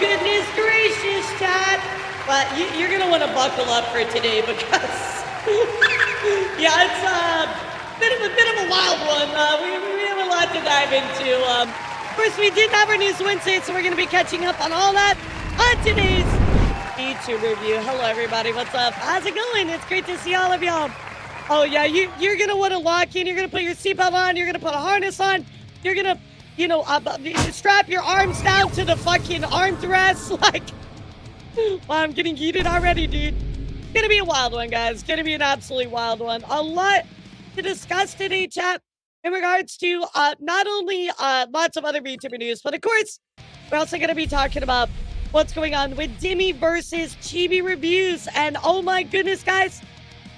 goodness gracious, chat. But you're going to want to buckle up for today because, yeah, it's a bit of a wild one. We have a lot to dive into. Of course, we did have our News Wednesday, so we're going to be catching up on all that on today's Vtuber review. Hello, everybody. What's up? How's it going? It's great to see all of y'all. Oh, yeah, you're going to want to lock in. You're going to put your seatbelt on. You're going to put a harness on. You're going to, strap your arms down to the fucking armrest. Like, well, I'm getting heated already, dude. It's going to be a wild one, guys. It's going to be an absolutely wild one. A lot to discuss today, chat, in regards to not only lots of other VTuber news, but, of course, we're also going to be talking about what's going on with Deme versus Chibi reviews. And, oh, my goodness, guys.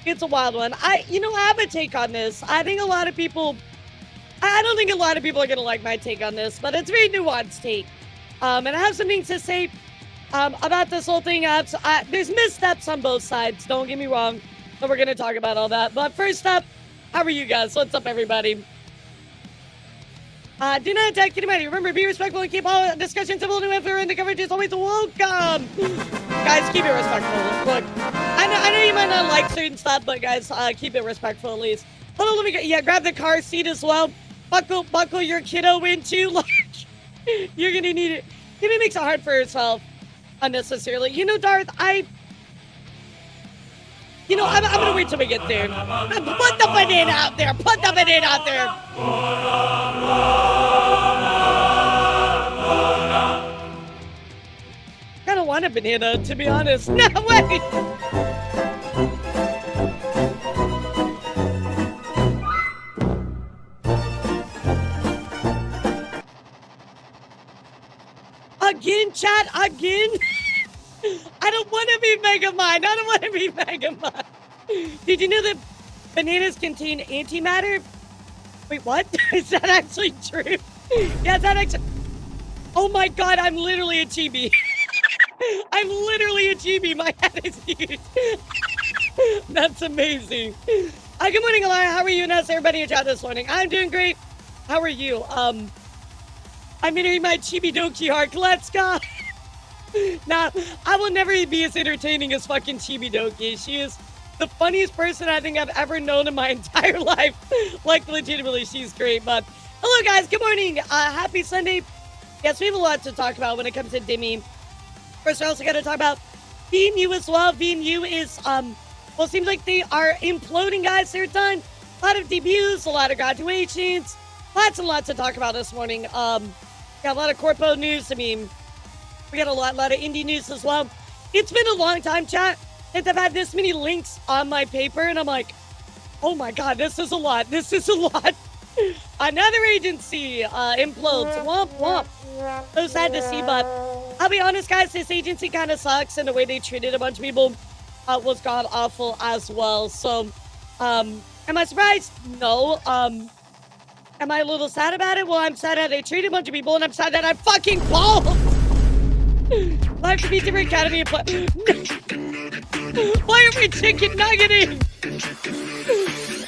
It's a wild one. I have a take on this. I don't think a lot of people are going to like my take on this, but it's a very nuanced take. And I have some things to say about this whole thing. There's missteps on both sides, don't get me wrong, but we're going to talk about all that. But first up, how are you guys? What's up, everybody? Do not attack anybody. Remember, be respectful and keep all discussions civil. New info and the coverage is always welcome. Guys, keep it respectful. Look, I know you might not like certain stuff, but guys, keep it respectful at least. Hold on, let me grab the car seat as well. Buckle your kiddo into. Like, you're gonna need it. It makes it hard for yourself unnecessarily. Darth, I'm gonna wait till we get there. Put the banana out there. Put the banana out there. I don't want a banana, to be honest. No way. Again, chat, again. I don't want to be Megamind. Did you know that bananas contain antimatter? Wait, what? Is that actually true? Yeah, that actually... Oh my god, I'm literally a chibi. I'm literally a chibi. My head is huge. That's amazing. Good morning, Elara. How are you? And how's everybody in chat this morning? I'm doing great. How are you? I'm entering my chibi donkey arc. Let's go. Nah, I will never be as entertaining as fucking Chibi Donkey. She is the funniest person I think I've ever known in my entire life. Like, legitimately, she's great. But hello, guys. Good morning. Happy Sunday. Yes, we have a lot to talk about when it comes to Deme. First, we're also going to talk about VNU as well. VNU is, well, seems like they are imploding, guys. They're done. A lot of debuts, a lot of graduations. Lots and lots to talk about this morning. Got a lot of corpo news. I mean... We got a lot of indie news as well. It's been a long time, chat, since I've had this many links on my paper, and I'm like, oh my god, this is a lot. Another agency, Implodes, womp womp. So sad to see, but I'll be honest, guys, this agency kind of sucks, and the way they treated a bunch of people was god-awful as well. So, am I surprised? No. Am I a little sad about it? Well, I'm sad that they treated a bunch of people, and I'm sad that I'm fucking bald. Live to VTuber Academy of Why are we chicken nuggeting?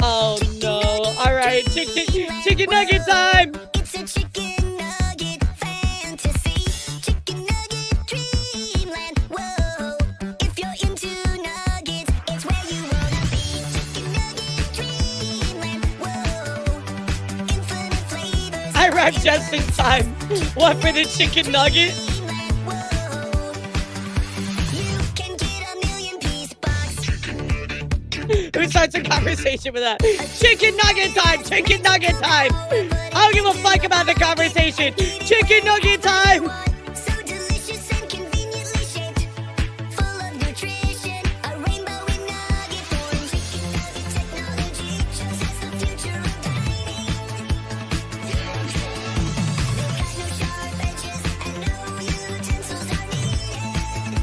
Oh no. Alright, chicken nugget time! It's a chicken nugget fantasy. Chicken nugget dreamland. Whoa. If you're into nuggets, it's where you wanna be. Chicken nugget dreamland. Whoa. Infinite flavors. I arrived just in time. What for the chicken nugget? Who starts a conversation with that? Chicken nugget time! Chicken nugget time! I don't give a fuck about the conversation! Chicken nugget time! So delicious and conveniently shaped. Full of nutrition. A rainbow in nugget form. Chicken nugget technology shows us the future of dining. Got no sharp edges and no utensils are needed.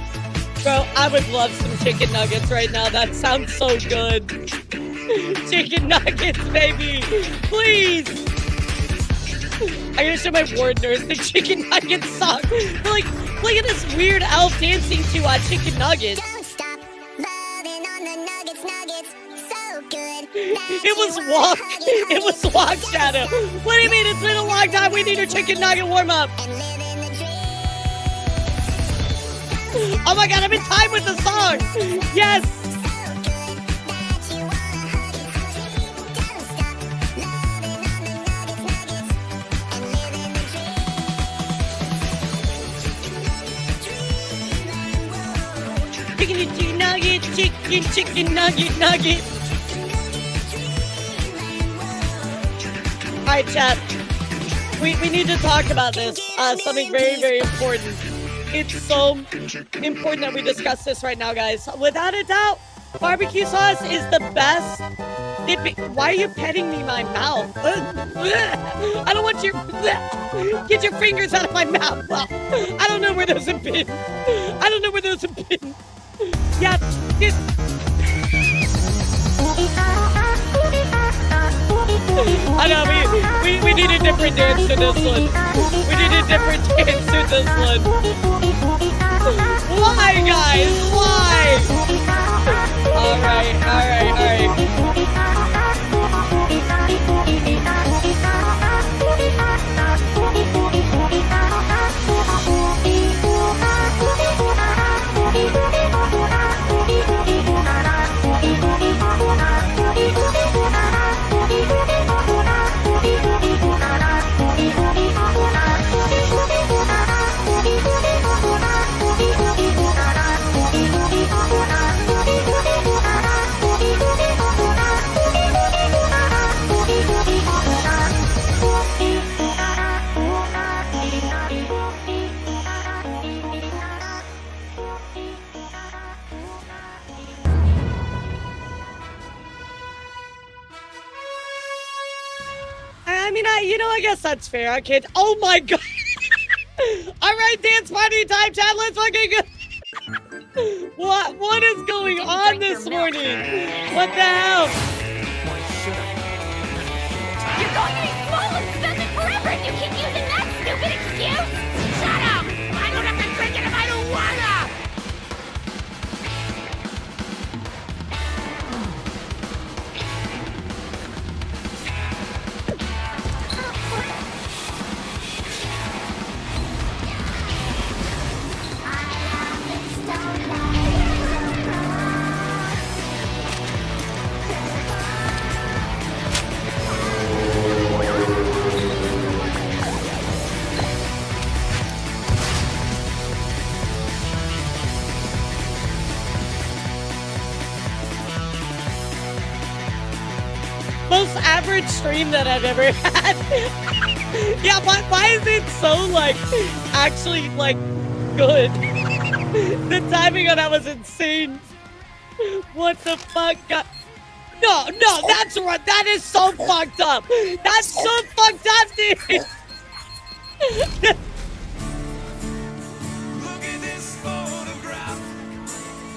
Bro, I would love some chicken nuggets right now. That sounds so good. Chicken nuggets, baby. Please. I'm gonna show my ward nurse the chicken nuggets song. They're like, look at this weird elf dancing to chicken nuggets. Don't stop loving on the nuggets, so good. It was Walk Shadow. What do you mean? It's been a long time. We need a chicken nugget warm up. And living the dream. Oh my god, I'm in time with the song. Yes. Chicken nugget, chicken nugget. All right, chat. We need to talk about this. Something very, very important. It's so important that we discuss this right now, guys. Without a doubt, barbecue sauce is the best. Why are you petting me in my mouth? I don't want your... Get your fingers out of my mouth. I don't know where those have been. I don't know where those have been. Yeah. I know, we need a different dance to this one. We need a different dance to this one. Why, guys? Why? Alright. I guess that's fair. I can't. Oh my god. Alright, dance party time, chat. Let's fucking go. What is going on this morning? What the hell? You're going to be swollen, suspended forever if you keep using that stupid excuse! Shut up! I don't have to drink it if I don't wanna! Most average stream that I've ever had. Yeah, why is it so, like, actually, like, good? The timing on that was insane. What the fuck? No, that's right. That is so fucked up. That's so fucked up, dude. Look at this photograph.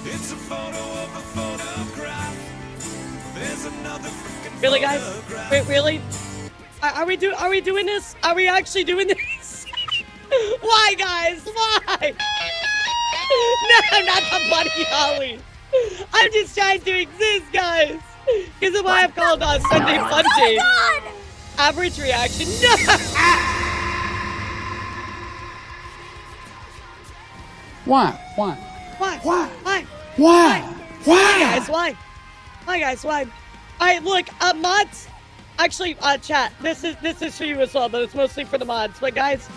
It's a photo of a photograph. There's another freaking Really, guys? photograph. Wait, really? Are we doing this? Are we actually doing this? Why, guys? Why? No, not the Buddy Holly. I'm just trying to exist, guys. This is why I've called Sunday Fun Day. Average reaction. No. Why? Why? Guys, why? Why, guys? Why? All right, look, mods. Actually, chat. This is for you as well, but it's mostly for the mods. But guys,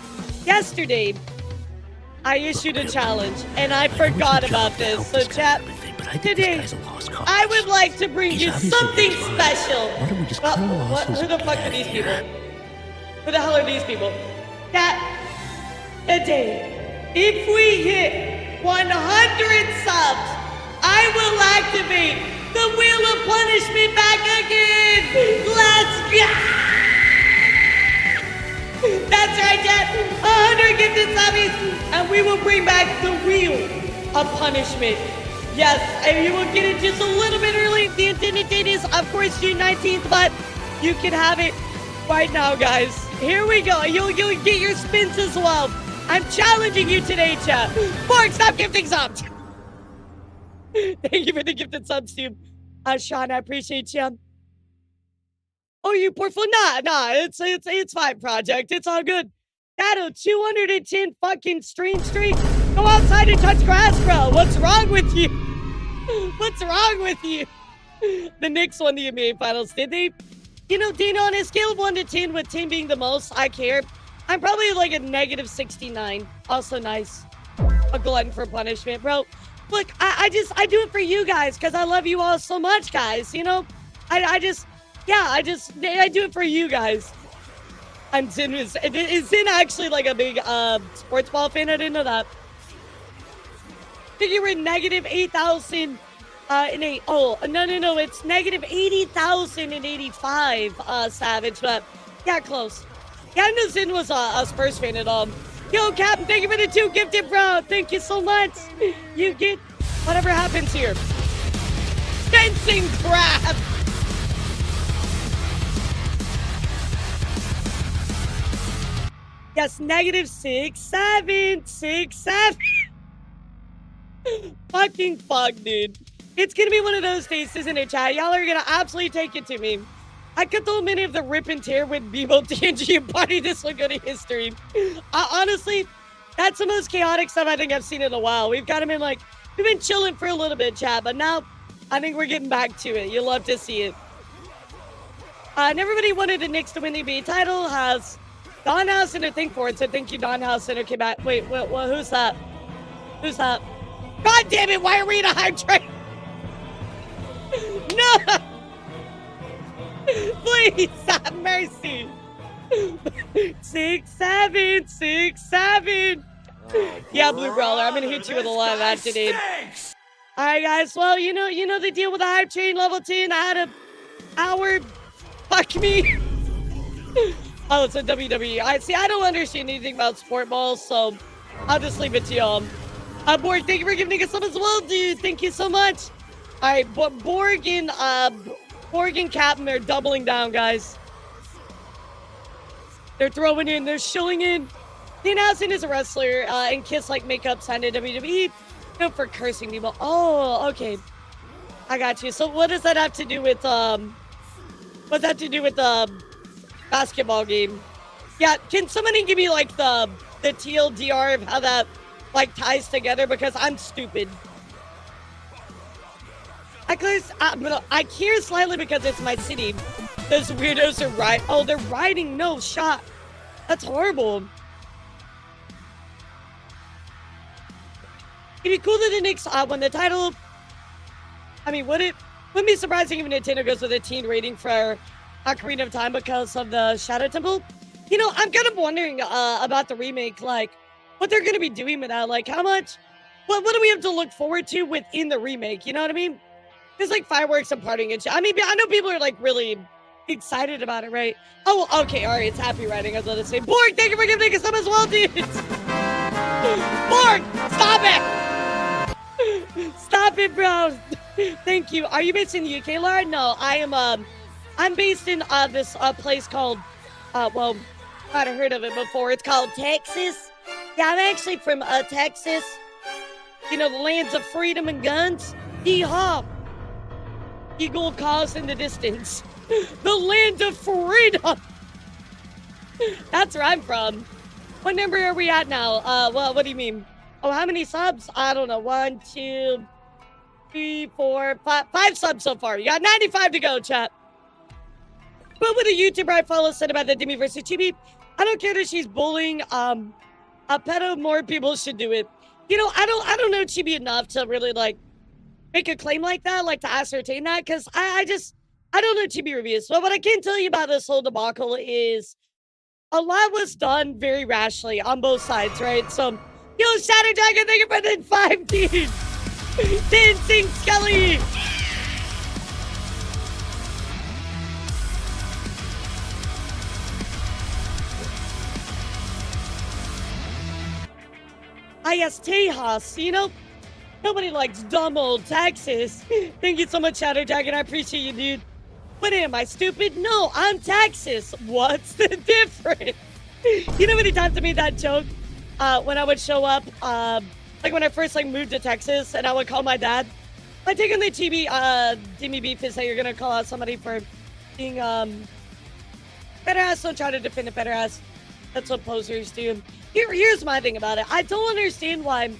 yesterday I issued a challenge, and I forgot about this. So, chat. Today, I would like to bring you something special. Why don't we just Well, cut our losses? who the fuck are these people? Who the hell are these people? Chat. Today, if we hit 100 subs, I will activate the Wheel of Punishment back again! Let's go! That's right, Chat! 100 gifted subbies, and we will bring back the Wheel of Punishment. Yes, and you will get it just a little bit early. The intended date is, of course, June 19th, but you can have it right now, guys. Here we go. You'll get your spins as well. I'm challenging you today, chat. Mark, stop gifting subs. Thank you for the gifted subs, team. Sean, I appreciate you. Oh, you poor fool. Nah, it's fine, Project. It's all good. Shadow, 210 fucking stream streak. Go outside and touch grass, bro. What's wrong with you? What's wrong with you? The Knicks won the NBA Finals, did they? You know, Dana, on a scale of 1 to 10, with 10 being the most I care, I'm probably like a negative 69. Also nice. A glutton for punishment, bro. Look, I do it for you guys because I love you all so much, guys. You know, I do it for you guys. I'm Zin. Is Zin actually like a big sports ball fan? I didn't know that. I think you were negative 8,000 and 8. Oh, no. It's negative 80,085, Savage. But yeah, close. Yeah, I knew Zin was a Spurs fan at all. Yo, Captain, thank you for the 2 gifted, bro. Thank you so much. You get whatever happens here. Fencing crap. Yes, negative 6,767. Fucking fuck, dude. It's gonna be one of those days, isn't it, chat? Y'all are gonna absolutely take it to me. I could throw many of the rip and tear with Bebo, TNG, and Buddy. This will go to history. Honestly, that's the most chaotic stuff I think I've seen in a while. We've got him in like, we've been chilling for a little bit, chat, but now I think we're getting back to it. You'll love to see it. And everybody wanted the Knicks to win the NBA title. Has Don House Center think for it, so thank you, Don House Center came back. Wait, who's that? Who's that? God damn it, why are we in a hype train? No! Please, have mercy. 6,767. Yeah, Blue Brawler, I'm gonna hit you with a lot of that today. All right, guys. Well, you know the deal with the hype train level 10. I had an hour. Fuck me. Oh, it's a WWE. I don't understand anything about sport balls, so I'll just leave it to y'all. Borg, thank you for giving us some as well, dude. Thank you so much. All right, but Borg and Captain are doubling down, guys. They're throwing in, they're shilling in. Dan Housen is a wrestler, and Kiss like makeup signed to WWE. No, for cursing people. Oh, okay. I got you. So what does that have to do with what's that to do with the basketball game? Yeah, can somebody give me like the TLDR of how that like ties together, because I'm stupid. I care slightly because it's my city. Those weirdos are right. Oh, they're riding. No shot. That's horrible. It'd be cool that the Knicks won the title. I mean, wouldn't be surprising if Nintendo goes with a teen rating for Ocarina of Time because of the Shadow Temple. You know, I'm kind of wondering about the remake, like what they're going to be doing with that. Like how much, what do we have to look forward to within the remake? You know what I mean? There's like fireworks and partying and shit. I mean, I know people are like really excited about it, right? Oh, okay, all right, it's happy writing. I was going to say, Borg, thank you for giving us some as well, dude. Borg, stop it. Stop it, bro. Thank you. Are you based in the UK, Lara? No, I am, I'm based in this place called, well, I'd have heard of it before. It's called Texas. Yeah, I'm actually from Texas. You know, the lands of freedom and guns. Yeehaw. Eagle calls in the distance. The land of freedom. That's where I'm from. What number are we at now? Well, what do you mean? Oh, how many subs? I don't know. 1, 2, 3, 4, 5. 5 subs so far. You got 95 to go, chat. But with a YouTuber I follow said about the Deme versus Chibi, I don't care that she's bullying. A pedo, more people should do it. You know, I don't know Chibi enough to really like make a claim like that, like to ascertain that, because I don't know Chibi reviews. But what I can tell you about this whole debacle is a lot was done very rashly on both sides, right? So, yo, Shadow Dragon, thank you for the 5 dude. Dancing Skelly. Yes, Tejas, you know, nobody likes dumb old Texas. Thank you so much, Shadow Dragon. I appreciate you, dude. What am I, stupid? No, I'm Texas. What's the difference? You know how many times I made that joke when I would show up, like when I first like moved to Texas, and I would call my dad. My take on the Chibi Deme beef is that you're gonna call out somebody for being better ass. Don't try to defend a better ass. That's what posers do. Here's my thing about it. I don't understand why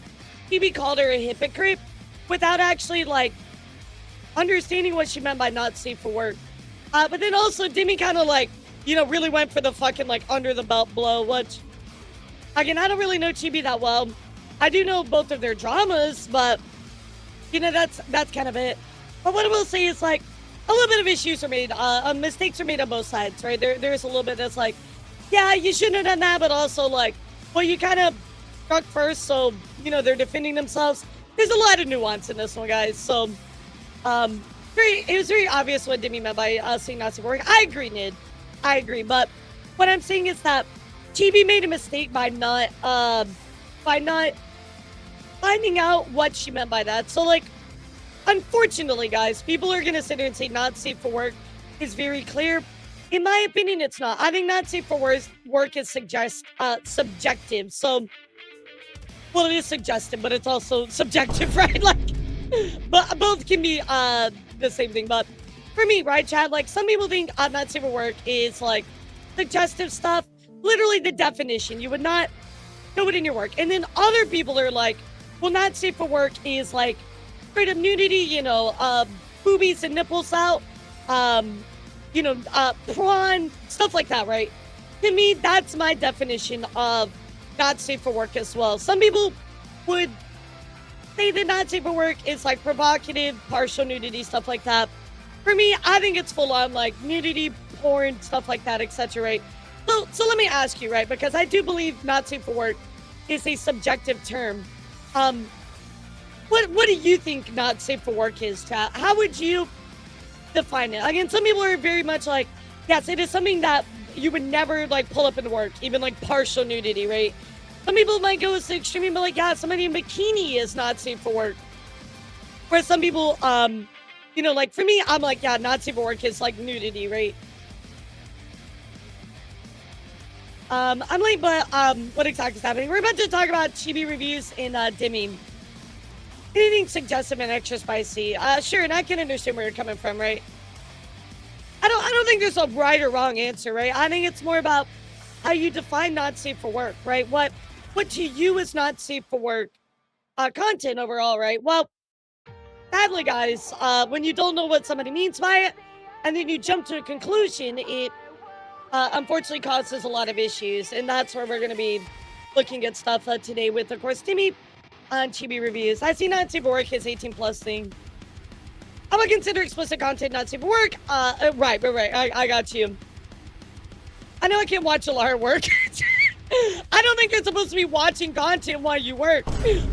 Chibi called her a hypocrite without actually, like, understanding what she meant by not safe for work. But then also, Deme kind of, like, you know, really went for the fucking, like, under the belt blow, which, again, I don't really know Chibi that well. I do know both of their dramas, but, you know, that's kind of it. But what I will say is, like, a little bit of issues are made, mistakes are made on both sides, right? There's a little bit that's like, yeah, you shouldn't have done that, but also, like, well, you kind of struck first, so, you know, they're defending themselves. There's a lot of nuance in this one, guys, so, it was very obvious what Deme meant by saying not safe for work. I agree, Nid. I agree, but what I'm saying is that Chibi made a mistake by not finding out what she meant by that. So, like, unfortunately, guys, people are gonna sit here and say not safe for work is very clear. In my opinion, it's not. I think not safe for work is subjective. So, well, it is suggestive, but it's also subjective, right? Like, but both can be the same thing. But for me, right, Chad, like, some people think not safe for work is, like, suggestive stuff. Literally the definition. You would not know it in your work. And then other people are like, well, not safe for work is, like, straight up nudity, you know, boobies and nipples out, you know, prawn, stuff like that, right? To me, that's my definition of not safe for work as well. Some people would say that not safe for work is, like, provocative, partial nudity, stuff like that. For me, I think it's full on, like, nudity, porn, stuff like that, etc., right? So let me ask you, right? Because I do believe not safe for work is a subjective term. What do you think not safe for work is, Chat? How would you define it? Again, some people are very much like, yes, it is something that you would never, like, pull up into work, even, like, partial nudity, right? Some people might go to the extreme and be like, yeah, somebody in bikini is not safe for work. Whereas some people, you know, like, for me, I'm like, yeah, not safe for work is, like, nudity, right? I'm like, but, what exactly is happening? We're about to talk about Chibi reviews in, Deme. Anything suggestive and extra spicy? Sure, and I can understand where you're coming from, right? I don't think there's a right or wrong answer, right? I think it's more about how you define not safe for work, right? What to you is not safe for work content overall, right? Well, sadly, guys, when you don't know what somebody means by it, and then you jump to a conclusion, it unfortunately causes a lot of issues, and that's where we're going to be looking at stuff today with, of course, Deme on Chibi reviews. I see not safe for work is 18 plus thing. I would consider explicit content not safe for work. Right. I got you. I know I can't watch elara work. I don't think you're supposed to be watching content while you work.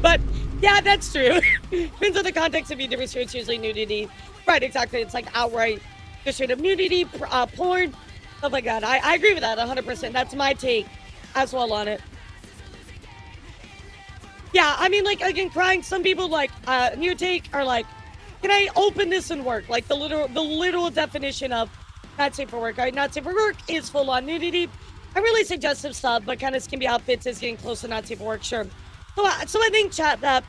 But yeah, that's true. Depends on the context of your different streams, usually nudity. Right, exactly. It's like outright just straight up nudity, porn, stuff like that. I agree with that 100%. That's my take as well on it. Yeah, I mean, like, again, crying, some people, like, your take are like, can I open this and work? Like, the literal definition of not safe for work, right? Not safe for work is full-on nudity. I really suggestive stuff, but kind of skimpy outfits is getting close to not safe for work, sure. So I think, chat, that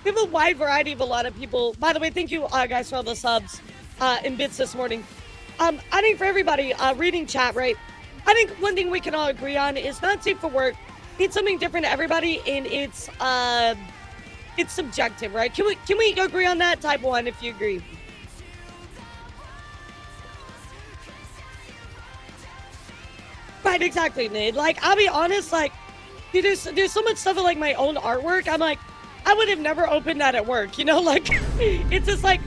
we have a wide variety of a lot of people. By the way, thank you, guys, for all the subs and bits this morning. I think for everybody reading chat, right, I think one thing we can all agree on is not safe for work. It's something different to everybody, and it's subjective, right? Can we agree on that? Type 1 if you agree. Right, exactly, Nate. Like, I'll be honest, like, dude, there's so much stuff of, like, my own artwork. I'm like, I would have never opened that at work, you know? Like, it's just like,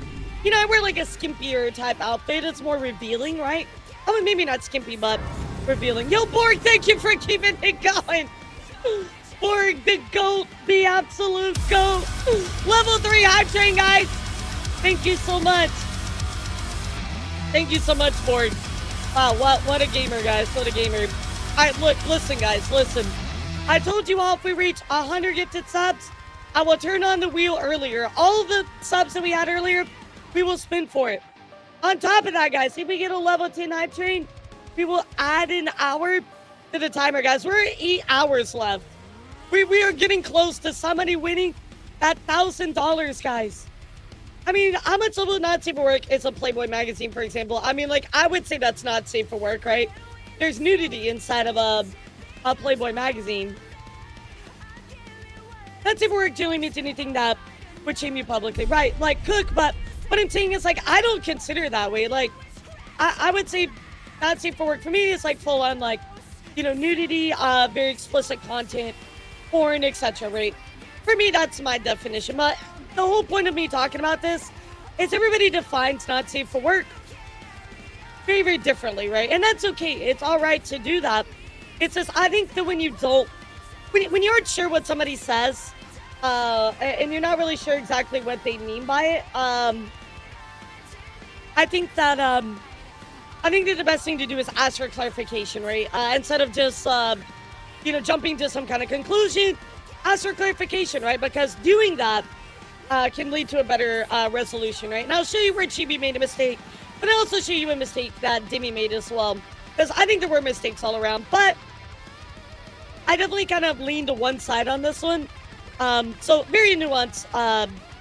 you know, I wear, like, a skimpier type outfit. It's more revealing, right? I mean, maybe not skimpy, but revealing. Yo, Borg, thank you for keeping it going. Borg, the GOAT, the absolute GOAT. Level 3 hype train, guys. Thank you so much. Thank you so much, Borg. Wow, what a gamer, guys. What a gamer. All right, look, listen, guys, listen. I told you all if we reach 100 gifted subs, I will turn on the wheel earlier. All of the subs that we had earlier, we will spin for it. On top of that, guys, if we get a level 10 hype train, we will add an hour to the timer, guys. We're at 8 hours left. We are getting close to somebody winning that $1,000, guys. I mean, how much of not safe for work is a Playboy magazine, for example? I mean, like, I would say that's not safe for work, right? There's nudity inside of Playboy magazine. Not safe for work generally means anything that would shame you publicly, right? Like cook, but what I'm saying is like I don't consider it that way. Like I would say not safe for work for me is like full on like, you know, nudity, very explicit content, porn, etc. Right? For me, that's my definition. But the whole point of me talking about this is everybody defines not safe for work very, very differently, right? And that's okay. It's all right to do that. It's just I think that when you don't, when you aren't sure what somebody says, and you're not really sure exactly what they mean by it, I think that the best thing to do is ask for clarification, right? Instead of just you know, jumping to some kind of conclusion, ask for clarification, right? Because doing that can lead to a better resolution, right? And I'll show you where Chibi made a mistake, but I'll also show you a mistake that Deme made as well, because I think there were mistakes all around, but I definitely kind of leaned to one side on this one. So very nuanced,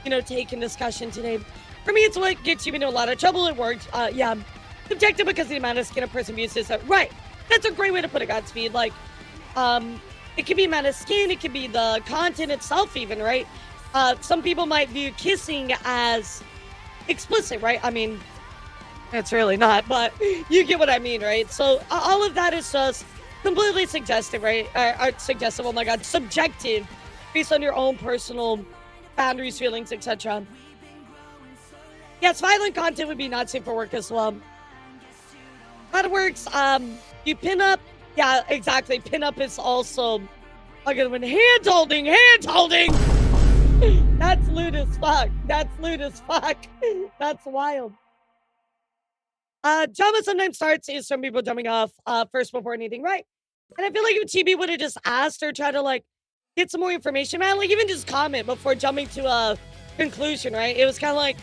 you know, take and discussion today. For me, it's what gets you into a lot of trouble. It worked. Yeah, subjective because the amount of skin a person uses. Right. That's a great way to put it, Godspeed. Like, it could be amount of skin. It could be the content itself even, right? Some people might view kissing as explicit, right? I mean, it's really not, but you get what I mean, right? So all of that is just completely suggestive, right? Suggestive, oh my God, subjective, based on your own personal boundaries, feelings, etc. Yes, violent content would be not safe for work as well. How it works, you pin up, yeah, exactly. Pin up is also a good one. Hand holding. That's lewd as fuck. That's wild. Drama sometimes starts is from people jumping off first before anything, right? And I feel like if Chibi would have just asked or tried to like get some more information, man, like even just comment before jumping to a conclusion, right? It was kind of like,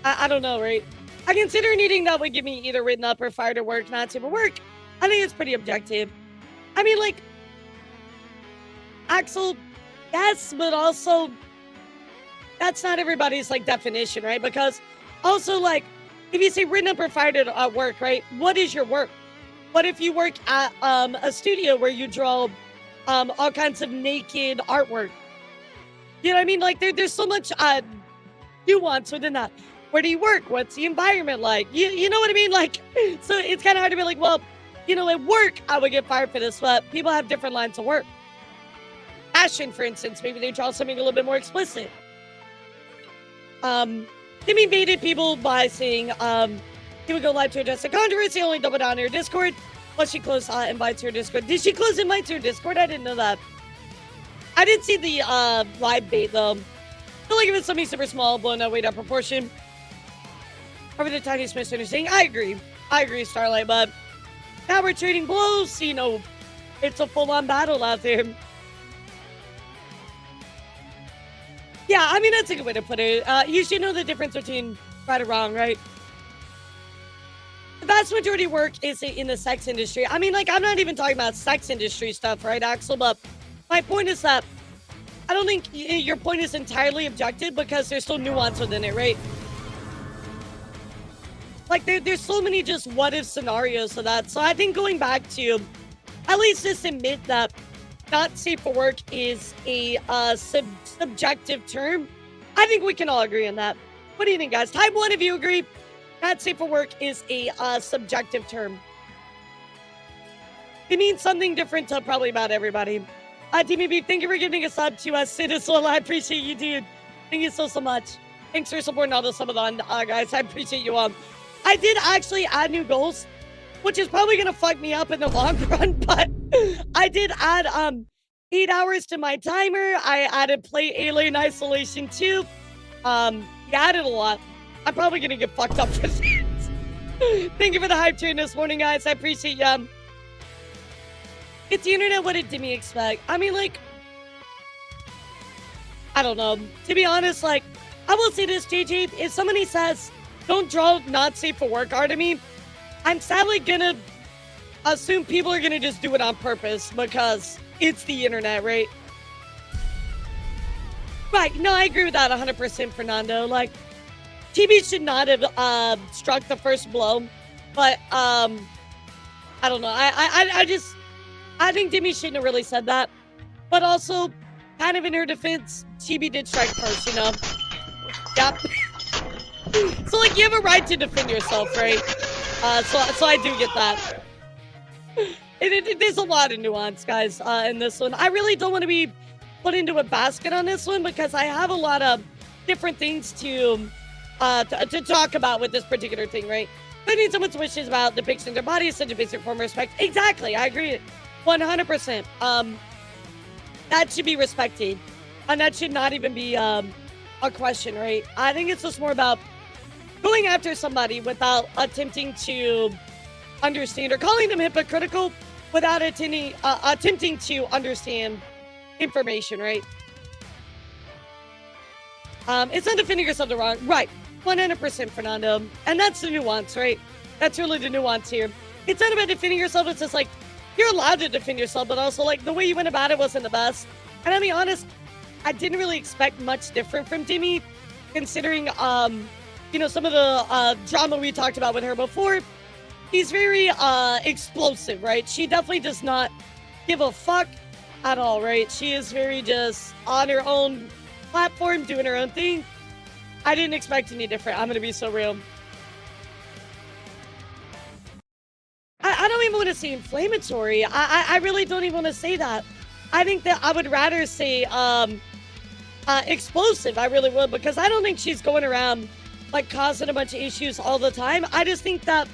I don't know, right? I consider anything that would get me either written up or fired at work, not safe for work. I think it's pretty objective. I mean, like, Axel, yes, but also that's not everybody's like definition, right? Because also like, if you say written up or fired at work, right? What is your work? What if you work at a studio where you draw all kinds of naked artwork? You know what I mean? Like there's so much nuance within that. Where do you work? What's the environment like? You know what I mean? Like, so it's kind of hard to be like, well, you know, at work, I would get fired for this, but people have different lines of work. Fashion, for instance, maybe they draw something a little bit more explicit. Deme baited people by saying he would go live to address the controversy, only double down to her Discord. Once she closed invites to her Discord. Did she close invites to her Discord? I didn't know that. I didn't see the live bait though. I feel like if it's something super small, blown out, way out of proportion. Over the tiniest misunderstanding. I agree, Starlight, but now we're trading blows. You know, it's a full-on battle out there. Yeah, I mean, that's a good way to put it. You should know the difference between right or wrong, right? The vast majority of work is in the sex industry. I mean, like, I'm not even talking about sex industry stuff, right, Axel? But my point is that I don't think your point is entirely objective because there's still nuance within it, right? Like, there's so many just what-if scenarios of that. So I think going back to at least just admit that not safe for work is a subjective term. I think we can all agree on that. What do you think, guys? Type 1 if you agree. Not safe for work is a subjective term. It means something different to probably about everybody. DMB, thank you for giving a sub to us, Citizen. I appreciate you, dude. Thank you so much. Thanks for supporting all the subathon, guys. I appreciate you all. I did actually add new goals, which is probably going to fuck me up in the long run, but I did add 8 hours to my timer. I added play Alien Isolation 2. Yeah, added a lot. I'm probably going to get fucked up for this. Thank you for the hype train this morning, guys. I appreciate you. It's the internet. What did Deme expect? I mean, like, I don't know. To be honest, like, I will say this, JJ. If somebody says, don't draw not safe for work art to me, I'm sadly gonna assume people are gonna just do it on purpose because it's the internet, right? Right, no, I agree with that 100%, Fernando. Like, TV should not have struck the first blow, but I don't know. I I think Deme shouldn't have really said that. But also, kind of in her defense, Chibi did strike first, you know? Yep. So, like, you have a right to defend yourself, right? So I do get that. There's a lot of nuance, guys, in this one. I really don't want to be put into a basket on this one because I have a lot of different things to talk about with this particular thing, right? Putting someone's wishes about depicting their body is such a basic form of respect. Exactly, I agree 100%. That should be respected, and that should not even be a question, right? I think it's just more about going after somebody without attempting to understand or calling them hypocritical without attempting to understand information, right? It's not defending yourself the wrong, right? 100%, Fernando, and that's the nuance, right? That's really the nuance here. It's not about defending yourself. It's just like you're allowed to defend yourself, but also like the way you went about it wasn't the best. And I'll be honest, I didn't really expect much different from Deme, considering you know, some of the drama we talked about with her before. She's very explosive, right? She definitely does not give a fuck at all, right? She is very just on her own platform, doing her own thing. I didn't expect any different. I'm gonna be so real. I don't even want to say inflammatory. I really don't even want to say that. I think that I would rather say explosive. I really would, because I don't think she's going around like causing a bunch of issues all the time. I just think that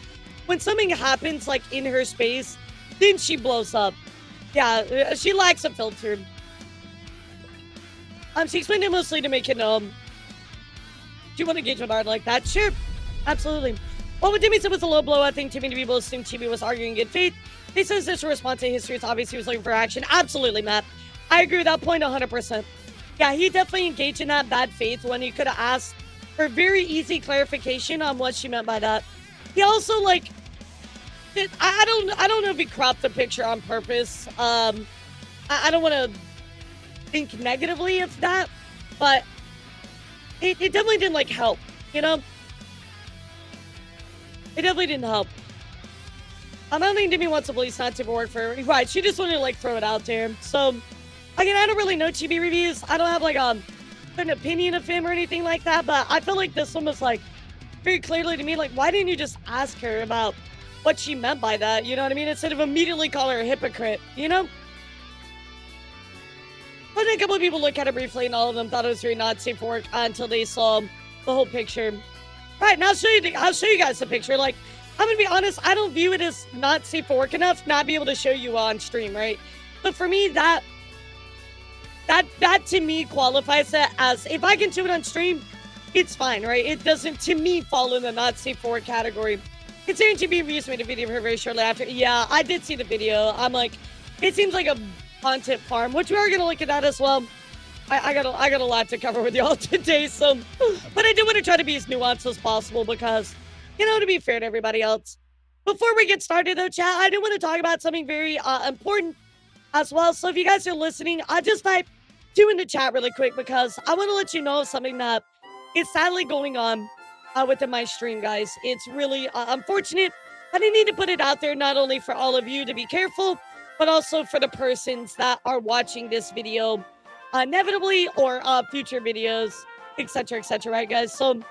when something happens like in her space, then she blows up. Yeah, she lacks a filter. She explained it mostly to make it known. Do you want to engage with art like that? Sure, absolutely. Well, what Deme said was a low blow. I think too many people assumed Chibi was arguing in good faith. He says this in response to history. It's obvious he was looking for action. Absolutely, Matt. I agree with that point 100%. Yeah, he definitely engaged in that bad faith when he could have asked for very easy clarification on what she meant by that. He also, like, I don't know if he cropped the picture on purpose. I don't want to think negatively of that, but it definitely didn't, like, help, you know? It definitely didn't help. I don't think Deme wants to believe not to work for her. Right, she just wanted to, like, throw it out there. So, again, I don't really know Chibi reviews. I don't have, like, an opinion of him or anything like that, but I feel like this one was, like, very clearly to me, like, why didn't you just ask her about what she meant by that? You know what I mean? Instead of immediately call her a hypocrite, you know? But then a couple of people looked at it briefly, and all of them thought it was very not safe for work until they saw the whole picture. Right, now I'll show you guys the picture. Like, I'm gonna be honest, I don't view it as not safe for work enough not be able to show you on stream, right? But for me, that to me qualifies it as, if I can show it on stream, it's fine, right? It doesn't, to me, fall in the not safe for work category. Considering Chibi reviews made a video of her very shortly after. Yeah, I did see the video. I'm like, it seems like a content farm, which we are gonna look at that as well. I got a lot to cover with y'all today, so, but I do want to try to be as nuanced as possible because, you know, to be fair to everybody else. Before we get started though, chat, I do want to talk about something very important as well. So if you guys are listening, I just type 2 in the chat really quick because I want to let you know something that is sadly going on within my stream, guys. It's really unfortunate, but I need to put it out there not only for all of you to be careful, but also for the persons that are watching this video inevitably or future videos, etc., right, guys? So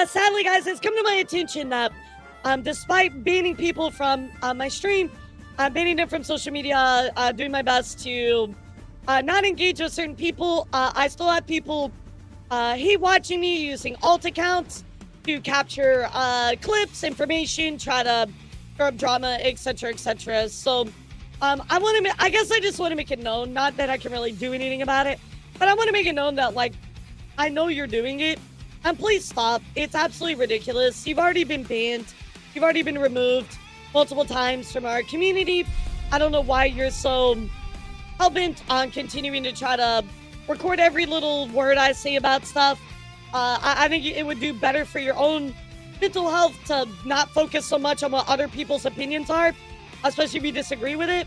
sadly, guys, it's come to my attention that despite banning people from my stream, banning them from social media, doing my best to not engage with certain people, I still have people hate watching me using alt accounts to capture clips, information, try to throw up drama, etc., so I guess I just want to make it known, not that I can really do anything about it, but I want to make it known that, like, I know you're doing it, and please stop. It's absolutely ridiculous. You've already been banned. You've already been removed multiple times from our community. I don't know why you're so hell-bent on continuing to try to record every little word I say about stuff. I think it would do better for your own mental health to not focus so much on what other people's opinions are, especially if you disagree with it.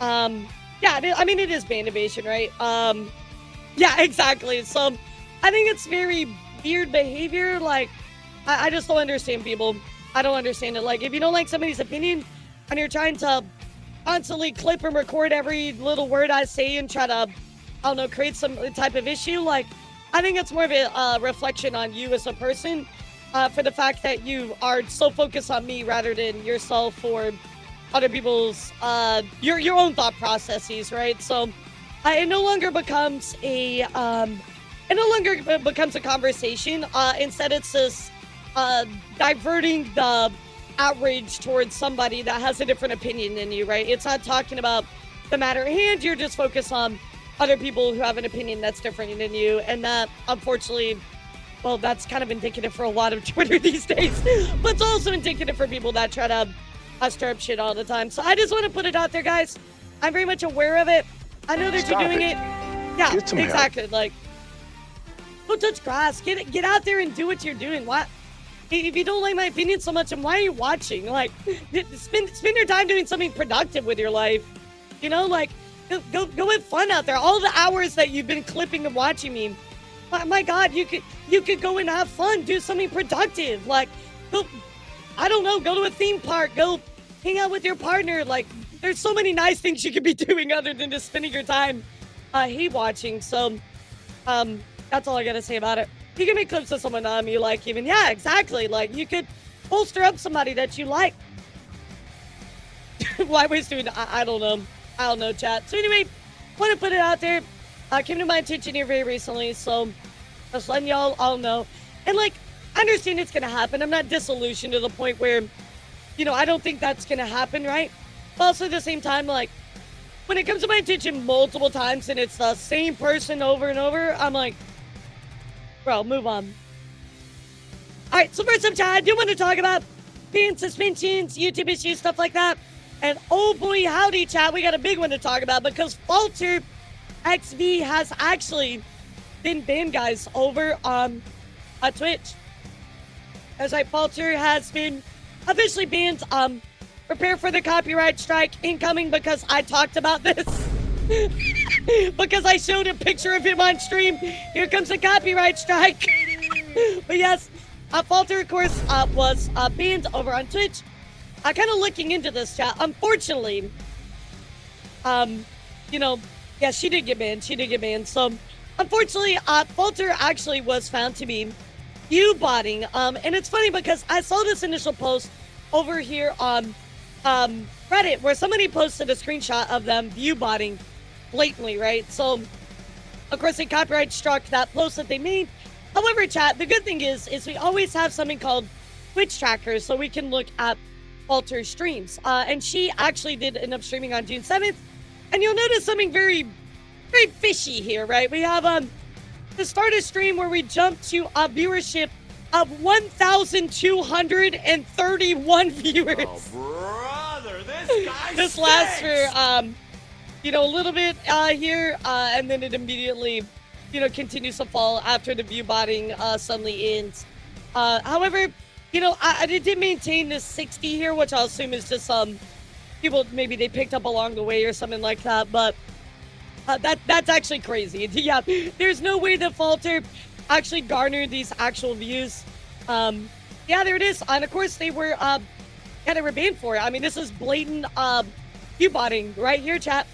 Yeah, I mean, it is ban evasion, right? Yeah, exactly. So I think it's very weird behavior. Like, I just don't understand people. I don't understand it. Like, if you don't like somebody's opinion and you're trying to constantly clip and record every little word I say and try to, I don't know, create some type of issue. Like, I think it's more of a reflection on you as a person, for the fact that you are so focused on me rather than yourself or other people's, your own thought processes, right? So it no longer becomes a conversation. Instead, it's just diverting the outrage towards somebody that has a different opinion than you, right? It's not talking about the matter at hand. You're just focused on other people who have an opinion that's different than you. And that, unfortunately, well, that's kind of indicative for a lot of Twitter these days. But it's also indicative for people that try to stir up shit all the time. So I just want to put it out there, guys. I'm very much aware of it. I know that you're doing it. Yeah, exactly. Like, go touch grass. Get out there and do what you're doing. Why? If you don't like my opinion so much, then why are you watching? Like, spend your time doing something productive with your life. You know, like, go have fun out there. All the hours that you've been clipping and watching me, my God, you could go and have fun, do something productive. Like, go, I don't know, go to a theme park, go hang out with your partner. Like, there's so many nice things you could be doing other than just spending your time hate watching. So, that's all I gotta say about it. You can make clips of someone you like, even. Yeah, exactly. Like, you could bolster up somebody that you like. Why waste doing? I don't know. I don't know, chat. So anyway, want to put it out there. Came to my attention here very recently, so just letting y'all all know. And like, I understand it's gonna happen. I'm not disillusioned to the point where, you know, I don't think that's gonna happen, right? But also at the same time, like, when it comes to my attention multiple times and it's the same person over and over, I'm like, bro, move on. All right, so first up, chat, I do want to talk about ban suspensions, YouTube issues, stuff like that. And oh boy, howdy, chat, we got a big one to talk about because Falter XV has actually been banned, guys, over on Twitch. As like, Falter has been officially banned. Prepare for the copyright strike incoming because I talked about this. Because I showed a picture of him on stream. Here comes the copyright strike. But yes, Falter, of course, was banned over on Twitch. Kind of looking into this, chat. Unfortunately, you know, yeah, she did get banned. She did get banned. So, unfortunately, Falter actually was found to be view-botting. And it's funny because I saw this initial post over here on Reddit where somebody posted a screenshot of them view-botting blatantly, right? So, of course, they copyright struck that post that they made. However, chat, the good thing is we always have something called Twitch trackers so we can look at Falter's streams. And she actually did end up streaming on June 7th. And you'll notice something very, very fishy here, right? We have to start a stream where we jump to a viewership of 1,231 viewers. Oh, brother, this guy This lasts for, you know, a little bit here, and then it immediately, you know, continues to fall after the view botting suddenly ends. However, you know, I did maintain this 60 here, which I'll assume is just people maybe they picked up along the way or something like that. But that's actually crazy. Yeah, there's no way that Falter actually garnered these actual views. Yeah, there it is. And of course, they were they were banned for it. I mean, this is blatant view botting right here, chat.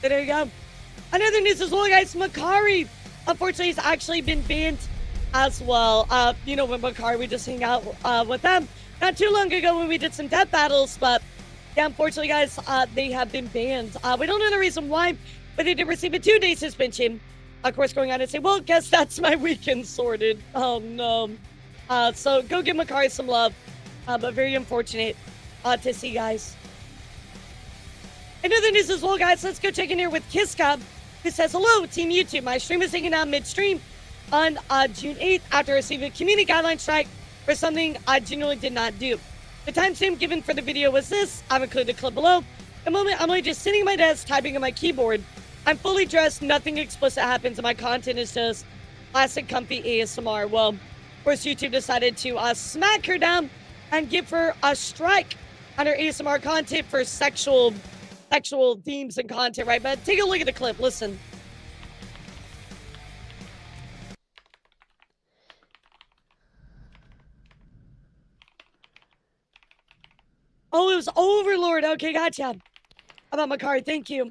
So there you go. Another news as well, guys. Makari, unfortunately, has actually been banned as well. You know, when Makari, we just hang out with them not too long ago when we did some death battles, but yeah, unfortunately, guys, they have been banned. We don't know the reason why, but they did receive a 2-day suspension. Of course, going on and say, well, guess that's my weekend sorted. Oh, no. So go give Makari some love, but very unfortunate to see, guys. Another news as well, guys. Let's go check in here with Kiska, who says, hello, Team YouTube. My stream is taken down midstream on June 8th after receiving a community guideline strike for something I genuinely did not do. The timestamp given for the video was this. I've included a clip below. The moment I'm only just sitting at my desk typing on my keyboard. I'm fully dressed, nothing explicit happens, and my content is just classic comfy ASMR. Well, of course, YouTube decided to smack her down and give her a strike on her ASMR content for sexual themes and content, right? But take a look at the clip. Listen. Oh, it was Overlord. Okay, gotcha. How about my card? Thank you.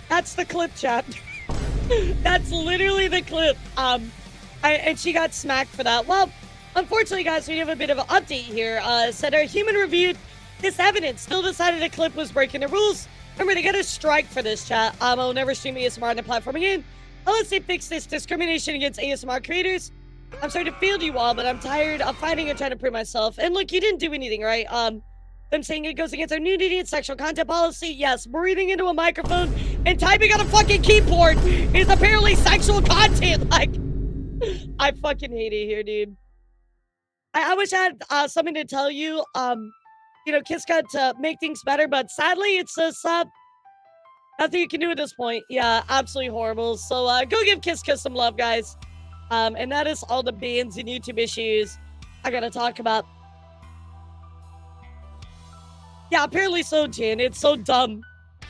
That's the clip, chat. That's literally the clip. And she got smacked for that. Well, unfortunately, guys, we have a bit of an update here. Said our human reviewed this evidence, still decided the clip was breaking the rules. Remember, they got a strike for this, chat. I'll never stream ASMR on the platform again unless they fix this discrimination against ASMR creators. I'm sorry to field you all, but I'm tired of fighting and trying to prove myself. And look, you didn't do anything, right? Them saying it goes against our nudity and sexual content policy. Yes, breathing into a microphone and typing on a fucking keyboard is apparently sexual content. Like, I fucking hate it here, dude. I wish I had something to tell you. You know, Kiss got to make things better, but sadly, it's just nothing you can do at this point. Yeah, absolutely horrible. So go give Kiss some love, guys. And that is all the bans and YouTube issues I gotta talk about. Yeah, apparently so, Jan. It's so dumb.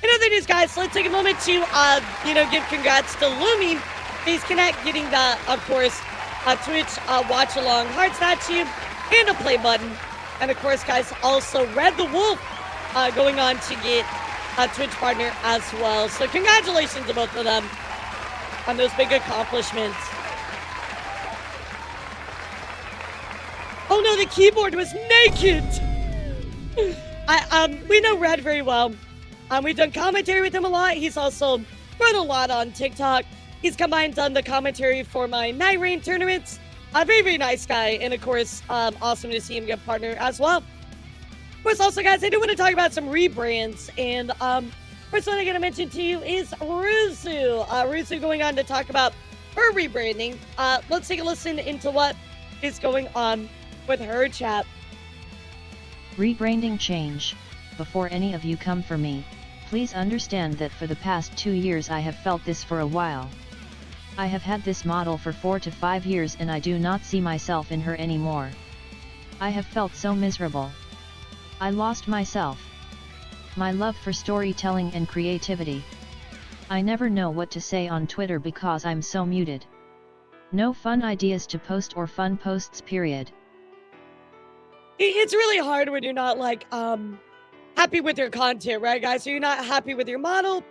In other news, guys, let's take a moment to, you know, give congrats to Looming. Please Connect getting the, of course, Twitch watch along heart statue and a play button. And of course, guys, also Red the Wolf going on to get a Twitch partner as well. So congratulations to both of them on those big accomplishments. Oh no, the keyboard was naked. We know Red very well. We've done commentary with him a lot. He's also run a lot on TikTok. He's come by and done the commentary for my Night Rain tournaments. A very, very nice guy. And of course, awesome to see him get partner as well. Of course, also, guys, I do want to talk about some rebrands. And first one I'm going to mention to you is Ruzu. Ruzu going on to talk about her rebranding. Let's take a listen into what is going on with her, chat. Rebranding change. Before any of you come for me, please understand that for the past 2 years I have felt this for a while. I have had this model for 4 to 5 years and I do not see myself in her anymore. I have felt so miserable. I lost myself. My love for storytelling and creativity. I never know what to say on Twitter because I'm so muted. No fun ideas to post or fun posts, period. It's really hard when you're not, like, happy with your content, right, guys? So you're not happy with your model.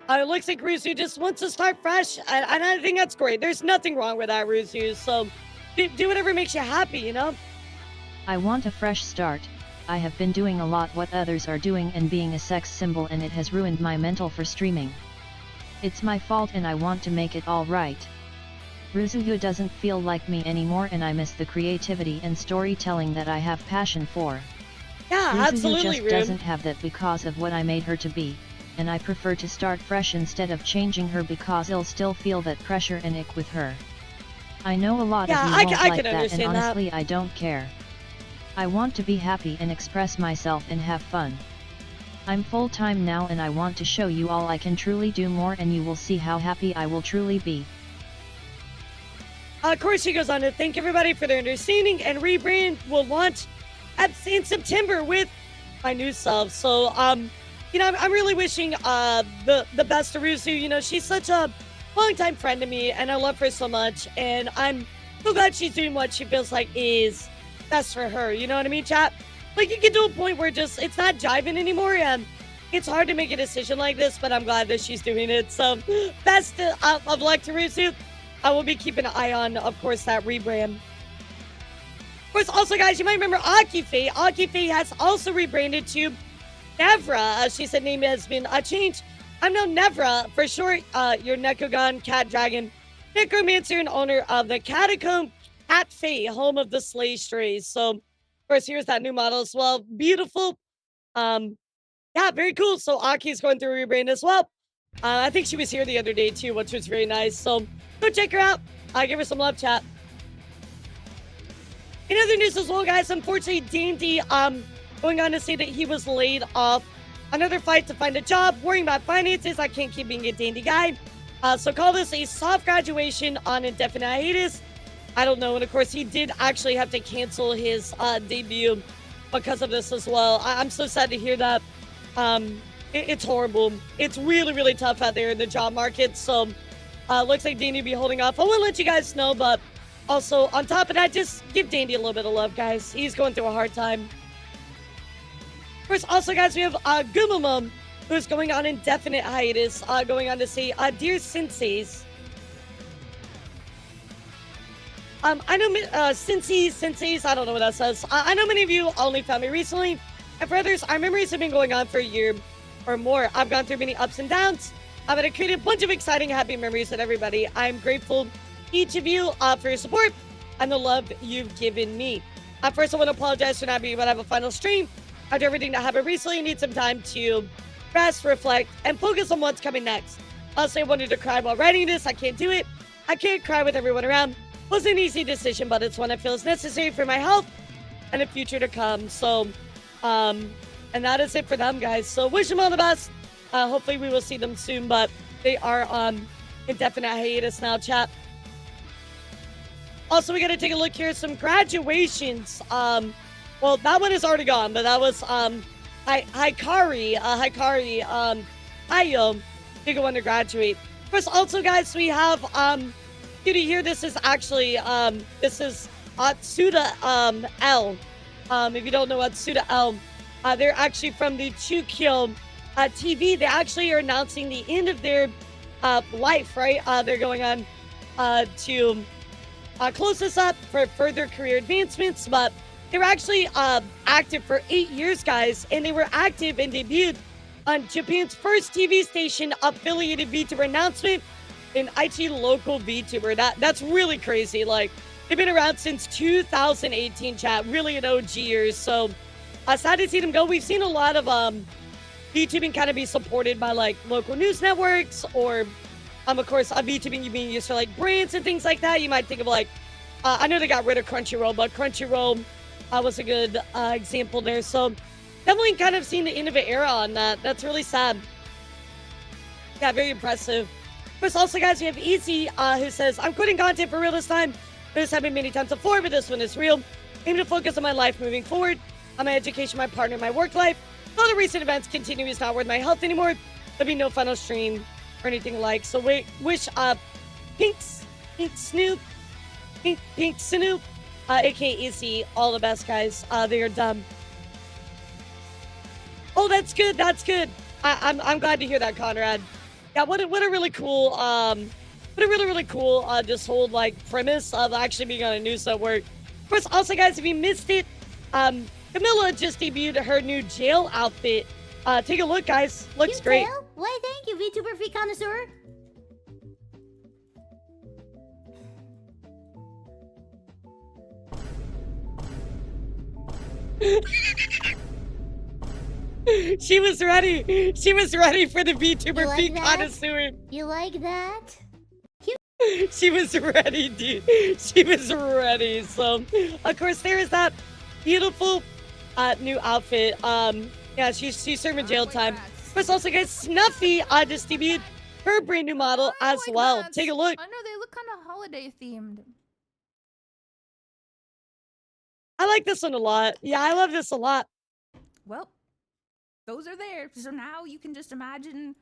It looks like Ruzu just wants to start fresh, and I think that's great. There's nothing wrong with that, Ruzu. So do whatever makes you happy, you know? I want a fresh start. I have been doing a lot what others are doing and being a sex symbol, and it has ruined my mental for streaming. It's my fault and I want to make it all right. Ruzu doesn't feel like me anymore and I miss the creativity and storytelling that I have passion for. Yeah, Ruzu absolutely, just doesn't have that because of what I made her to be, and I prefer to start fresh instead of changing her because I'll still feel that pressure and ick with her. I know a lot of you won't like that, and honestly I don't care. I want to be happy and express myself and have fun. I'm full-time now and I want to show you all I can truly do more, and you will see how happy I will truly be. Of course, she goes on to thank everybody for their understanding, and rebrand will launch in September with my new self. So, you know, I'm really wishing the best to Ruzu. You know, she's such a longtime friend to me, and I love her so much. And I'm so glad she's doing what she feels like is best for her. You know what I mean, chat? Like, you get to a point where just it's not jiving anymore, and it's hard to make a decision like this. But I'm glad that she's doing it. So, best of luck to Ruzu. I will be keeping an eye on, of course, that rebrand. Of course, also, guys, you might remember Akife. Akife has also rebranded to Nevra. She said name has been changed. I'm now Nevra, for short, your Nekogan cat dragon, necromancer and owner of the Catacomb Cat Fae, home of the Slay Strays. So, of course, here's that new model as well. Beautiful. Yeah, very cool. So, Aki's going through a rebrand as well. I think she was here the other day, too, which was very nice. So, go check her out. Give her some love, chat. In other news as well, guys, unfortunately, Dandy going on to say that he was laid off. Another fight to find a job, worrying about finances. I can't keep being a Dandy guy. So call this a soft graduation on indefinite hiatus. I don't know. And of course, he did actually have to cancel his debut because of this as well. I'm so sad to hear that. It's horrible. It's really, really tough out there in the job market. So, looks like Dandy will be holding off. I want to let you guys know, but also on top of that, just give Dandy a little bit of love, guys. He's going through a hard time. Of course, also, guys, we have Gumamum, who's going on indefinite hiatus, going on to say, Dear Senseis. I know, Senseis, I don't know what that says. I know many of you only found me recently, and for others, our memories have been going on for a year or more. I've gone through many ups and downs, but I created a bunch of exciting, happy memories with everybody. I'm grateful to each of you for your support and the love you've given me. First, I want to apologize for not being able to have a final stream. After everything that happened recently, I need some time to rest, reflect, and focus on what's coming next. Honestly, I wanted to cry while writing this. I can't do it. I can't cry with everyone around. It wasn't an easy decision, but it's one I feel is necessary for my health and the future to come. So, and that is it for them, guys. So wish them all the best. Hopefully we will see them soon, but they are on indefinite hiatus now, chat. Also, we got to take a look here. Some graduations. Well, that one is already gone, but that was Hikari, Ayo, big one to graduate. Of course, also, guys, we have Cutie here. This is actually this is Atsuda L. If you don't know Atsuda L, they're actually from the Chukyo TV. They actually are announcing the end of their life, right? They're going on to close this up for further career advancements, but they were actually active for 8 years, guys, and they were active and debuted on Japan's first TV station affiliated VTuber announcement in Aichi local VTuber. That's really crazy. Like, they've been around since 2018, chat. Really an OG years. So, sad to see them go. We've seen a lot of VTubing kind of be supported by, like, local news networks or, of course, VTubing being used for, like, brands and things like that. You might think of, like, I know they got rid of Crunchyroll, but Crunchyroll was a good example there. So, definitely kind of seen the end of an era on that. That's really sad. Yeah, very impressive. Of course, also, guys, we have Easy, who says, I'm quitting content for real this time. This happened many times before, but this one is real. Aim to focus on my life moving forward, on my education, my partner, my work life. All the recent events continue is not worth my health anymore. There'll be no final stream or anything like. So we wish Pink Snoop, aka Easy, all the best, guys. They are done. Oh, that's good. That's good. I'm glad to hear that, Conrad. Yeah, what a really cool, really cool, just whole, like, premise of actually being on a news network. Of course, also, guys, if you missed it, Camilla just debuted her new jail outfit. Take a look, guys. Looks great. Jail? Why, thank you, VTuber Free Connoisseur. She was ready. She was ready for the VTuber like feet that? connoisseur. You like that? She was ready, dude. She was ready. So, of course, there is that beautiful new outfit. Yeah, she's serving jail time. Plus, also, guys, Snuffy just debuted her brand new model as like well. that. Take a look. I know they look kind of holiday themed. I like this one a lot. Yeah, I love this a lot. Well, those are there. So now you can just imagine.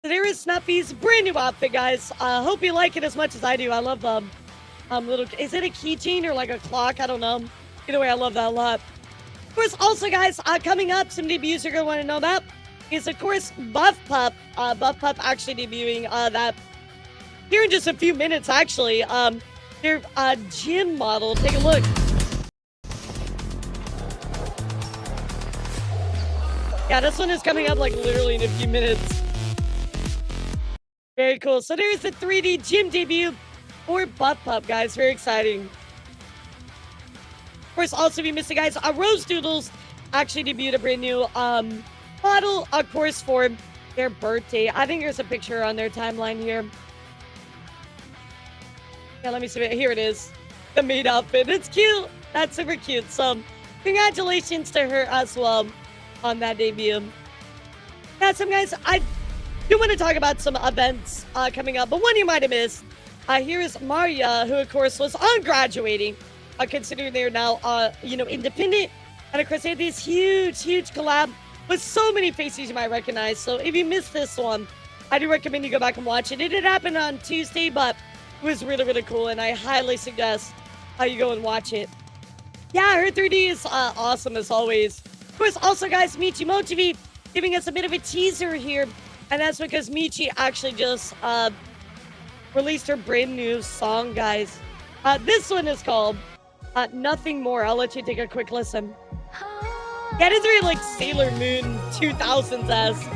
There is Snuffy's brand new outfit, guys. Hope you like it as much as I do. I love the little. Is it a keychain or like a clock? I don't know. Either way, I love that a lot. Of course, also, guys, coming up, some debuts you're gonna want to know about is, of course, Buff Pup. Buff Pup actually debuting that here in just a few minutes. Actually, their gym model. Take a look. Yeah, this one is coming up like literally in a few minutes. Very cool. So there's the 3D gym debut for Buff Pup, guys. Very exciting. Of course, also, if you missed it, guys, Rose Doodles actually debuted a brand new model, of course, for their birthday. I think there's a picture on their timeline here. Yeah, let me see it. Here it is. The maid outfit. It's cute. That's super cute. So, congratulations to her as well on that debut. Yeah, some guys, I do want to talk about some events coming up, but one you might have missed. Here is Maria, who, of course, was on graduating. Considering they're now, independent. And of course, they had this huge collab with so many faces you might recognize. So if you missed this one, I do recommend you go back and watch it. It did happen on Tuesday, but it was really, really cool, and I highly suggest you go and watch it. Yeah, her 3D is awesome as always. Of course, also, guys, Michi Motivi giving us a bit of a teaser here, and that's because Michi actually just released her brand new song, guys. This one is called Nothing More. I'll let you take a quick listen. Yeah, it is very like Sailor Moon 2000s-esque.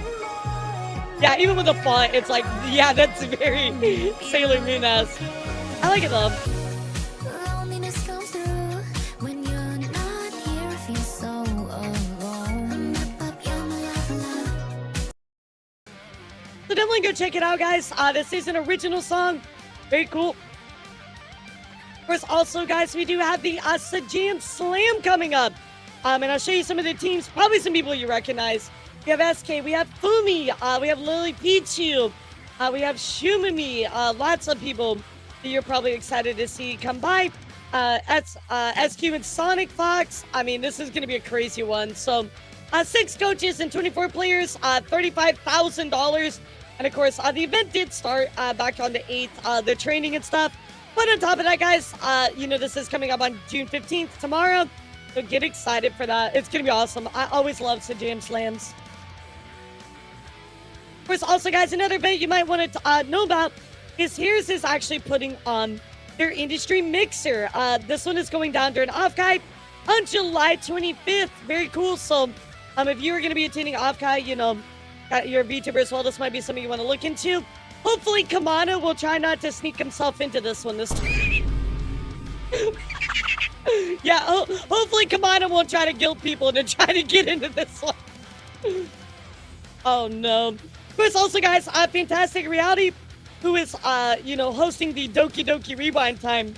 Yeah, even with the font, it's like, yeah, that's very Sailor Moon-esque. I like it though. Loneliness comes through when you're not here. I feel so alone. But you're my life. So definitely go check it out, guys. This is an original song. Very cool. Of course, also, guys, we do have the Sajam Slam coming up. And I'll show you some of the teams. Probably some people you recognize. We have SK, we have Fumi, we have Lily Pichu, we have Shumimi. Lots of people that you're probably excited to see come by. SQ and Sonic Fox. I mean, this is going to be a crazy one. So, 6 coaches and 24 players, $35,000. And of course, the event did start back on the 8th, the training and stuff. But on top of that, guys, you know, this is coming up on June 15th tomorrow. So get excited for that. It's going to be awesome. I always love Sajam Slams. Of course, also, guys, another event you might want to know about is Here's is actually putting on their industry mixer. This one is going down during Offkai on July 25th. Very cool. So, if you're going to be attending Offkai, you know, you're a VTuber as well, this might be something you want to look into. Hopefully, Kamana will try not to sneak himself into this one this time. Yeah, hopefully Kamana won't try to guilt people into trying to get into this one. Oh, no. Of course, also, guys, Fantastic Reality, who is, you know, hosting the Doki Doki Rewind Time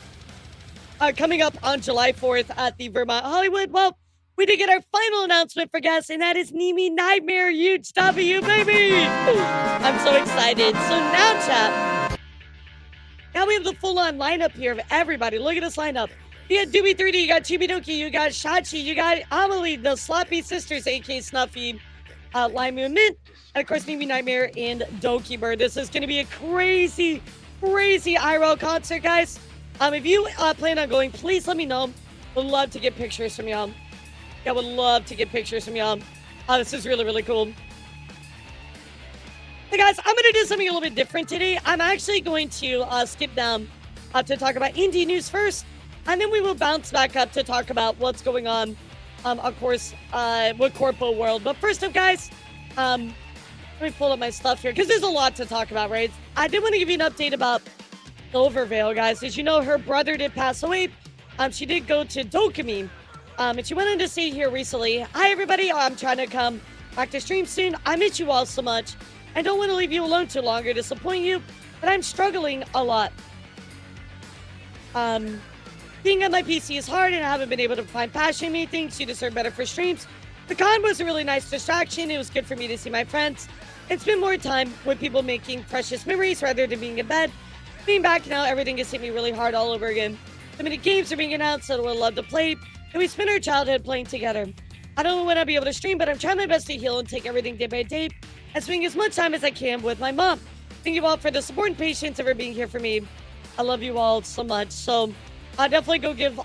coming up on July 4th at the Vermont Hollywood. Well, we did get our final announcement for guests, and that is Nimi Nightmare. Huge W, baby! I'm so excited. So now, chat, now we have the full-on lineup here of everybody. Look at this lineup. You got Doobie 3D, you got Chibi Doki, you got Shachi, you got Amelie, the Sloppy Sisters, a.k.a. Snuffy, Lime and Mint, and of course, Nimi Nightmare and Doki Bird. This is going to be a crazy, crazy IRL concert, guys. If you plan on going, please let me know. Would love to get pictures from y'all. I would love to get pictures from y'all. This is really, really cool. Hey, guys, I'm going to do something a little bit different today. I'm actually going to skip down to talk about indie news first, and then we will bounce back up to talk about what's going on, of course, with Corpo World. But first up, guys, let me pull up my stuff here, because there's a lot to talk about, right? I did want to give you an update about Silvervale, guys. As you know, her brother did pass away. She did go to Dokumi, and she went on to say here recently, "Hi, everybody. I'm trying to come back to stream soon. I miss you all so much. I don't want to leave you alone too long or disappoint you, but I'm struggling a lot. Being on my PC is hard, and I haven't been able to find passion in many things. You deserve better for streams. The con was a really nice distraction. It was good for me to see my friends and spend more time with people making precious memories rather than being in bed. Being back now, everything has hit me really hard all over again. So many games are being announced that I would love to play, and we spent our childhood playing together. I don't know when I'll be able to stream, but I'm trying my best to heal and take everything day by day and spending as much time as I can with my mom. Thank you all for the support and patience ever being here for me. I love you all so much." So definitely go give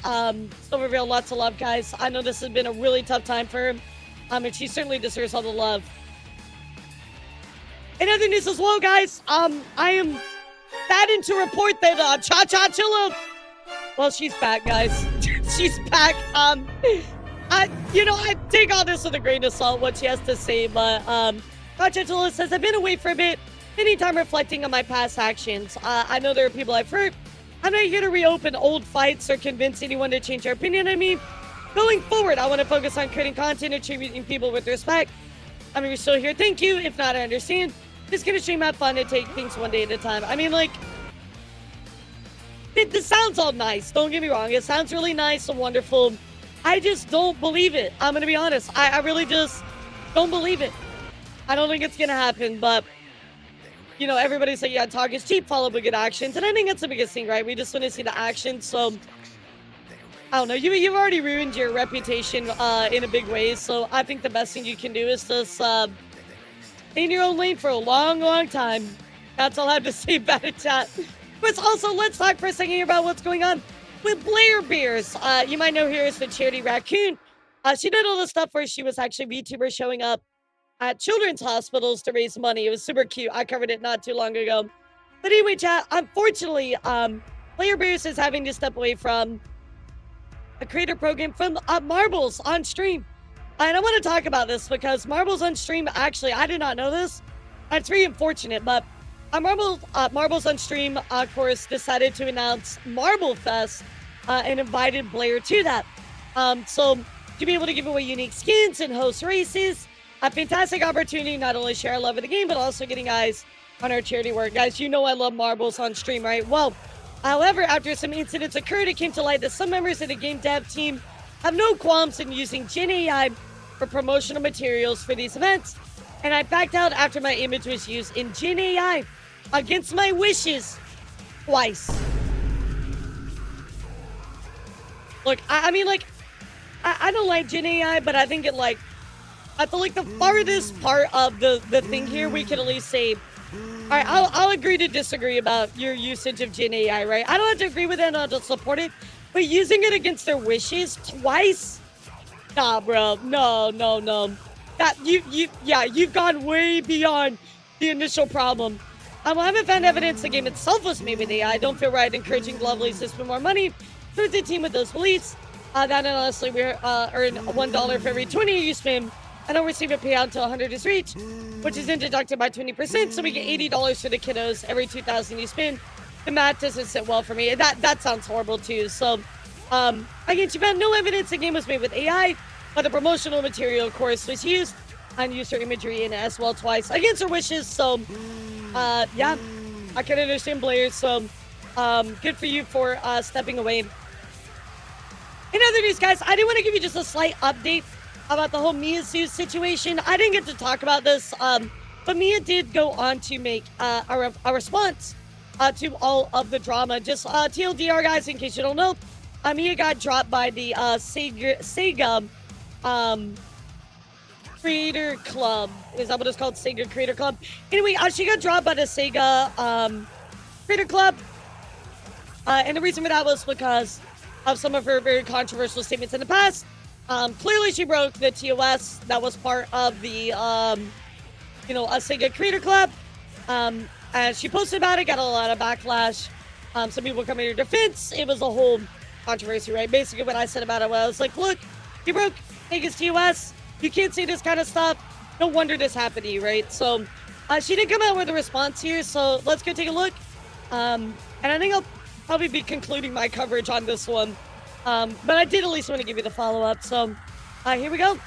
Silvervale lots of love, guys. I know this has been a really tough time for her, and she certainly deserves all the love. In other news as well, guys, I am saddened to report that Cha-Cha Chilla, well, she's back, guys. She's back. You know, I take all this with a grain of salt, what she has to say, but Cha-Cha Chilla says, "I've been away for a bit, anytime reflecting on my past actions. I know there are people I've hurt. I'm not here to reopen old fights or convince anyone to change their opinion on me. Going forward, I want to focus on creating content and treating people with respect. I mean, you're still here. Thank you. If not, I understand. Just gonna stream, have fun, and take things one day at a time." I mean, like, this sounds all nice. Don't get me wrong. It sounds really nice and wonderful. I just don't believe it. I'm gonna be honest. I really just don't believe it. I don't think it's gonna happen, but you know, everybody's like, yeah, talk is cheap, follow up with good actions. And I think that's the biggest thing, right? We just want to see the action. So I don't know. You've already ruined your reputation in a big way. So I think the best thing you can do is just stay in your own lane for a long, long time. That's all I have to say about it, chat. But also, let's talk for a second here about what's going on with Blair Beers. You might know her as the charity raccoon. She did all this stuff where she was actually VTuber showing up at children's hospitals to raise money. It was super cute. I covered it not too long ago. But anyway, chat, unfortunately, Player Bears is having to step away from a creator program from Marbles on stream. And I want to talk about this because Marbles on stream, actually, I did not know this. It's very unfortunate, but Marbles on stream, of course, decided to announce Marble Fest and invited Blair to that. So to be able to give away unique skins and host races, a fantastic opportunity, not only share our love of the game, but also getting eyes on our charity work. Guys, you know I love Marbles on stream, right? Well, however, after some incidents occurred, it came to light that some members of the game dev team have no qualms in using Gen AI for promotional materials for these events. And I backed out after my image was used in Gen AI against my wishes twice. Look, I mean, like, I don't like Gen AI, but I think it, like, I feel like the farthest part of the thing here, we could at least say, all right, I'll agree to disagree about your usage of Gen AI, right? I don't have to agree with it and I'll just support it, but using it against their wishes twice? Nah, bro, no. That, you've gone way beyond the initial problem. I haven't found evidence the game itself was made with AI. I don't feel right encouraging Lovelies to spend more money towards the team with those beliefs. That and honestly, we earn $1 for every 20 you spend. I don't receive a payout until 100 is reached, which is then deducted by 20%, so we get $80 for the kiddos every 2,000 you spend. The math doesn't sit well for me. That sounds horrible too. So, again, she found no evidence the game was made with AI, but the promotional material, of course, was used and used her imagery in it as well twice against her wishes. So, yeah, I can understand Blair. So, good for you for stepping away. In other news, guys, I do want to give you just a slight update about the whole Miyazu situation. I didn't get to talk about this, but Mia did go on to make a response to all of the drama. Just TLDR, guys, in case you don't know, Mia got dropped by the Sega Creator Club. Is that what it's called? Sega Creator Club? Anyway, she got dropped by the Sega Creator Club. And the reason for that was because of some of her very controversial statements in the past. Clearly she broke the TOS that was part of the, a Sega Creator Club. And she posted about it, got a lot of backlash. Some people coming to her defense. It was a whole controversy, right? Basically what I said about it was like, look, you broke Sega's TOS. You can't say this kind of stuff. No wonder this happened to you, right? So she did come out with a response here. So let's go take a look. And I think I'll probably be concluding my coverage on this one. But I did at least want to give you the follow-up, so here we go.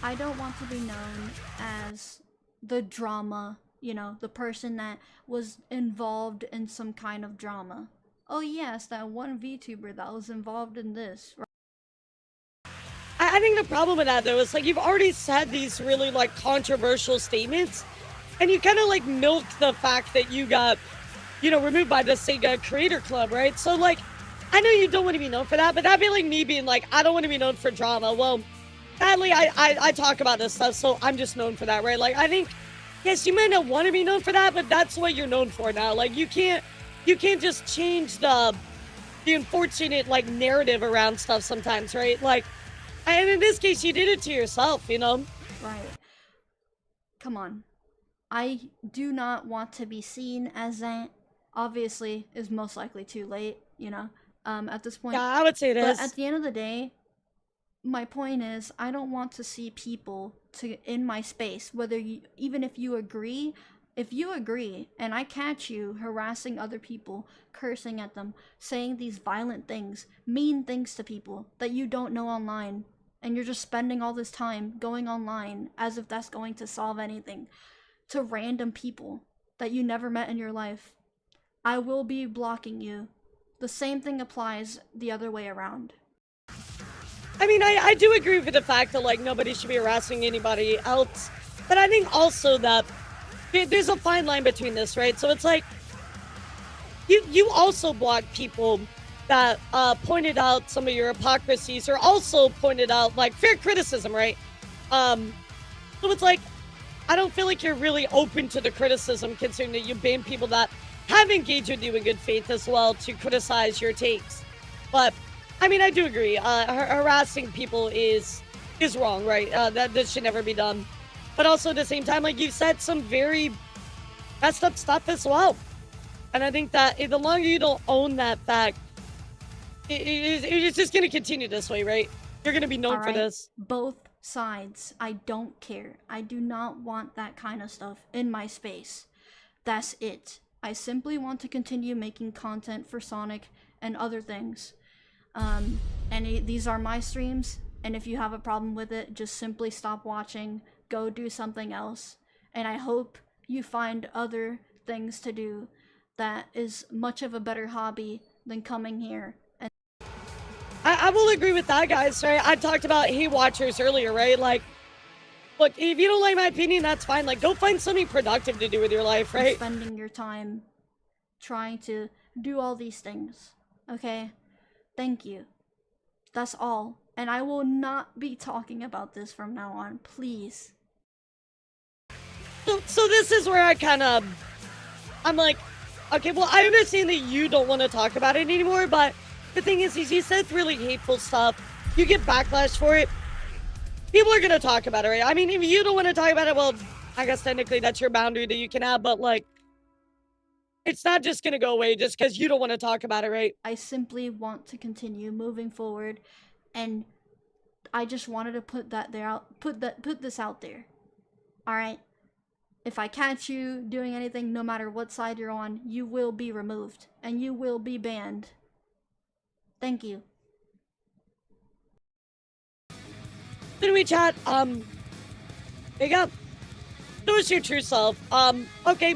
I don't want to be known as the drama, the person that was involved in some kind of drama. Oh yes, that one VTuber that was involved in this. I think the problem with that, though, is, like, you've already said these really, like, controversial statements, and you kind of, like, milked the fact that you got, removed by the Sega Creator Club, right? So, like, I know you don't want to be known for that, but that'd be like me being like, I don't want to be known for drama. Well, sadly, I talk about this stuff, so I'm just known for that, right? Like, I think, yes, you may not want to be known for that, but that's what you're known for now. Like, you can't just change the unfortunate, like, narrative around stuff sometimes, right? Like, and in this case, you did it to yourself, Right. Come on. I do not want to be seen as that. Obviously, is most likely too late, at this point. Yeah, I would say it is. But at the end of the day, my point is, I don't want to see people in my space, even if you agree, and I catch you harassing other people, cursing at them, saying these violent things, mean things to people that you don't know online, and you're just spending all this time going online as if that's going to solve anything, to random people that you never met in your life, I will be blocking you. The same thing applies the other way around. I mean, I do agree with the fact that, like, nobody should be harassing anybody else, but I think also that there's a fine line between this, right? So it's like, you also block people that pointed out some of your hypocrisies, or also pointed out like fair criticism, right? So it's like, I don't feel like you're really open to the criticism, considering that you ban people that have engaged with you in good faith as well to criticize your takes. But I mean, I do agree. Harassing people is wrong, right? That should never be done. But also at the same time, like you said, some very messed up stuff as well. And I think that the longer you don't own that fact, it's just going to continue this way, right? You're going to be known for this. Both sides. I don't care. I do not want that kind of stuff in my space. That's it. I simply want to continue making content for Sonic and other things. These are my streams, and if you have a problem with it, just simply stop watching, go do something else. And I hope you find other things to do that is much of a better hobby than coming here. And I will agree with that, guys, right? I talked about hate watchers earlier, right? Like, look, if you don't like my opinion, that's fine. Like, go find something productive to do with your life, right? Spending your time trying to do all these things, okay? Thank you. That's all. And I will not be talking about this from now on, please. So this is where I'm like, okay, well, I understand that you don't want to talk about it anymore, but the thing is you said really hateful stuff. You get backlash for it. People are going to talk about it, right? I mean, if you don't want to talk about it, well, I guess technically that's your boundary that you can have, but like, it's not just going to go away just because you don't want to talk about it, right? I simply want to continue moving forward, and I just wanted to put this out there. All right? If I catch you doing anything, no matter what side you're on, you will be removed and you will be banned. Thank you. Anyway, chat, there you go. Show us your true self. Okay.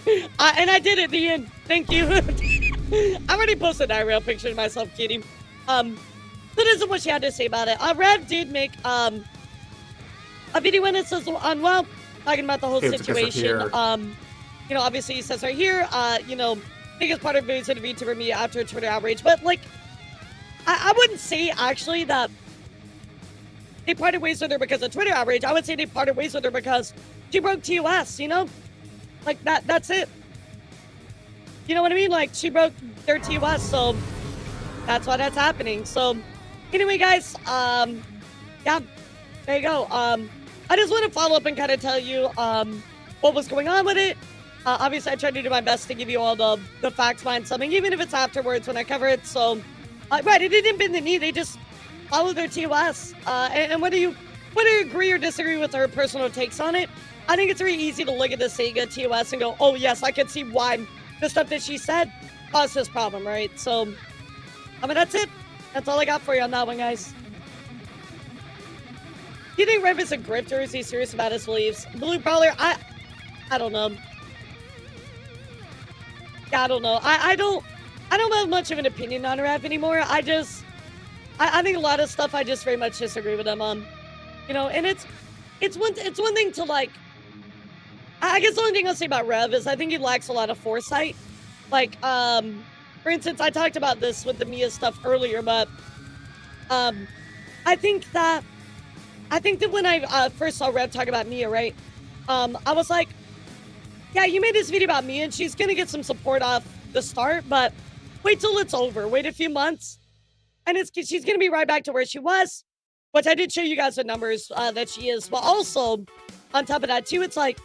And I did it at the end. Thank you. I already posted a real picture of myself kidding. So this is what she had to say about it. Rev did make a video when it says unwell, talking about the whole situation. You know, obviously he says right here, you know, biggest part of it is going to be for me after a Twitter outrage. But like, I wouldn't say actually that they parted ways with her because of Twitter outrage. I would say they parted ways with her because she broke TOS, you know? Like, that's it. You know what I mean? Like, she broke their TOS, so that's why that's happening. So, anyway, guys, yeah, there you go. I just want to follow up and kind of tell you what was going on with it. Obviously, I tried to do my best to give you all the facts behind something, even if it's afterwards when I cover it. So, right, it didn't bend the knee. They just followed their TOS. And whether you agree or disagree with her personal takes on it, I think it's very easy to look at the Sega TOS and go, oh, yes, I can see why the stuff that she said caused this problem, right? So, I mean, that's it. That's all I got for you on that one, guys. Do you think Rev is a grifter? Is he serious about his beliefs? Blue Prowler, I don't know. Yeah, I don't know. I don't have much of an opinion on Rev anymore. I think a lot of stuff I just very much disagree with him on. You know, and it's one thing to like, I guess the only thing I'll say about Rev is I think he lacks a lot of foresight. Like, for instance, I talked about this with the Mia stuff earlier, but I think that when I first saw Rev talk about Mia, right, I was like, yeah, you made this video about Mia and she's gonna get some support off the start, but wait till it's over. Wait a few months, and she's gonna be right back to where she was, which I did show you guys the numbers that she is. But also, on top of that too, it's like,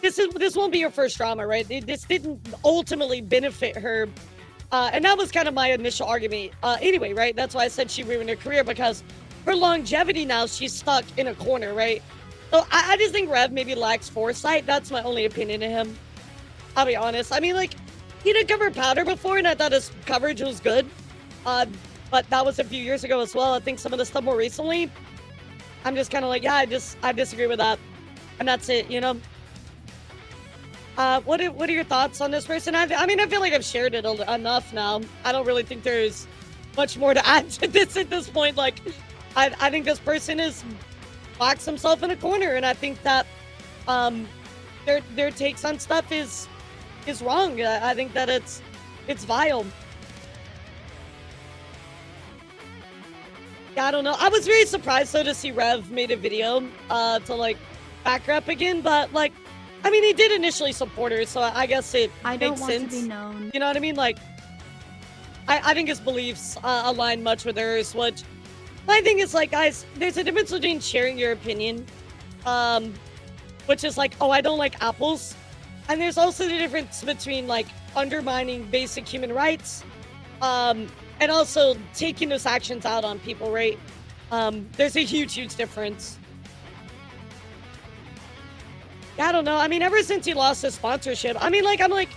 this won't be your first drama, right? This didn't ultimately benefit her. And that was kind of my initial argument anyway, right? That's why I said she ruined her career, because her longevity now, she's stuck in a corner, right? So I just think Rev maybe lacks foresight. That's my only opinion of him. I'll be honest. I mean, like, he did cover Powder before, and I thought his coverage was good. But that was a few years ago as well. I think some of the stuff more recently, I'm just kind of like, yeah, I disagree with that. And that's it, you know? What are your thoughts on this person? I mean, I feel like I've shared it enough now. I don't really think there's much more to add to this at this point. Like, I think this person is boxed himself in a corner, and I think that their takes on stuff is wrong. I think that it's vile. Yeah, I don't know. I was very surprised though to see Rev made a video to like back her up again, but like, I mean, he did initially support her, so I guess it I makes don't want sense. to be known. You know what I mean? Like, I think his beliefs align much with hers. Which my thing is like, guys, there's a difference between sharing your opinion, which is like, oh, I don't like apples, and there's also the difference between like undermining basic human rights, and also taking those actions out on people, right? There's a huge difference. I don't know. I mean, ever since he lost his sponsorship, I mean, like, I'm like,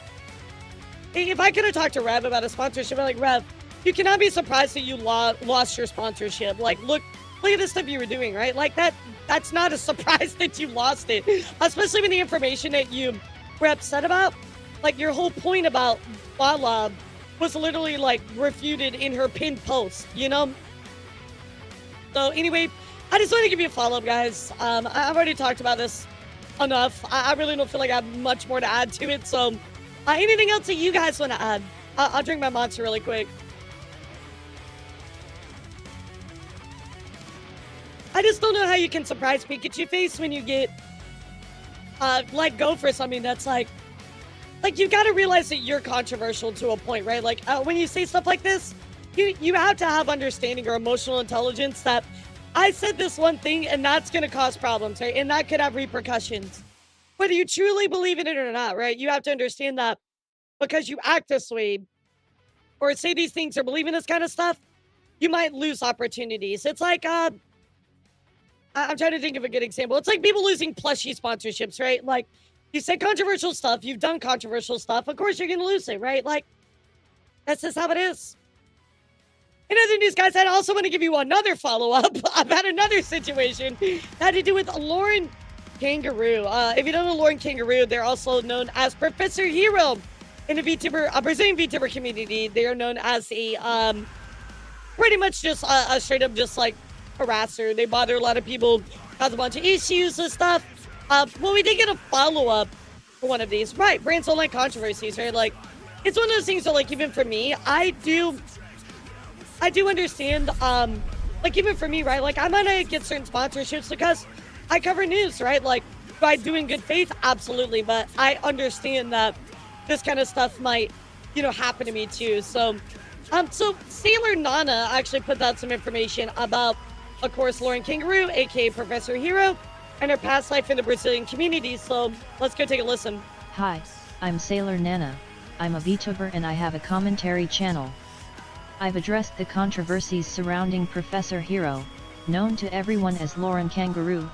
if I could have talked to Rev about a sponsorship, I'm like, Rev, you cannot be surprised that you lost your sponsorship. Like, look at the stuff you were doing, right? Like, that's not a surprise that you lost it, especially when the information that you were upset about, like, your whole point about Bala was literally, like, refuted in her pinned post, you know? So, anyway, I just want to give you a follow-up, guys. I've already talked about this enough. I really don't feel like I have much more to add to it, so anything else that you guys want to add? I'll drink my monster really quick. I just don't know how you can surprise Pikachu face when you get let go for something that's like you got to realize that you're controversial to a point, right? Like when you say stuff like this, you have to have understanding or emotional intelligence that I said this one thing and that's going to cause problems, right? And that could have repercussions. Whether you truly believe in it or not, right? You have to understand that because you act this way or say these things or believe in this kind of stuff, you might lose opportunities. It's like, I'm trying to think of a good example. It's like people losing plushie sponsorships, right? Like you say controversial stuff, you've done controversial stuff. Of course you're going to lose it, right? Like that's just how it is. In other news, guys, I also want to give you another follow-up about another situation that had to do with Lauren Kangaroo. If you don't know Lauren Kangaroo, they're also known as Professor Hero in the Vtuber, Brazilian Vtuber community. They are known as a, pretty much just a straight-up just like harasser. They bother a lot of people, cause a bunch of issues and stuff. Well, we did get a follow-up for one of these. Right, brands don't like controversies, right? Like, it's one of those things that, like, even for me, I do understand, like, even for me, right? Like, I might not get certain sponsorships because I cover news, right? Like, do I do in good faith? Absolutely. But I understand that this kind of stuff might, happen to me too. So, so Sailor Nana actually put out some information about, of course, Lauren Kangaroo, aka Professor Hero, and her past life in the Brazilian community. So let's go take a listen. Hi, I'm Sailor Nana. I'm a VTuber and I have a commentary channel. I've addressed the controversies surrounding Professor Hero, known to everyone as Lauren Kangaroo,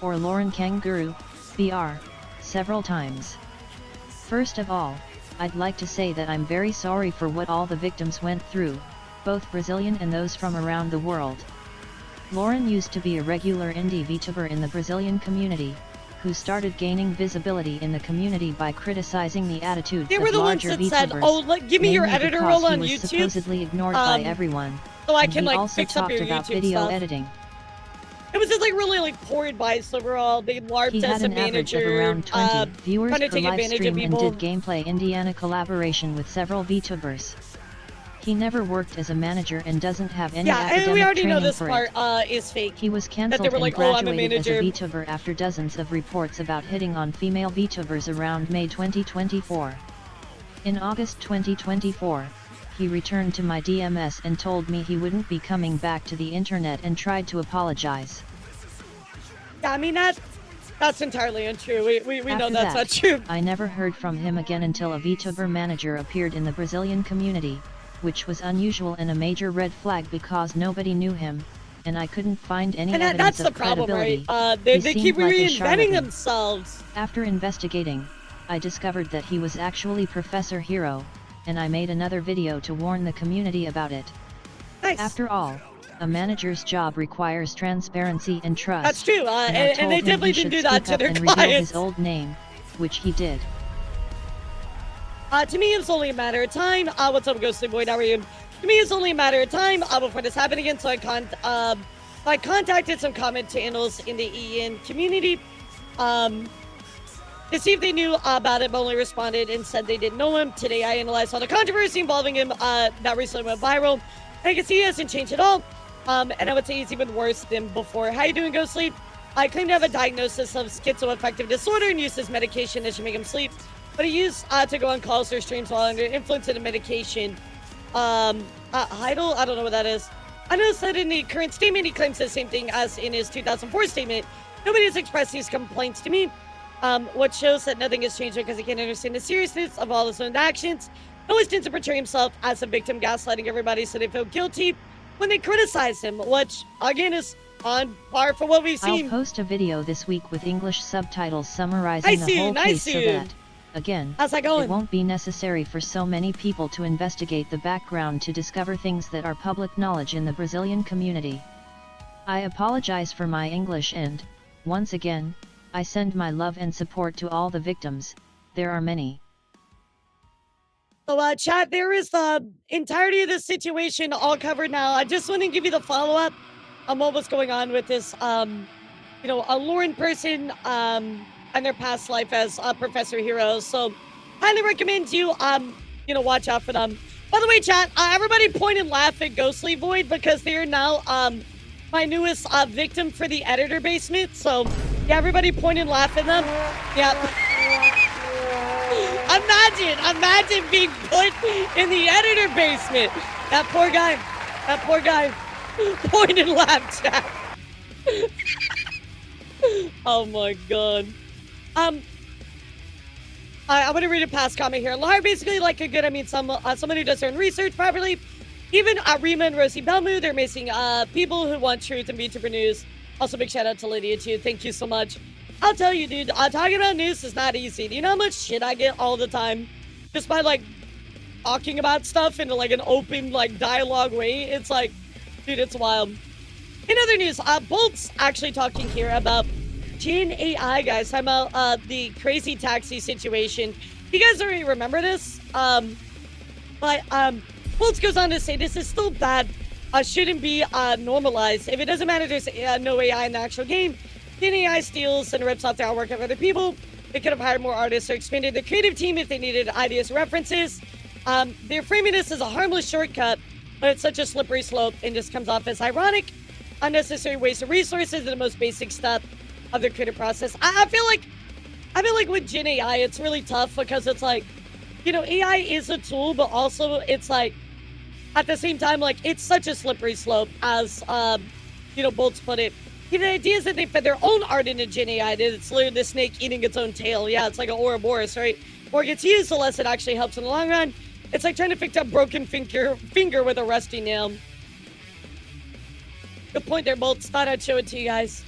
or Lauren Kangaroo, BR, several times. First of all, I'd like to say that I'm very sorry for what all the victims went through, both Brazilian and those from around the world. Lauren used to be a regular indie VTuber in the Brazilian community, who started gaining visibility in the community by criticizing the attitudes They were of the ones larger that VTubers, said, "Oh, give me your mainly editor because role on he was YouTube, supposedly ignored by everyone." so I And can he like also fix up talked your about YouTube video stuff." editing. It was just like really like poor advice overall. They LARPed He as had a an average manager, of around 20 viewers trying to per take live advantage of stream and people. did gameplay Indiana collaboration with several VTubers. He never worked as a manager and doesn't have any Yeah, academic and we already know training this for part it. is fake. He was they cancelled were like, and "Oh, I'm a graduated as a manager." VTuber after dozens of reports about hitting on female VTubers around May 2024. In August 2024, he returned to my DMs and told me he wouldn't be coming back to the internet and tried to apologize. Yeah, I mean that's entirely untrue. We know After that's that, not true. I never heard from him again until a VTuber manager appeared in the Brazilian community, which was unusual and a major red flag because nobody knew him, and I couldn't find any And evidence that's the of problem, credibility. right? He They seemed keep like a reinventing charlatan. themselves. After investigating, I discovered that he was actually Professor Hero, and I made another video to warn the community about it. Nice. After all, a manager's job requires transparency and trust. That's true, and I and told they him definitely he didn't should do that speak to up their and reveal clients. his old name, which he did. To me, it's only a matter of time. What's up, Ghostly Boy? How are you? To me, it's only a matter of time before this happened again. So I contacted some comment channels in the EN community to see if they knew about it, but only responded and said they didn't know him. Today, I analyzed all the controversy involving him that recently went viral. And I can see he hasn't changed at all. And I would say he's even worse than before. How you doing, Go Sleep? I claim to have a diagnosis of schizoaffective disorder and uses medication that should make him sleep. But he used to go on calls or streams while under influence of the medication. Heidel? I don't know what that is. I noticed that in the current statement, he claims the same thing as in his 2004 statement. Nobody has expressed these complaints to me, what shows that nothing has changed because he can't understand the seriousness of all his own actions. He always tends to portray himself as a victim, gaslighting everybody so they feel guilty when they criticize him, which, again, is on par for what we've seen. I'll post a video this week with English subtitles summarizing the whole case so that, again, how's that going? It won't be necessary for so many people to investigate the background to discover things that are public knowledge in the Brazilian community. I apologize for my English and, once again, I send my love and support to all the victims. There are many. So, chat, there is the entirety of this situation all covered now. I just want to give you the follow-up on what was going on with this, you know, a Lauren person, and their past life as Professor Hero. So, highly recommend you, you know, watch out for them. By the way, chat, everybody point and laugh at Ghostly Void because they are now, my newest victim for the editor basement. So, yeah, everybody point and laugh at them. Yeah. Imagine being put in the editor basement. That poor guy. Point and laugh, chat. Oh my god. I'm gonna read a past comment here. Lar basically like a good, I mean, someone who does their own research properly. Even Rima and Rosie Belmu, they're missing people who want truth and VTuber news. Also, big shout out to Lydia too. Thank you so much. I'll tell you, dude, talking about news is not easy. Do you know how much shit I get all the time? Just by, like, talking about stuff in, like, an open, like, dialogue way. It's like, dude, it's wild. In other news, Bolt's actually talking here about Gen AI, guys. Talking about the crazy taxi situation. You guys already remember this? But Bolt's goes on to say this is still bad. Shouldn't be normalized. If it doesn't matter, there's no AI in the actual game. Gen AI steals and rips off the artwork of other people. They could have hired more artists or expanded the creative team if they needed ideas or references. They're framing this as a harmless shortcut, but it's such a slippery slope and just comes off as ironic, unnecessary waste of resources and the most basic step of the creative process. I feel like with Gen AI, it's really tough because it's like, you know, AI is a tool, but also it's like, at the same time, like, it's such a slippery slope as, you know, Bolt's put it. You know, the idea is that they fed their own art into Gen AI, that it's literally the snake eating its own tail. Yeah, it's like an Ouroboros, right? More gets used, the less it actually helps in the long run. It's like trying to fix a broken finger with a rusty nail. Good point there, Bolts. Thought I'd show it to you guys.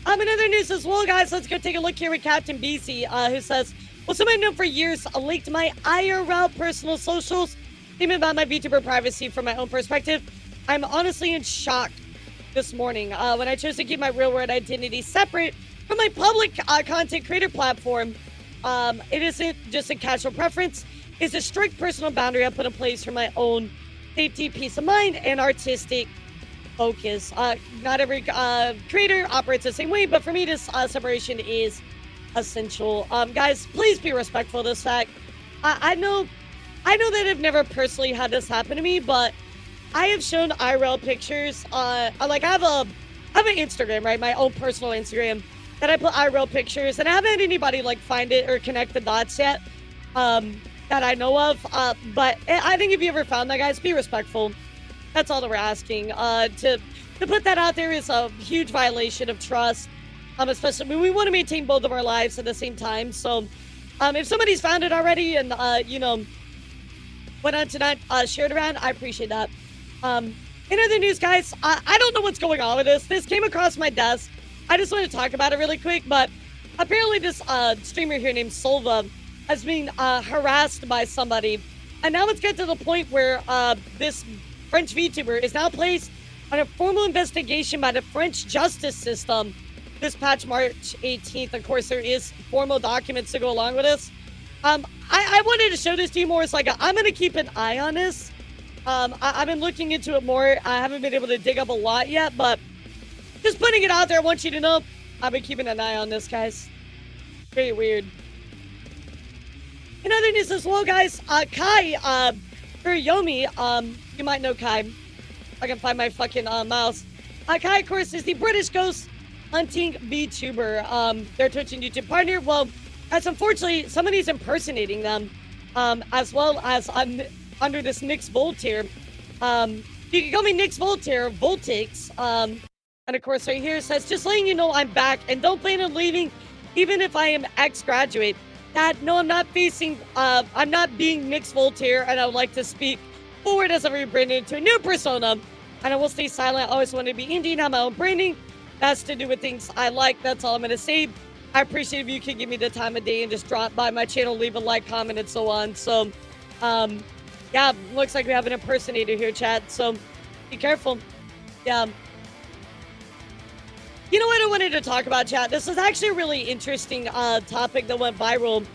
In other news as well, guys, let's go take a look here with Captain BC, who says, well, somebody known for years leaked my IRL personal socials, even about my VTuber privacy from my own perspective. I'm honestly in shock this morning when I chose to keep my real world identity separate from my public content creator platform. It isn't just a casual preference. It's a strict personal boundary I put in place for my own safety, peace of mind, and artistic focus. Not every creator operates the same way, but for me, this separation is essential. Guys, please be respectful of this fact. I know that I've never personally had this happen to me, but I have shown IRL pictures. Like I have an Instagram, right? My own personal Instagram that I put IRL pictures, and I haven't had anybody like find it or connect the dots yet that I know of. But I think if you ever found that, guys, be respectful. That's all that we're asking. To put that out there is a huge violation of trust. Especially when we want to maintain both of our lives at the same time. So, if somebody's found it already and you know, went on to not share it around, I appreciate that. In other news, guys, I don't know what's going on with this. This came across my desk. I just want to talk about it really quick, but apparently this streamer here named Solva has been harassed by somebody, and now it's get to the point where this French VTuber is now placed on a formal investigation by the French justice system this past March 18th. Of course, there is formal documents to go along with this. I wanted to show this to you more. It's like I'm going to keep an eye on this. I've been looking into it more. I haven't been able to dig up a lot yet, but just putting it out there. I want you to know I've been keeping an eye on this, guys. Very weird. In other news as well, guys, Kai, or Yomi, you might know Kai. I can find my fucking mouse. Kai, of course, is the British ghost hunting VTuber. Their Twitch and YouTube partner. Well, as unfortunately, somebody's impersonating them, as well as under this Nix Voltaire. You can call me Nix Voltaire, Voltix. And of course, right here it says, just letting you know I'm back and don't plan on leaving, even if I am ex-graduate. Dad, no, I'm not I'm not being Nix Voltaire, and I would like to speak forward as I rebranded into a new persona. And I will stay silent. I always wanted to be indie, not my own branding. That's to do with things I like. That's all I'm going to say. I appreciate if you could give me the time of day and just drop by my channel, leave a like, comment, and so on. So, yeah, looks like we have an impersonator here, chat. So, be careful. Yeah. You know what I wanted to talk about, chat? This is actually a really interesting topic that went viral.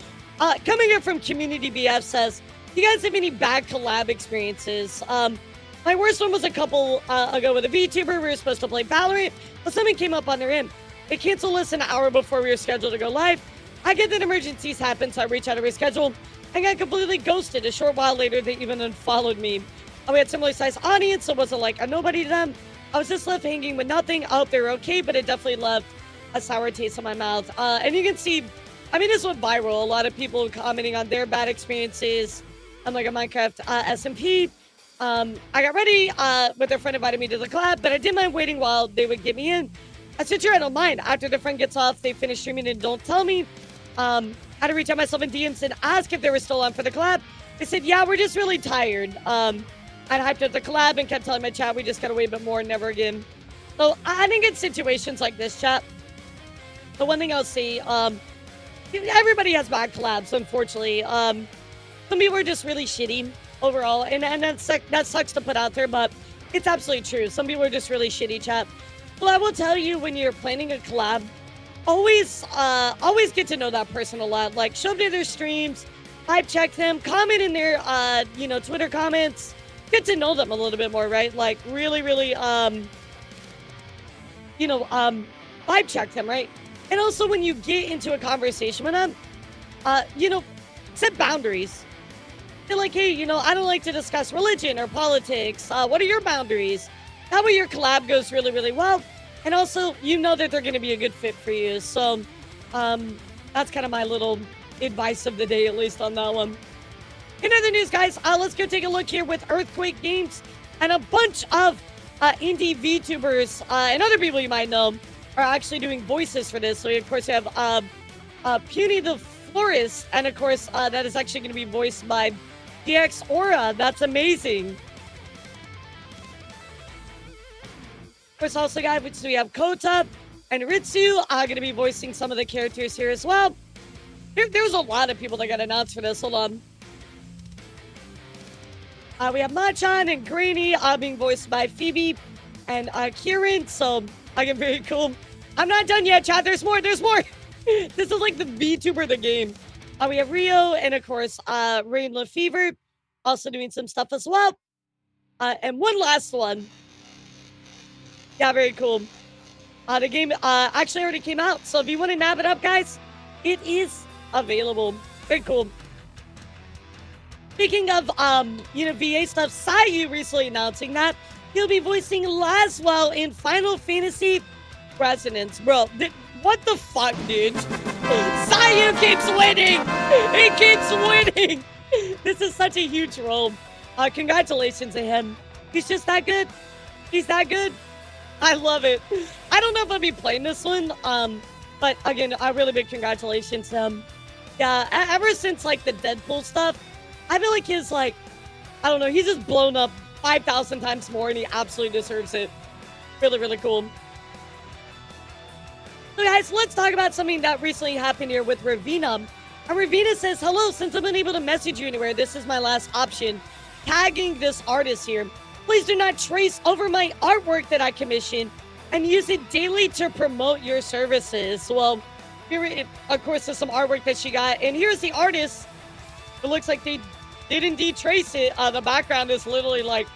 Coming in from Community BF says, you guys have any bad collab experiences? My worst one was a couple ago with a VTuber. We were supposed to play Valorant, but something came up on their end. They canceled us an hour before we were scheduled to go live. I get that emergencies happen, so I reach out to reschedule. I got completely ghosted. A short while later, they even unfollowed me. We had similar sized audience, so it wasn't like a nobody to them. I was just left hanging with nothing. I hope they were okay, but it definitely left a sour taste in my mouth. And you can see, I mean, this went viral. A lot of people commenting on their bad experiences. I'm like a Minecraft SMP. I got ready with their friend invited me to the collab, but I didn't mind waiting while they would get me in. I said, sure, I don't mind. After the friend gets off, they finish streaming and don't tell me. I had to reach out myself in DMs and ask if they were still on for the collab. They said, yeah, we're just really tired. I hyped up the collab and kept telling my chat we just gotta wait a bit more and never again. So I think in situations like this, chat, the one thing I'll say, everybody has bad collabs, unfortunately. Some people are just really shitty overall, and that sucks to put out there, but it's absolutely true. Some people are just really shitty, chat. Well, I will tell you, when you're planning a collab, always get to know that person a lot. Like, show up to their streams, hype check them, comment in their, Twitter comments. Get to know them a little bit more, right? Like, really, vibe check them, right? And also, when you get into a conversation with them, set boundaries. They're like, hey, I don't like to discuss religion or politics. What are your boundaries? That way your collab goes really, really well. And also, you know that they're going to be a good fit for you. So, that's kind of my little advice of the day, at least on that one. In other news, guys, let's go take a look here with Earthquake Games, and a bunch of indie VTubers and other people you might know are actually doing voices for this. So, of course, you have Puny the Florist, and of course, that is actually going to be voiced by DX Aura. That's amazing. Of course, also, guys, we have Kota and Ritsu going to be voicing some of the characters here as well. There's a lot of people that got announced for this. Hold on. We have Machan and Granny being voiced by Phoebe and Kieran. So, again, very cool. I'm not done yet, chat. There's more. This is like the VTuber of the game. We have Rio and, of course, Rain LaFever also doing some stuff as well. And one last one. Yeah, very cool. The game actually already came out. So if you want to nab it up, guys, it is available. Very cool. Speaking of, VA stuff, Sayu recently announcing that he'll be voicing Laswell in Final Fantasy Resonance. Bro, what the fuck, dude? Sayu keeps winning! He keeps winning! This is such a huge role. Congratulations to him. He's just that good. He's that good. I love it. I don't know if I'll be playing this one, but again, a really big congratulations to him. Yeah, ever since, like, the Deadpool stuff, I feel like he's just blown up 5,000 times more, and he absolutely deserves it. Really, really cool. So, guys, let's talk about something that recently happened here with Ravina. And Ravina says, hello, since I'm unable to message you anywhere, this is my last option. Tagging this artist here. Please do not trace over my artwork that I commissioned and use it daily to promote your services. Well, here, of course, there's some artwork that she got. And here's the artist. It looks like they did indeed trace it. The background is literally, like,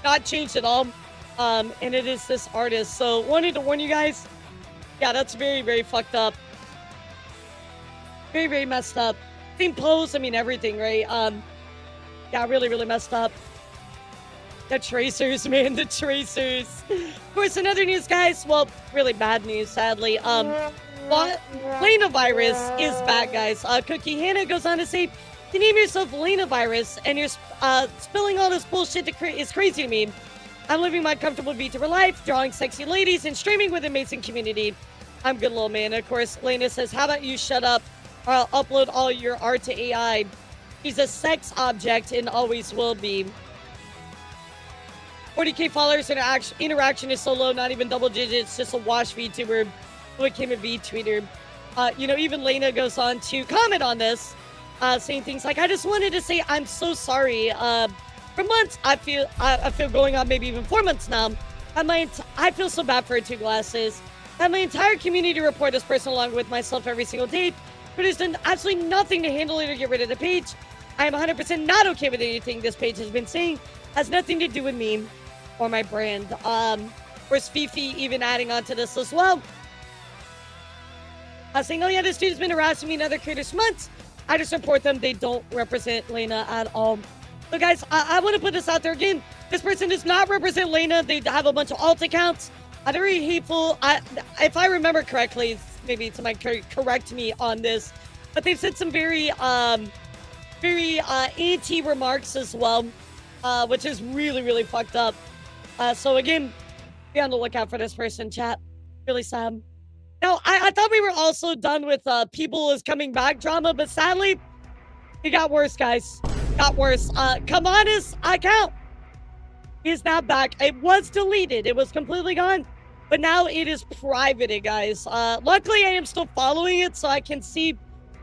not changed at all. And it is this artist. So, wanted to warn you guys. Yeah, that's very, very fucked up. Very, very messed up. Same pose, I mean, everything, right? Yeah, really, really messed up. The tracers, man, the tracers. Of course, in other news, guys, well, really bad news, sadly. Lena virus is back, guys. Cookie Hannah goes on to say, you name yourself Lena virus, and you're spilling all this bullshit is crazy to me. I'm living my comfortable Vtuber life, drawing sexy ladies, and streaming with an amazing community. I'm good, little man. Of course, Lena says, how about you shut up, or I'll upload all your art to AI. She's a sex object and always will be. 40k followers, interaction is so low, not even double digits, just a wash VTuber who became a V-tweeter. You know, even Lena goes on to comment on this, saying things like, I just wanted to say I'm so sorry. For months, I feel going on maybe even 4 months now. I feel so bad for her two glasses. And my entire community report this person along with myself every single day, but has done absolutely nothing to handle it or get rid of the page. I am 100% not okay with anything this page has been saying. Has nothing to do with me or my brand. Of course, Fifi even adding on to this as well. Saying, oh yeah, this dude has been harassing me and other creators for months. I just report them. They don't represent Lena at all. So guys, I want to put this out there again. This person does not represent Lena. They have a bunch of alt accounts. They're very hateful. If I remember correctly, maybe somebody correct me on this, but they've said some very anti remarks as well, which is really, really fucked up. So again, be on the lookout for this person, chat. Really sad. Now, I thought we were also done with people is coming back drama, but sadly, it got worse, guys. Got worse. Kamana's account is now back. It was deleted. It was completely gone, but now it is privated, guys. Luckily, I am still following it, so I can see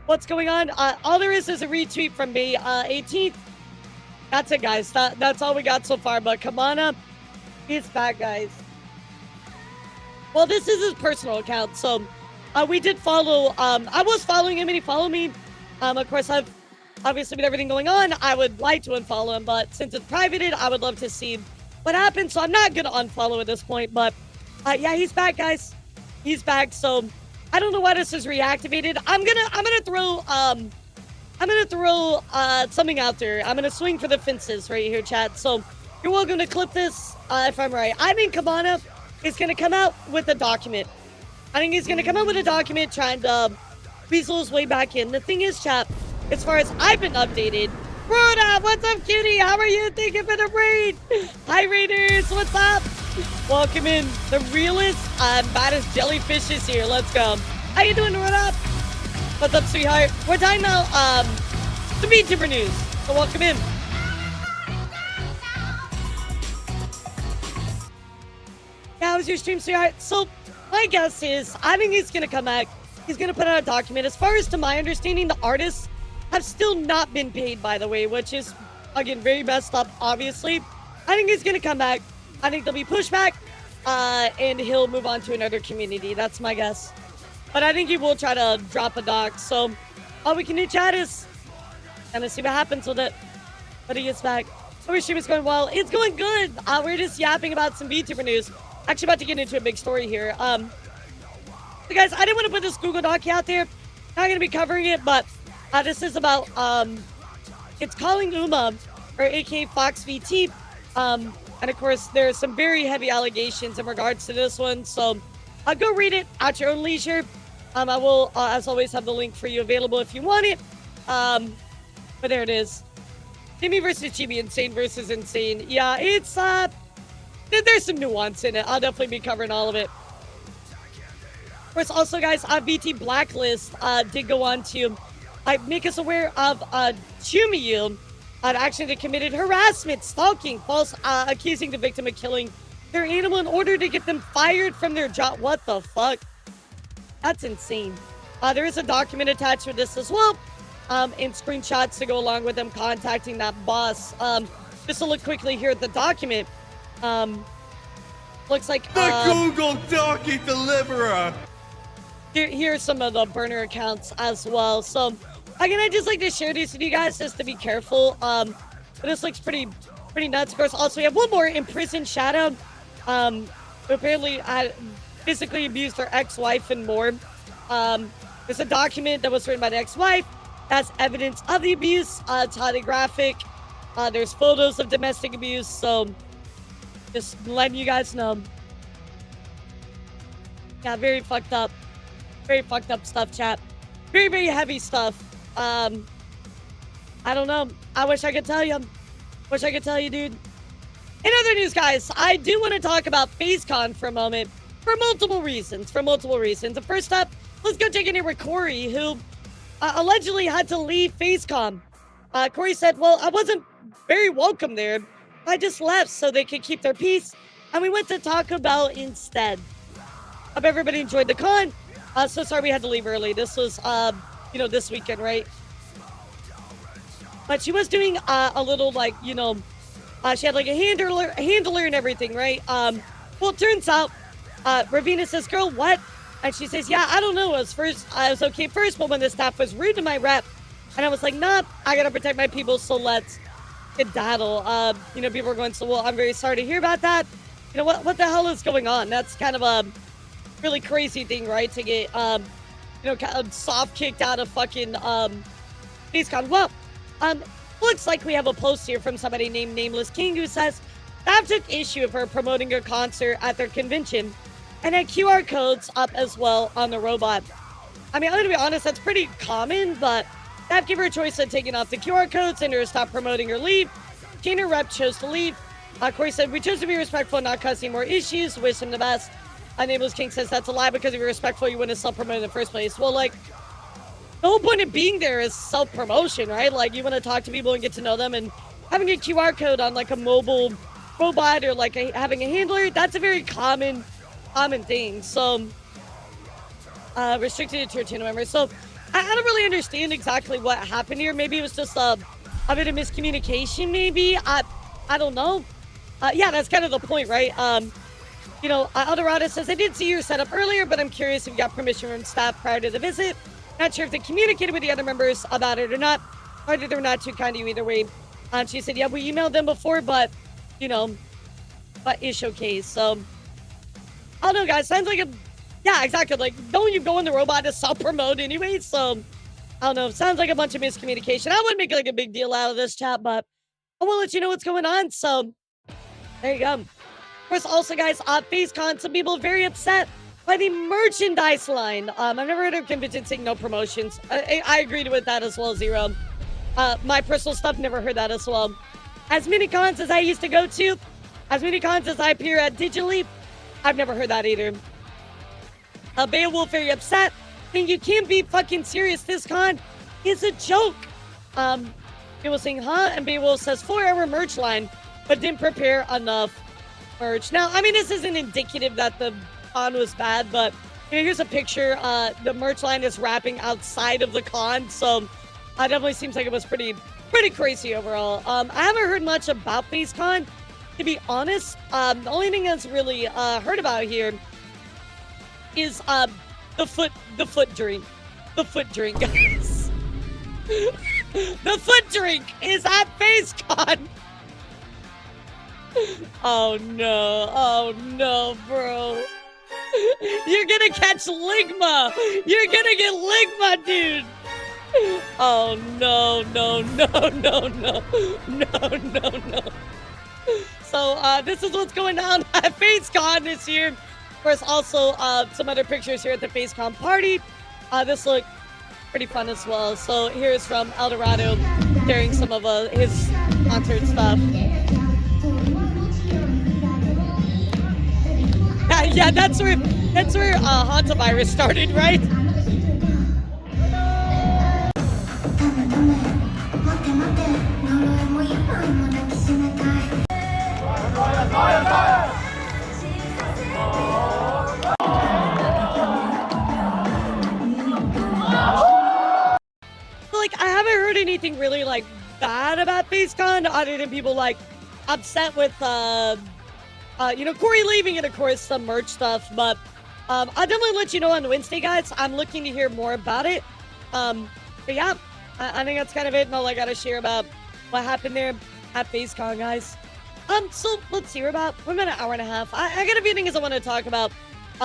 what's going on. All there is a retweet from May 18th. That's it, guys. That's all we got so far, but Kamana is back, guys. Well, this is his personal account, so we did follow. I was following him, and he followed me. Of course, I've obviously with everything going on, I would like to unfollow him, but since it's privated, I would love to see what happens. So I'm not gonna unfollow at this point. But yeah, he's back, guys. He's back. So I don't know why this is reactivated. I'm gonna throw something out there. I'm gonna swing for the fences right here, chat. So you're welcome to clip this if I'm right. I think Kamana is going to come out with a document. I think he's going to come out with a document trying to weasel his way back in. The thing is, chat, as far as I've been updated, Rhoda, what's up, cutie? How are you? Thank you for the raid. Hi, Raiders. What's up? Welcome in. The realest and baddest jellyfish is here. Let's go. How you doing, Rhoda? What's up, sweetheart? We're talking about the VTuber news. So welcome in. How was your stream, sweetheart? So, my guess is, I think he's going to come back. He's going to put out a document. As far as to my understanding, the artists have still not been paid, by the way, which is, again, very messed up, obviously. I think he's going to come back. I think there'll be pushback, and he'll move on to another community. That's my guess. But I think he will try to drop a doc. So, all we can do, chat, is kind of see what happens with it. But he gets back. Our stream is going well. It's going good. We're just yapping about some VTuber news. Actually about to get into a big story here. So guys, I didn't want to put this Google Doc out there. Not going to be covering it, but this is about, it's calling Uma, or aka Fox VT. And of course, there's some very heavy allegations in regards to this one. So go read it at your own leisure. I will, as always, have the link for you available if you want it. But there it is. Deme versus Chibi, insane versus insane. Yeah, it's, there's some nuance in it. I'll definitely be covering all of it. Of course, also, guys, VT Blacklist did go on to make us aware of Chumiyu, actually that committed harassment, stalking, false accusing the victim of killing their animal in order to get them fired from their job. What the fuck? That's insane. There is a document attached with this as well, and screenshots to go along with them contacting that boss. Just to look quickly here at the document. Looks like the Google Donkey Deliverer. Here's some of the burner accounts as well. So again, I just like to share these with you guys just to be careful. But this looks pretty nuts. Of course, also we have one more imprisoned Shadow. Who apparently physically abused her ex-wife and more. There's a document that was written by the ex-wife. That's evidence of the abuse. It's highly graphic. There's photos of domestic abuse. So Just letting you guys know. Yeah, very fucked up. Very fucked up stuff, chat. Very, very heavy stuff. I don't know. I wish I could tell you. Wish I could tell you, dude. In other news, guys, I do want to talk about FaceCon for a moment. For multiple reasons. The first up, let's go check in here with Corey, who allegedly had to leave FaceCon. Corey said, well, I wasn't very welcome there. I just left so they could keep their peace. And we went to Taco Bell instead. Hope everybody enjoyed the con. So sorry we had to leave early. This was, this weekend, right? But she was doing a little, like, she had like a handler and everything, right? Well, it turns out, Ravina says, girl, what? And she says, yeah, I don't know. I was okay first, but when the staff was rude to my rep, and I was like, nah, I gotta protect my people, so let's skedaddle. People were going, so, well, I'm very sorry to hear about that. What the hell is going on? That's kind of a really crazy thing, right? To get, kind of soft kicked out of fucking, FaceCon. Well, looks like we have a post here from somebody named Nameless King who says, staff took issue of her promoting her concert at their convention and had QR codes up as well on the robot. I mean, I'm gonna be honest, that's pretty common, but staff gave her a choice of taking off the QR codes and her stop promoting or leave. She and her rep chose to leave. Corey said, we chose to be respectful and not causing more issues. Wish him the best. Nameless King says, that's a lie, because if you're respectful, you wouldn't have self-promoted in the first place. Well, like, the whole point of being there is self-promotion, right? Like, you want to talk to people and get to know them, and having a QR code on, like, a mobile robot or, like, having a handler, that's a very common thing. So, restricted to tier 2 members. So, I don't really understand exactly what happened here. Maybe it was just a bit of miscommunication, maybe. I don't know. Yeah, that's kind of the point, right? Eldorado says, I did see your setup earlier, but I'm curious if you got permission from staff prior to the visit. Not sure if they communicated with the other members about it or not, or that they were not too kind to you either way. She said, yeah, we emailed them before, but it's okay. So, I don't know, guys. Sounds like yeah, exactly. Like, don't you go in the robot to self-promote anyway? So, I don't know. Sounds like a bunch of miscommunication. I wouldn't make like a big deal out of this, chat, but I will let you know what's going on. So, there you go. Of course, also, guys, FaceCon, some people are very upset by the merchandise line. I've never heard of convention saying no promotions. I agreed with that as well, Zero. My personal stuff, never heard that as well. As many cons as I used to go to, as many cons as I appear at digitally, I've never heard that either. Beowulf very upset, and you can't be fucking serious. This con is a joke. Beowulf saying, huh? And Beowulf says, 4-hour merch line, but didn't prepare enough merch. Now, I mean, this isn't indicative that the con was bad, but here's a picture. The merch line is wrapping outside of the con, so it definitely seems like it was pretty crazy overall. I haven't heard much about FaceCon, to be honest. The only thing that's really heard about here is the foot drink. The foot drink, guys. The foot drink is at FaceCon. Oh no, bro. You're gonna catch Ligma. You're gonna get Ligma, dude. Oh no. So this is what's going on at FaceCon this year. Of course, also some other pictures here at the FaceCon party. This looked pretty fun as well. So here's from Eldorado sharing some of his concert stuff. Yeah, that's where Hantavirus started, right? Like, I haven't heard anything really like bad about FaceCon other than people like upset with Corey leaving and of course some merch stuff, but I'll definitely let you know on Wednesday, guys. I'm looking to hear more about it. But yeah, I think that's kind of it and all I gotta share about what happened there at FaceCon, guys. So let's hear about, we're about an hour and a half. I got a few things I want to talk about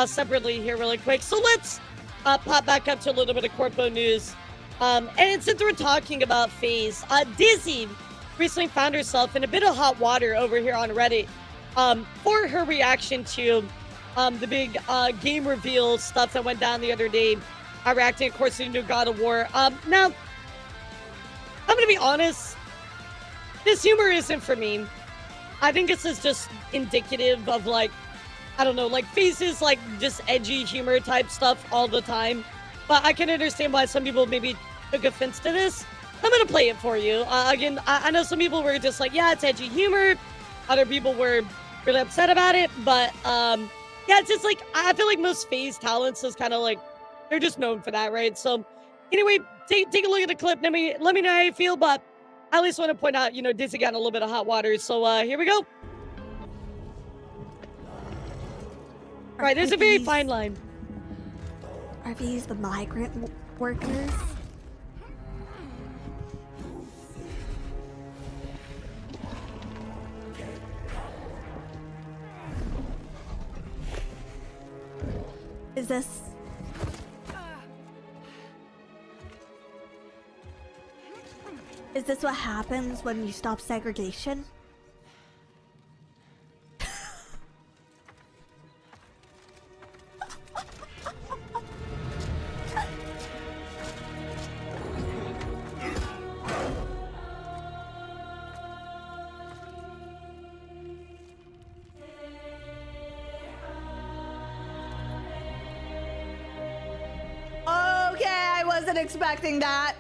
separately here really quick. So let's pop back up to a little bit of corpo news. And since we're talking about Phase, Dizzy recently found herself in a bit of hot water over here on Reddit for her reaction to the big game reveal stuff that went down the other day, reacting, of course, to the new God of War. Now, I'm gonna be honest, this humor isn't for me. I think this is just indicative of, like, I don't know, like, faces, like, just edgy humor type stuff all the time. But I can understand why some people maybe took offense to this. I'm gonna play it for you. Again, I know some people were just like, yeah, it's edgy humor. Other people were really upset about it. But, yeah, it's just like, I feel like most FaZe talents is kind of like, they're just known for that, right? So, anyway, take a look at the clip. Let me know how you feel. But I at least want to point out, you know, Dizzy got in a little bit of hot water. So, here we go. All right, there's a very fine line. Are these the migrant workers? Is this what happens when you stop segregation? Expecting that.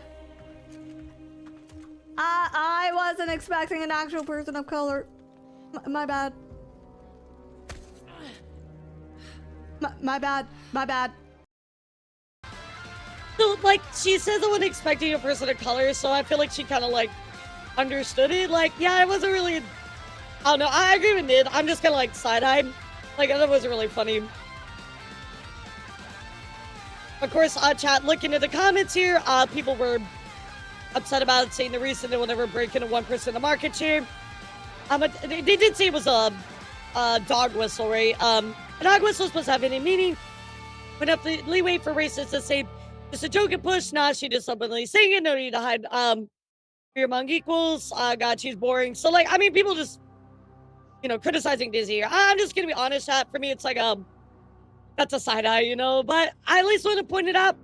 I wasn't expecting an actual person of color. My bad. My bad. So, like, she says I wasn't expecting a person of color, so I feel like she kind of, like, understood it. Like, yeah, it wasn't really... I don't know. I agree with Nid. I'm just kind of, like, side-eyed. Like, that wasn't really funny. Of course, chat, looking at the comments here, people were upset about it, saying the reason they will never break into 1% of market share. They did say it was a dog whistle, right? A dog whistle is supposed to have any meaning. But enough leeway for racists to say, just a joke and push. Nah, she just openly singing. No need to hide. You're among equals. God, she's boring. So, like, I mean, people just, you know, criticizing Disney here. I'm just going to be honest, chat. For me, it's like, that's a side eye, you know, but I at least want to point it out,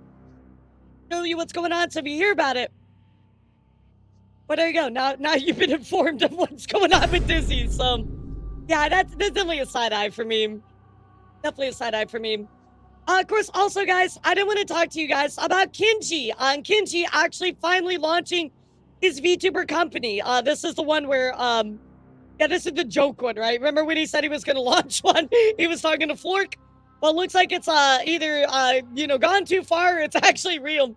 show you what's going on so if you hear about it. But there you go. Now you've been informed of what's going on with Disney. So, yeah, that's definitely a side eye for me. Definitely a side eye for me. Of course, also, guys, I did want to talk to you guys about Kenji. Kenji actually finally launching his VTuber company. This is the one where, yeah, this is the joke one, right? Remember when he said he was going to launch one? He was talking to Flork. Well, it looks like it's either you know, gone too far or it's actually real.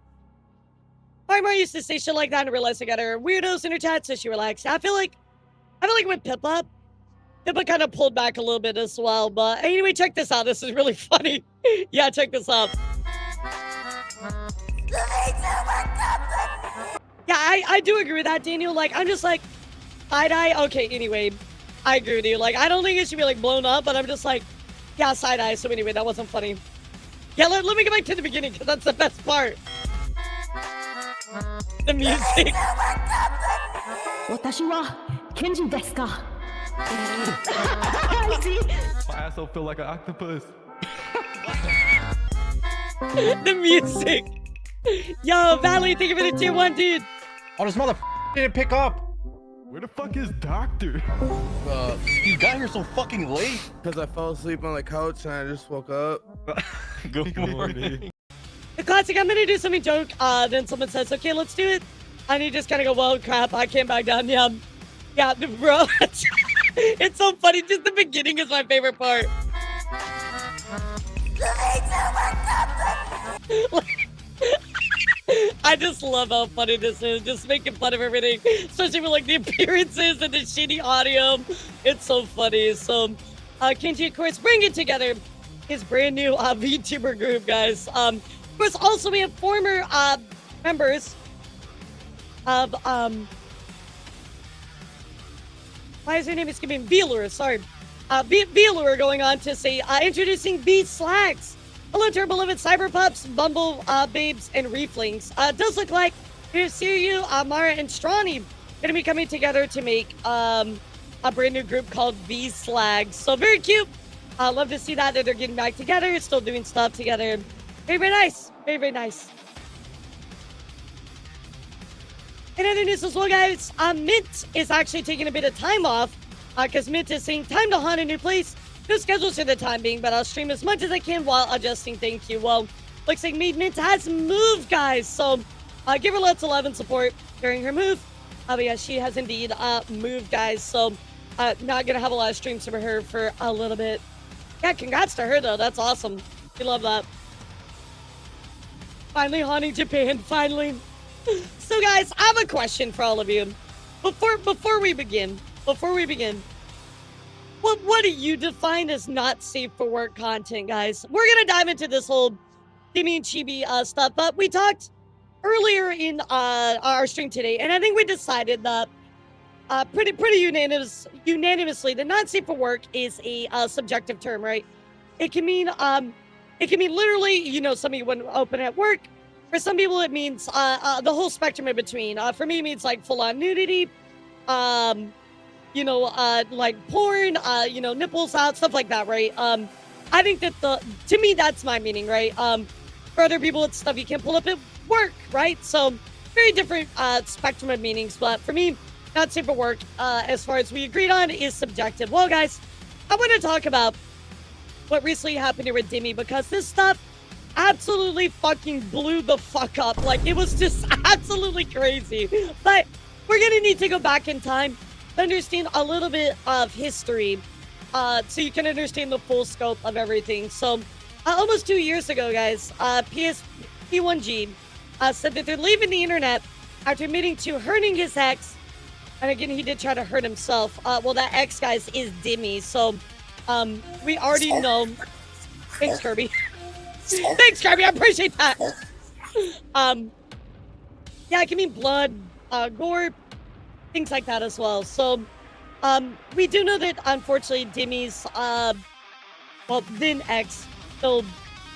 Mar used to say shit like that and realized I got her weirdos in her chat, so she relaxed. I feel like with Pippa kind of pulled back a little bit as well. But anyway, check this out. This is really funny. Yeah, check this out. Yeah, I do agree with that, Daniel. Like, I'm just like, side-eye. Okay, anyway, I agree with you. Like, I don't think it should be like blown up, but I'm just like, yeah, side-eye. So anyway, that wasn't funny. Yeah, let me get back to the beginning, because that's the best part. The music. My asshole feel like an octopus. The music. Yo, Valley, thank you for the tier 1, dude. Oh, this mother didn't pick up. Where the fuck is Doctor? You got here so fucking late. Because I fell asleep on the couch and I just woke up. Good morning. The classic, I'm gonna do something joke, then someone says, okay, let's do it. And you just kind of go, well, crap, I can't back down. Yeah, bro. It's so funny. Just the beginning is my favorite part. I just love how funny this is. Just making fun of everything. Especially with like the appearances and the shitty audio. It's so funny. So, Kenji, of course, bringing together his brand new VTuber group, guys. Of course, also we have former members of why is her name escaping? Veeler, sorry. Veeler going on to say, introducing V Slacks. Hello to our beloved Cyber Pups, Bumble Babes, and Reeflings. It does look like here's Siryu, Mara, and Strawny gonna be coming together to make a brand new group called V-Slag. So very cute. Love to see that they're getting back together, still doing stuff together. Very, very nice. Very, very nice. In other news as well, guys, Mint is actually taking a bit of time off because Mint is saying time to haunt a new place. No schedules for the time being, but I'll stream as much as I can while adjusting. Thank you. Well, looks like Mint has moved, guys. So give her lots of love and support during her move. But yeah, she has indeed moved, guys. So not going to have a lot of streams from her for a little bit. Yeah, congrats to her, though. That's awesome. We love that. Finally haunting Japan. Finally. So, guys, I have a question for all of you. Before we begin, what do you define as not safe for work content, guys? We're gonna dive into this whole Deme and Chibi stuff, but we talked earlier in our stream today, and I think we decided that pretty unanimously that not safe for work is a subjective term, right? It can mean literally, you know, something you wouldn't open at work. For some people, it means the whole spectrum in between. For me, it means like full-on nudity, you know, like porn, you know, nipples out, stuff like that, right? I think that to me, that's my meaning, right? For other people, it's stuff you can pull up at work, right? So very different spectrum of meanings, but for me, not safe for work, as far as we agreed on, is subjective. Well, guys, I want to talk about what recently happened here with Deme because this stuff absolutely fucking blew the fuck up. Like, it was just absolutely crazy. But we're gonna need to go back in time to understand a little bit of history so you can understand the full scope of everything. So almost 2 years ago, guys, P1G said that they're leaving the internet after admitting to hurting his ex. And again, he did try to hurt himself. Well, that ex, guys, is Deme. So we already know. Thanks, Kirby. Thanks, Kirby. I appreciate that. Yeah, it can mean blood, gore, things like that as well. So, we do know that, unfortunately, Deme's, well, then ex, still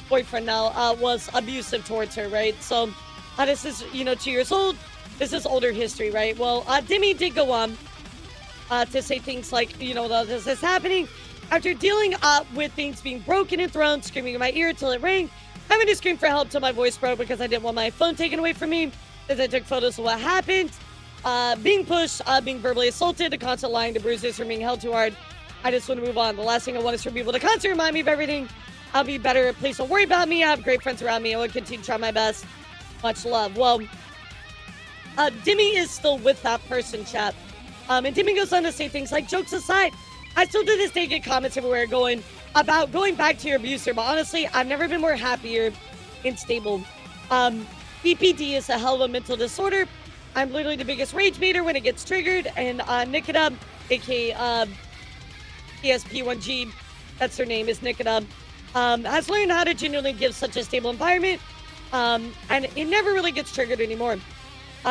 boyfriend now, was abusive towards her, right? So, this is, you know, 2 years old. This is older history, right? Well, Deme did go on to say things like, you know, this is happening after dealing with things being broken and thrown, screaming in my ear till it rang, having to scream for help till my voice broke because I didn't want my phone taken away from me, as I took photos of what happened, being pushed, being verbally assaulted, the constant lying to bruises from being held too hard. I just want to move on. The last thing I want is for people to constantly remind me of everything. I'll be better. Please don't worry about me. I have great friends around me. I will continue to try my best. Much love. Well, Deme is still with that person, chat. And Deme goes on to say things like, jokes aside, I still to this day get comments everywhere going back to your abuser, but honestly, I've never been more happier and stable. BPD is a hell of a mental disorder. I'm literally the biggest rage baiter when it gets triggered, and Nikita, aka ESP1G, that's her name, is Nikita, has learned how to genuinely give such a stable environment, and it never really gets triggered anymore.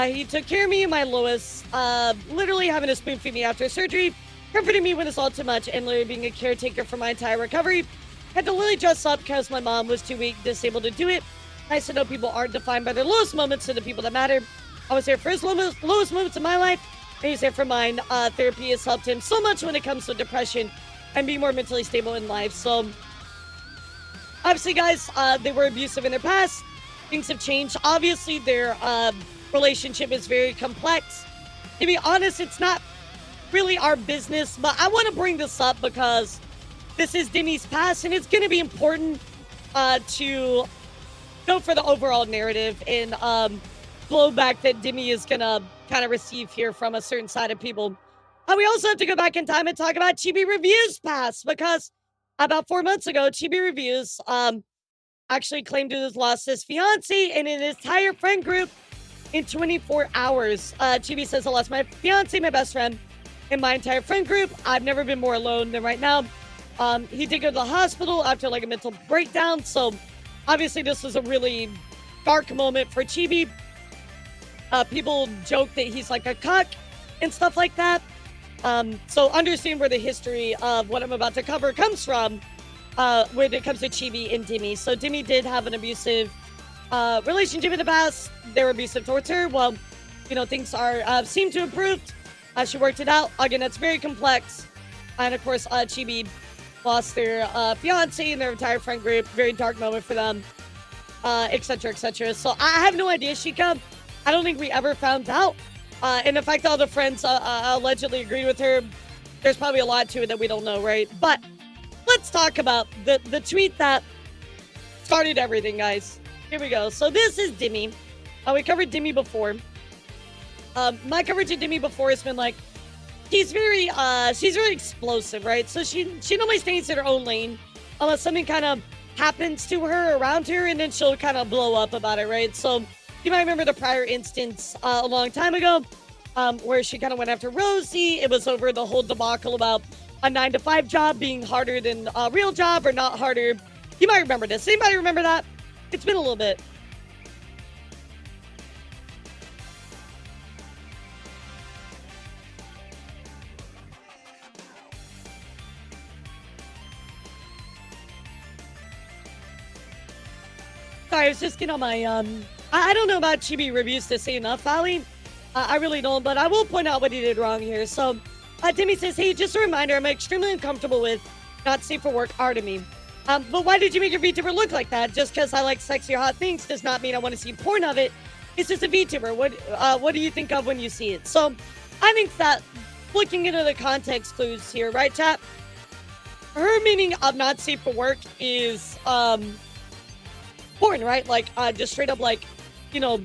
He took care of me in my lowest, literally having to spoon feed me after surgery, comforting me when it's all too much, and literally being a caretaker for my entire recovery. Had to literally dress up because my mom was too weak, disabled to do it. Nice to know people aren't defined by their lowest moments to the people that matter. I was there for his lowest moments of my life, and he's there for mine. Therapy has helped him so much when it comes to depression and being more mentally stable in life. So, obviously, guys, they were abusive in their past. Things have changed. Obviously, their relationship is very complex. To be honest, it's not really our business, but I want to bring this up because this is Deme's past, and it's going to be important to go for the overall narrative and blowback that Deme is going to kind of receive here from a certain side of people. We also have to go back in time and talk about Chibi Review's past, because about 4 months ago, Chibi Reviews actually claimed to have lost his fiance and an entire friend group in 24 hours. Chibi says, I lost my fiance, my best friend, and my entire friend group. I've never been more alone than right now. He did go to the hospital after like a mental breakdown. So obviously this was a really dark moment for Chibi. People joke that he's like a cuck and stuff like that. So understand where the history of what I'm about to cover comes from when it comes to Chibi and Deme. So Deme did have an abusive relationship in the past. They were abusive towards her. Well, you know, things are seem to have improved. She worked it out. Again, that's very complex. And of course, Chibi lost their fiance and their entire friend group. Very dark moment for them, etc., etc. So I have no idea, Shika. I don't think we ever found out. And the fact that all the friends allegedly agree with her, there's probably a lot to it that we don't know, right? But let's talk about the tweet that started everything, guys. Here we go. So this is Deme. We covered Deme before. My coverage of Deme before has been like, she's very explosive, right? So she normally stays in her own lane unless something kind of happens to her, around her, and then she'll kind of blow up about it, right? So you might remember the prior instance a long time ago where she kind of went after Rosie. It was over the whole debacle about a 9-to-5 job being harder than a real job or not harder. You might remember this. Anybody remember that? It's been a little bit. Sorry, I was just getting on my, I don't know about Chibi reviews to say enough, Ali. I really don't, but I will point out what he did wrong here. So, Deme says, hey, just a reminder, I'm extremely uncomfortable with not safe for work art to me. But why did you make your VTuber look like that? Just because I like sexy or hot things does not mean I want to see porn of it. It's just a VTuber. What do you think of when you see it? So, I think that looking into the context clues here, right, chat? Her meaning of not safe for work is, porn, right? Like, just straight up, like, you know,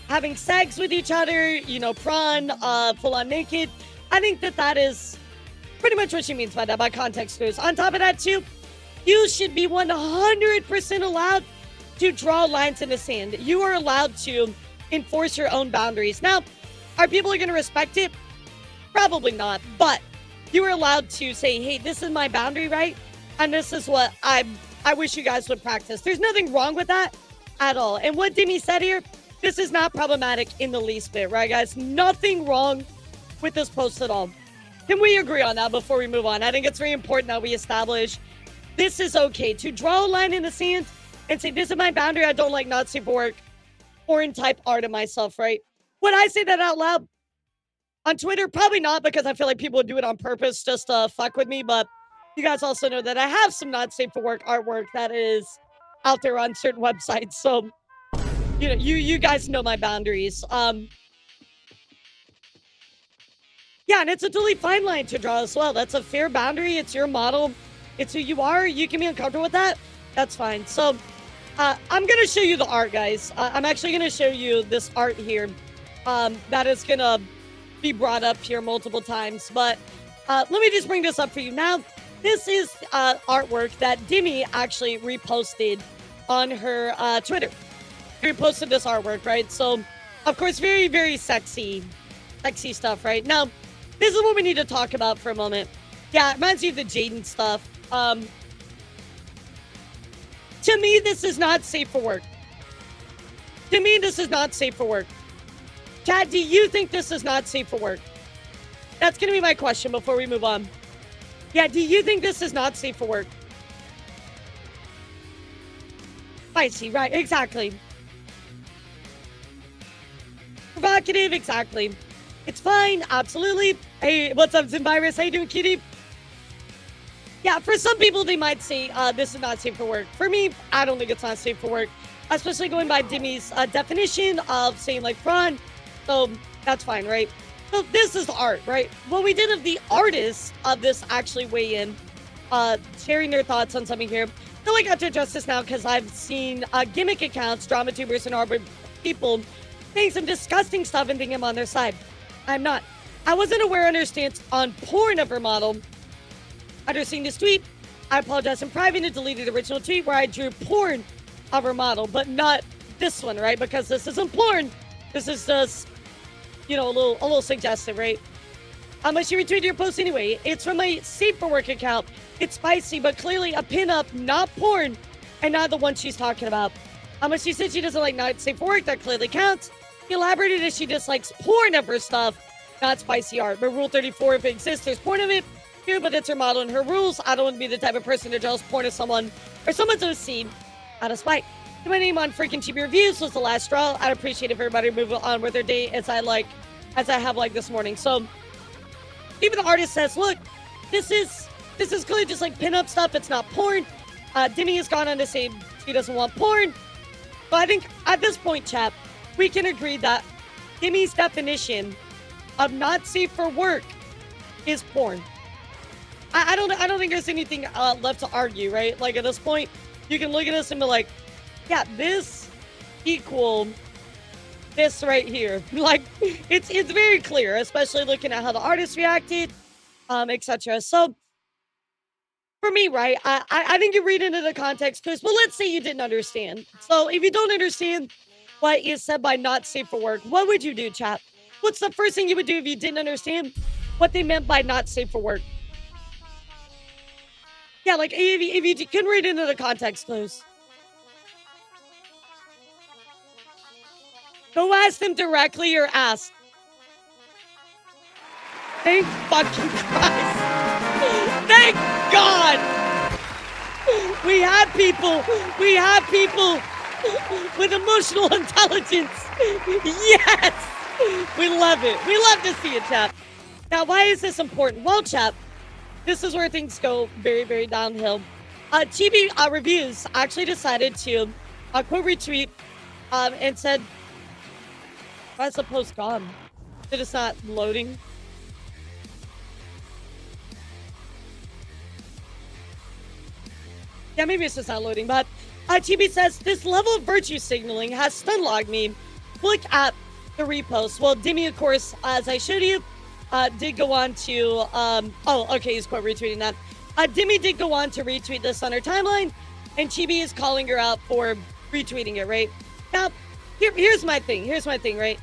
having sex with each other, you know, prawn, full-on naked. I think that is pretty much what she means by that, by context clues. On top of that, too, you should be 100% allowed to draw lines in the sand. You are allowed to enforce your own boundaries. Now, are people going to respect it? Probably not, but you are allowed to say, hey, this is my boundary, right? And this is what I wish you guys would practice. There's nothing wrong with that at all. And what Deme said here, this is not problematic in the least bit, right, guys? Nothing wrong with this post at all. Can we agree on that before we move on? I think it's very important that we establish this is okay. To draw a line in the sand and say, this is my boundary. I don't like not safe for work, foreign type art of myself, right? Would I say that out loud on Twitter? Probably not, because I feel like people would do it on purpose just to fuck with me. But you guys also know that I have some not safe for work artwork that is out there on certain websites. So, you know, you guys know my boundaries. Yeah, and it's a totally fine line to draw as well. That's a fair boundary. It's your model. It's who you are. You can be uncomfortable with that. That's fine. So, I'm going to show you the art, guys. I'm actually going to show you this art here that is going to be brought up here multiple times. But let me just bring this up for you now. This is artwork that Deme actually reposted on her Twitter. Reposted this artwork, right? So, of course, very, very sexy stuff, right? Now, this is what we need to talk about for a moment. Yeah, it reminds me of the Jaden stuff. To me, this is not safe for work. To me, this is not safe for work. Chad, do you think this is not safe for work? That's going to be my question before we move on. Yeah, do you think this is not safe for work? Spicy, right, exactly. Provocative, exactly. It's fine, absolutely. Hey, what's up, Zimvirus? How you doing, kitty? Yeah, for some people, they might say this is not safe for work. For me, I don't think it's not safe for work, especially going by Deme's definition of saying, like, prawn. So that's fine, right? So this is the art, right? What we did of the artists of this actually weigh in, sharing their thoughts on something here. I feel like I have to address this now because I've seen gimmick accounts, drama tubers, and arbor people saying some disgusting stuff and thinking I'm on their side. I'm not. I wasn't aware of her stance on porn of her model. After seeing this tweet, I apologized in private and deleted the original tweet where I drew porn of her model, but not this one, right? Because this isn't porn. This is just, you know, a little suggestive, right? But she retweeted your post anyway. It's from my safe for work account. It's spicy, but clearly a pinup, not porn, and not the one she's talking about. But she said she doesn't like not safe for work. That clearly counts. She elaborated that she dislikes porn of her stuff, not spicy art. But Rule 34, if it exists, there's porn of it. True, but it's her model and her rules. I don't want to be the type of person to jealous porn of someone or someone's OC out of spite. My name on freaking Chibi Reviews was the last straw. I'd appreciate if everybody moved on with their day as I like as I have like this morning. So even the artist says, look, this is clearly just like pinup stuff. It's not porn. Deme has gone on to say she doesn't want porn. But I think at this point, chat, we can agree that Deme's definition of not safe for work is porn. I don't think there's anything left to argue, right? Like at this point, you can look at this and be like, yeah, this equal this right here. Like it's very clear, especially looking at how the artist reacted, etc. So for me, right, I think you read into the context clues, but let's say you didn't understand. So if you don't understand what is said by not safe for work, what would you do, chat? What's the first thing you would do if you didn't understand what they meant by not safe for work? Yeah, like if you can read into the context clues. Go ask them directly or ask. Thank fucking Christ. Thank God. We have people with emotional intelligence. Yes. We love it. We love to see it, chat. Now, why is this important? Well, chat, this is where things go very, very downhill. Chibi Reviews actually decided to quote retweet and said, why is the post gone? It is not loading. Yeah, maybe it's just not loading, but Chibi says, this level of virtue signaling has stun logged me. Look at the repost. Well, Deme, of course, as I showed you, did go on to, oh, okay, he's quote retweeting that. Deme did go on to retweet this on her timeline, and Chibi is calling her out for retweeting it, right? Now, here's my thing, right?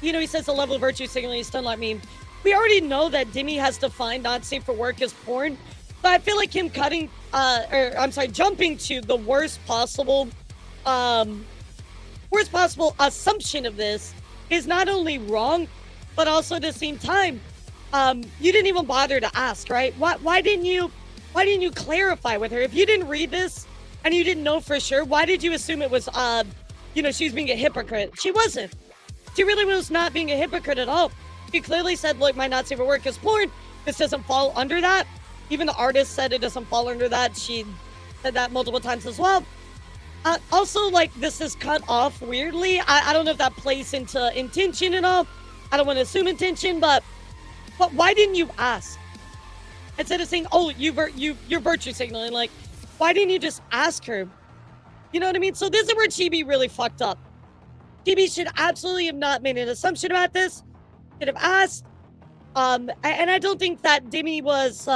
You know, he says the level of virtue signaling is stun locked me. We already know that Deme has defined not safe for work as porn, but I feel like him jumping to the worst possible assumption of this is not only wrong, but also at the same time, you didn't even bother to ask, right? Why didn't you clarify with her? If you didn't read this and you didn't know for sure, why did you assume it was, she was being a hypocrite? She wasn't. She really was not being a hypocrite at all. She clearly said, look, my not safe for work is porn. This doesn't fall under that. Even the artist said it doesn't fall under that. She said that multiple times as well. Also, like, this is cut off weirdly. I don't know if that plays into intention at all. I don't want to assume intention, but why didn't you ask? Instead of saying, oh, you're virtue signaling, like, why didn't you just ask her? You know what I mean? So this is where Chibi really fucked up. Chibi should absolutely have not made an assumption about this. Should have asked. And I don't think that Deme was,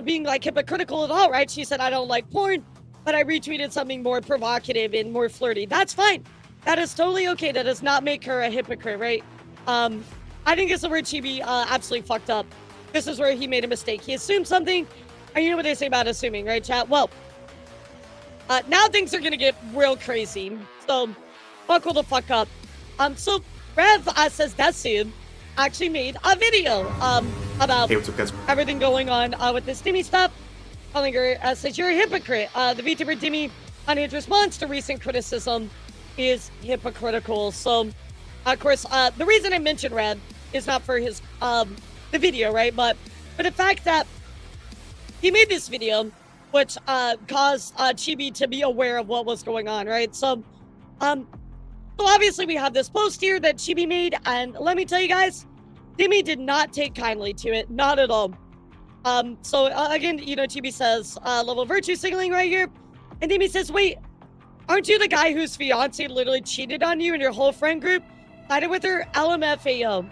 being like hypocritical at all, right? She said, I don't like porn, but I retweeted something more provocative and more flirty. That's fine. That is totally okay. That does not make her a hypocrite, right? I think this is where Chibi absolutely fucked up. This is where he made a mistake. He assumed something, and you know what they say about assuming, right, chat? Well, now things are gonna get real crazy. So, buckle the fuck up. So Rev says Desu actually made a video about everything going on with this Deme stuff, calling her says you're a hypocrite. The Vtuber Deme on his response to recent criticism is hypocritical. So, of course, the reason I mentioned Rev is not for his the video, right? But for the fact that he made this video, which caused Chibi to be aware of what was going on, right? So, so obviously we have this post here that Chibi made, and let me tell you guys, Deme did not take kindly to it, not at all. So again, Chibi says level of virtue signaling right here, and Deme says, wait, aren't you the guy whose fiance literally cheated on you and your whole friend group? Sided with her, LMFAO.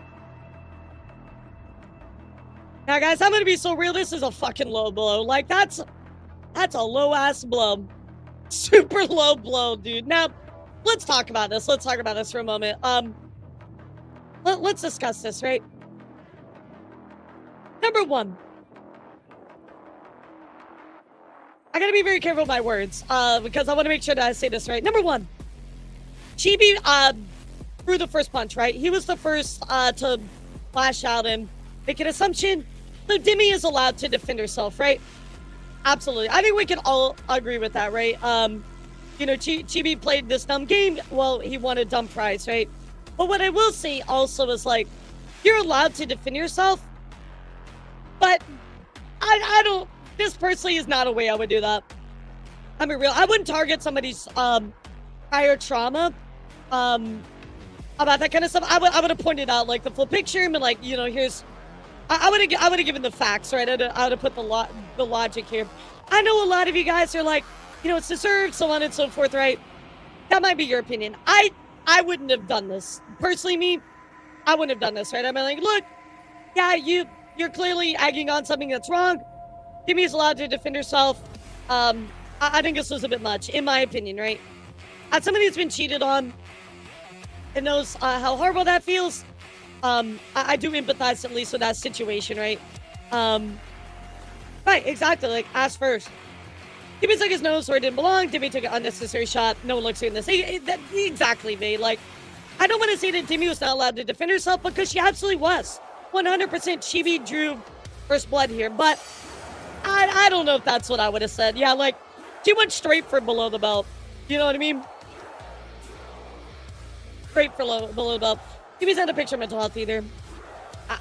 Now guys, I'm gonna be so real, this is a fucking low blow. Like that's a low ass blow. Super low blow, dude. Now, let's talk about this. Let's talk about this for a moment. Let's discuss this, right? Number one, I gotta be very careful with my words, because I want to make sure that I say this right. Number one, Chibi threw the first punch, right? He was the first to lash out and make an assumption. So Deme is allowed to defend herself, right? Absolutely. I think we can all agree with that, right? Chibi played this dumb game. Well, he won a dumb prize, right? But what I will say also is like, you're allowed to defend yourself, but I don't, this personally is not a way I would do that. I mean, real, I wouldn't target somebody's prior trauma about that kind of stuff. I would have pointed out like the full picture and been like, you know, here's, I would have given the facts, right? I would have put the logic here. I know a lot of you guys are like, you know, it's deserved, so on and so forth, right? That might be your opinion. I wouldn't have done this. Personally, me, I wouldn't have done this, right? I'm like, look, yeah, you're clearly egging on something that's wrong. Demi's allowed to defend herself. I think this was a bit much, in my opinion, right? As somebody who's been cheated on and knows how horrible that feels, I do empathize at least with that situation, right? Right, exactly, like, ask first. Deme took his nose where it didn't belong. Deme took an unnecessary shot. No one looks in this. Exactly, me. Like, I don't want to say that Deme was not allowed to defend herself because she absolutely was. 100% Chibi drew first blood here, but I don't know if that's what I would have said. Yeah, like, she went straight for below the belt. You know what I mean? Straight for below the belt. Chibi's not a picture of mental health either.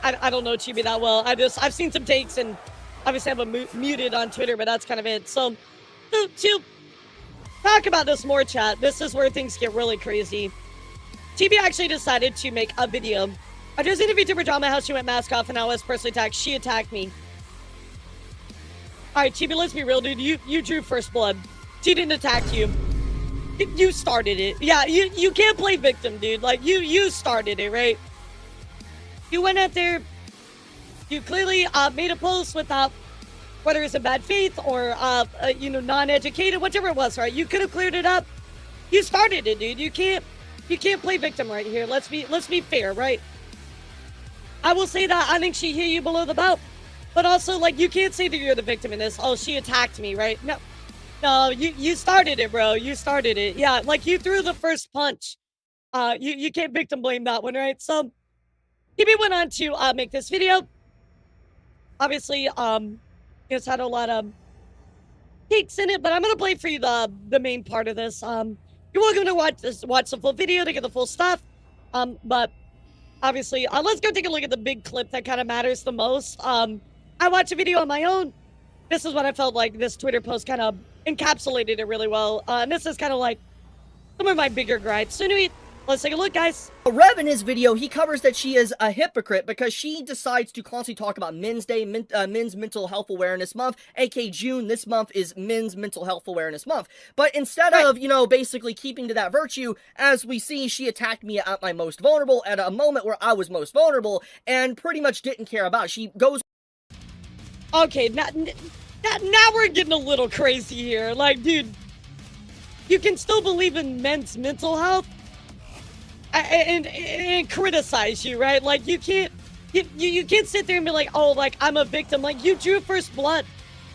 I don't know Chibi that well. I've seen some takes and obviously I have a muted on Twitter, but that's kind of it. So, to talk about this more, chat, this is where things get really crazy. Chibi actually decided to make a video addressing the Vtuber drama, how she went mask off and I was personally attacked. She attacked me. All right, Chibi, let's be real, dude. You drew first blood. She didn't attack you. You started it. Yeah, you can't play victim, dude. Like, you started it, right? You went out there. You clearly made a post without, whether it's in bad faith or, you know, non-educated, whichever it was, right? You could have cleared it up. You started it, dude. You can't play victim right here. Let's be fair, right? I will say that I think she hit you below the belt. But also, like, you can't say that you're the victim in this. Oh, she attacked me, right? No, you started it, bro. You started it. Yeah, like, you threw the first punch. You can't victim blame that one, right? So, Chibi went on to make this video. Obviously, it's had a lot of takes in it, but I'm gonna play for you the main part of this. You're welcome to watch the full video to get the full stuff. But obviously, let's go take a look at the big clip that kind of matters the most. I watched a video on my own. This is what I felt like this Twitter post kind of encapsulated it really well. And this is kind of like some of my bigger gripes. So anyway, let's take a look, guys. Rev, in his video, he covers that she is a hypocrite because she decides to constantly talk about Men's Day, Men's Mental Health Awareness Month, aka June. This month is Men's Mental Health Awareness Month. But instead of, you know, basically keeping to that virtue, as we see, she attacked me at my most vulnerable, at a moment where I was most vulnerable, and pretty much didn't care about it. She goes... Okay, now we're getting a little crazy here. Like, dude, you can still believe in men's mental health and criticize you, right? Like, you can't sit there and be like, oh, like, I'm a victim. Like, you drew first blood.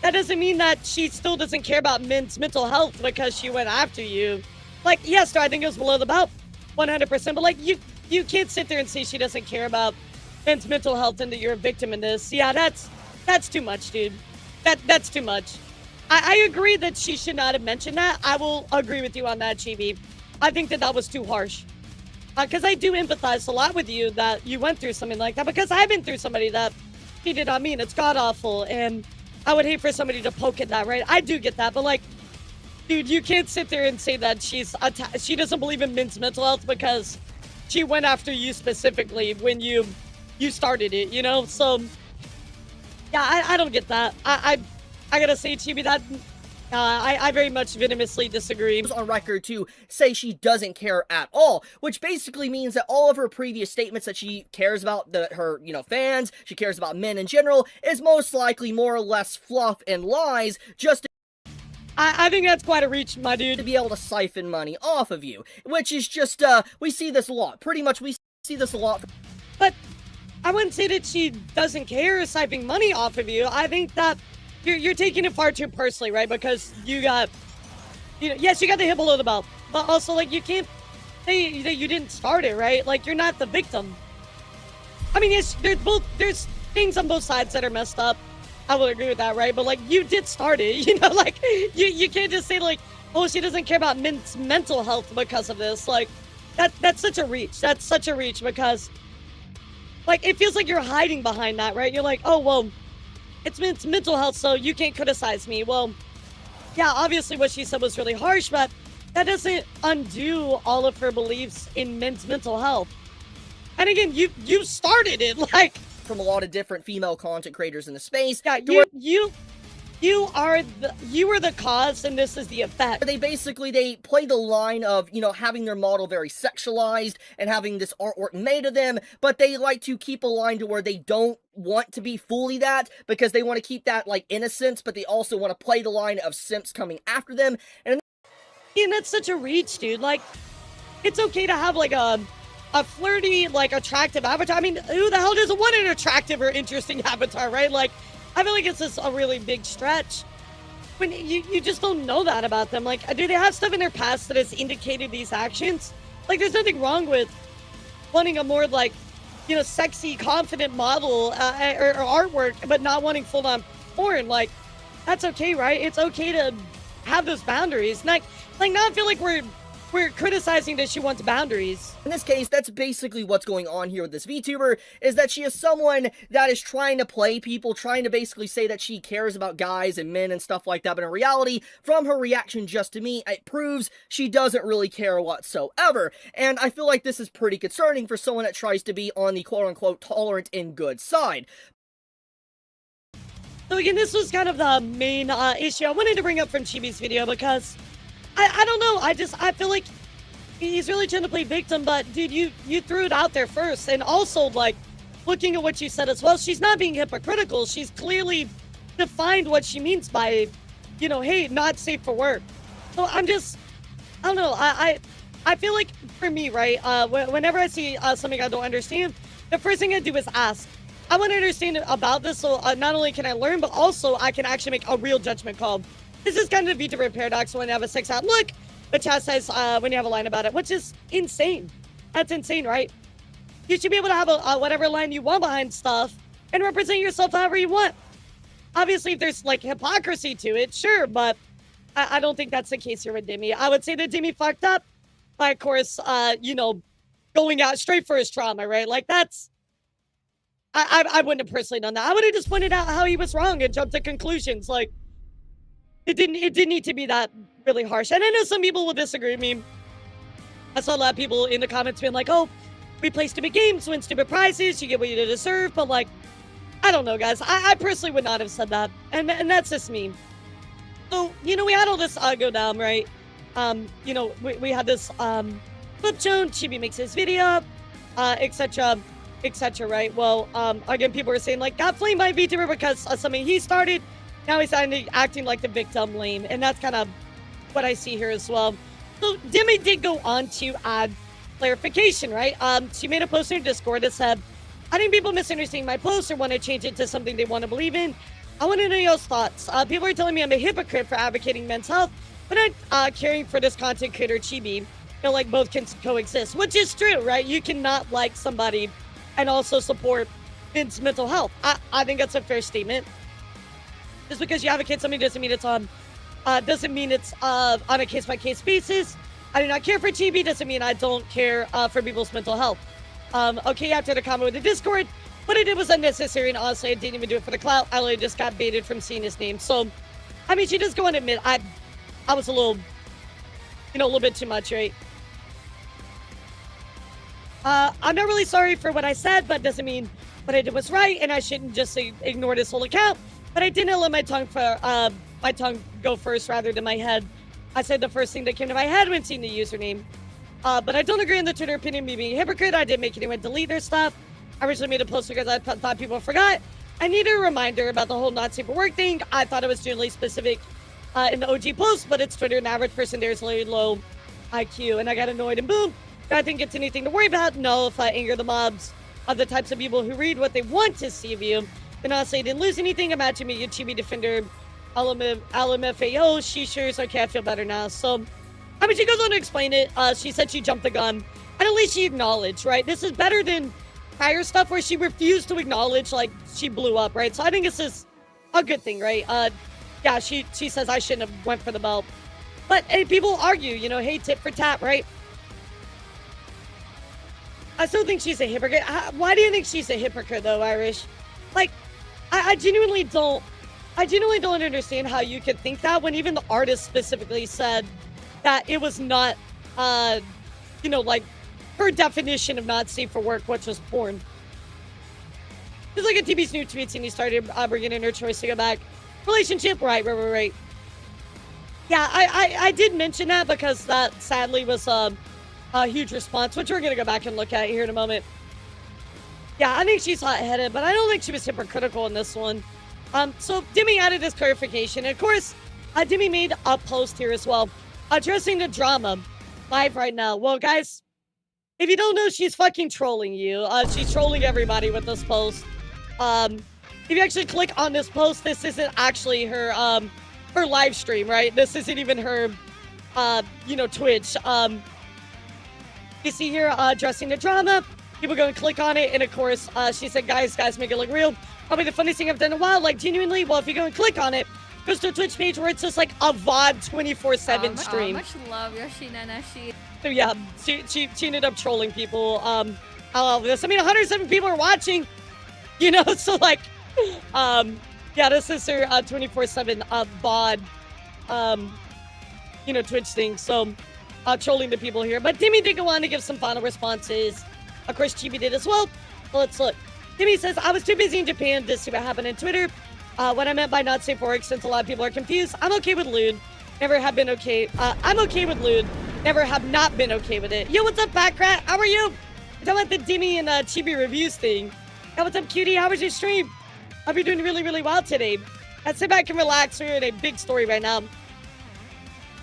That doesn't mean that she still doesn't care about men's mental health because she went after you. Like, yes, I think it was below the belt, 100%. But, like, you can't sit there and say she doesn't care about men's mental health and that you're a victim in this. Yeah, that's too much, dude. That's too much. I agree that she should not have mentioned that. I will agree with you on that, Chibi. I think that was too harsh. Because I do empathize a lot with you that you went through something like that. Because I've been through somebody that cheated on me and it's god-awful. And I would hate for somebody to poke at that, right? I do get that. But, like, dude, you can't sit there and say that she doesn't believe in men's mental health because she went after you specifically when you started it, you know? So... yeah, I don't get that. I gotta say, Chibi, that I very much venomously disagree. On record to say she doesn't care at all, which basically means that all of her previous statements that she cares about her, you know, fans, she cares about men in general, is most likely more or less fluff and lies, just to I think that's quite a reach, my dude. To be able to siphon money off of you, which is just, we see this a lot. Pretty much, we see this a lot. But I wouldn't say that she doesn't care siphoning money off of you. I think that you're taking it far too personally, right? Because you got, you know, yes, you got the hit below the belt, but also, like, you can't say that you didn't start it, right? Like, you're not the victim. I mean, yes, there's things on both sides that are messed up. I will agree with that, right? But, like, you did start it, you know? Like, you can't just say, like, oh, she doesn't care about men's mental health because of this. Like, that's such a reach. That's such a reach because, like, it feels like you're hiding behind that, right? You're like, oh, well, it's mental health, so you can't criticize me. Well, yeah, obviously what she said was really harsh, but that doesn't undo all of her beliefs in men's mental health. And again, you started it, like, from a lot of different female content creators in the space. yeah, you are the cause, and this is the effect. They play the line of, you know, having their model very sexualized and having this artwork made of them, but they like to keep a line to where they don't want to be fully that because they want to keep that, like, innocence, but they also want to play the line of simps coming after them. And that's such a reach, dude. Like, it's okay to have, like, a flirty, like, attractive avatar. I mean, who the hell doesn't want an attractive or interesting avatar, right? Like, I feel like it's just a really big stretch when you just don't know that about them. Like, do they have stuff in their past that has indicated these actions? Like, there's nothing wrong with wanting a more, like, you know, sexy, confident model or artwork, but not wanting full-on porn. Like, that's okay, right? It's okay to have those boundaries. Like not feel like we're criticizing that she wants boundaries. In this case, that's basically what's going on here with this VTuber, is that she is someone that is trying to play people, trying to basically say that she cares about guys and men and stuff like that, but in reality, from her reaction just to me, it proves she doesn't really care whatsoever, and I feel like this is pretty concerning for someone that tries to be on the quote-unquote tolerant and good side. So again, this was kind of the main issue I wanted to bring up from Chibi's video because I don't know, I feel like he's really trying to play victim, but dude, you threw it out there first, and also, like, looking at what you said as well, she's not being hypocritical. She's clearly defined what she means by, you know, hey, not safe for work. So I don't know, I feel like for me, right, whenever I see something I don't understand, the first thing I do is ask. I want to understand about this, so not only can I learn, but also I can actually make a real judgment call. This is kind of the VTuber paradox when you have a 6-out look, but chat says when you have a line about it, which is insane. That's insane, right? You should be able to have a whatever line you want behind stuff and represent yourself however you want. Obviously, if there's, like, hypocrisy to it, sure, but I don't think that's the case here with Deme. I would say that Deme fucked up by, of course, you know, going out straight for his trauma, right? Like, that's... I wouldn't have personally done that. I would have just pointed out how he was wrong and jumped to conclusions. Like, it didn't need to be that really harsh. And I know some people will disagree with me. I saw a lot of people in the comments being like, oh, we play stupid games, win stupid prizes, you get what you deserve. But, like, I don't know, guys. I personally would not have said that. And that's just me. So, you know, we had all this go down, right? You know, we had this clip shown, Chibi makes his video, etc., right? Well, again, people were saying, like, got flamed by VTuber because of something he started. Now he's acting like the victim lame, and that's kind of what I see here as well. So Deme did go on to add clarification, right? She made a post in her Discord that said, I think people misunderstand my post or want to change it to something they want to believe in. I want to know y'all's thoughts. People are telling me I'm a hypocrite for advocating men's health, but not caring for this content creator Chibi. Feel like both can coexist, which is true, right? You cannot like somebody and also support men's mental health. I think that's a fair statement. Just because you advocate something doesn't mean it's on a case-by-case basis. I do not care for Chibi, doesn't mean I don't care for people's mental health. Okay, after the comment with the Discord, what I did was unnecessary, and honestly, I didn't even do it for the clout. I literally just got baited from seeing his name. So, I mean, she does go and admit I was a little, you know, a little bit too much, right? I'm not really sorry for what I said, but doesn't mean what I did was right, and I shouldn't just ignore this whole account. But I didn't let my tongue go first rather than my head. I said the first thing that came to my head when seeing the username. But I don't agree on the Twitter opinion, me being a hypocrite. I didn't make anyone delete their stuff. I originally made a post because I thought people forgot. I needed a reminder about the whole not safe for work thing. I thought it was generally specific in the OG post, but it's Twitter. An average person there is really low IQ, and I got annoyed and boom. I think it's anything to worry about. No, if I anger the mobs of the types of people who read what they want to see of you, then I'll say didn't lose anything. Imagine me, a Chibi defender, LMFAO, she sure is okay. I feel better now. So, I mean, she goes on to explain it. She said she jumped the gun, and at least she acknowledged, right? This is better than prior stuff where she refused to acknowledge, like, she blew up, right? So I think this is a good thing, right? Yeah, she says I shouldn't have went for the belt. But hey, people argue, you know, hey, tit for tat, right? I still think she's a hypocrite. Why do you think she's a hypocrite, though, Irish? Like, I genuinely don't understand how you could think that when even the artist specifically said that it was not, you know, like, her definition of not safe for work, which was porn. Just look at TB's new tweets and he started bringing in her choice to go back. Relationship, right. Yeah, I did mention that because that sadly was a huge response, which we're going to go back and look at here in a moment. Yeah, I think she's hot-headed, but I don't think she was hypocritical in this one. So Deme added this clarification. And of course, Deme made a post here as well, addressing the drama live right now. Well, guys, if you don't know, she's fucking trolling you. She's trolling everybody with this post. If you actually click on this post, this isn't actually her live stream, right? This isn't even her, you know, Twitch. You see here, addressing the drama. People going to click on it, and of course, she said, guys, make it look real. Probably the funniest thing I've done in a while, like, genuinely. Well, if you go and click on it, goes to a Twitch page where it's just like a VOD 24/7 stream. Much love, Yoshina Nashi. So yeah, she ended up trolling people. I love this. I mean, 107 people are watching, you know, so like, yeah, this is her 24/7 VOD, you know, Twitch thing. So, trolling the people here. But Deme did go on to give some final responses. Of course, Chibi did as well. So let's look. Deme says, I was too busy in Japan to see what happened on Twitter. What I meant by not safe for work, since a lot of people are confused. I'm okay with lewd. Never have been okay. I'm okay with lewd. Never have not been okay with it. Yo, what's up, Fat Rat? How are you? We're talking about the Deme and Chibi reviews thing. Yo, what's up, cutie? How was your stream? Hope you're doing really, really well today. Let's sit back and relax. We're in a big story right now.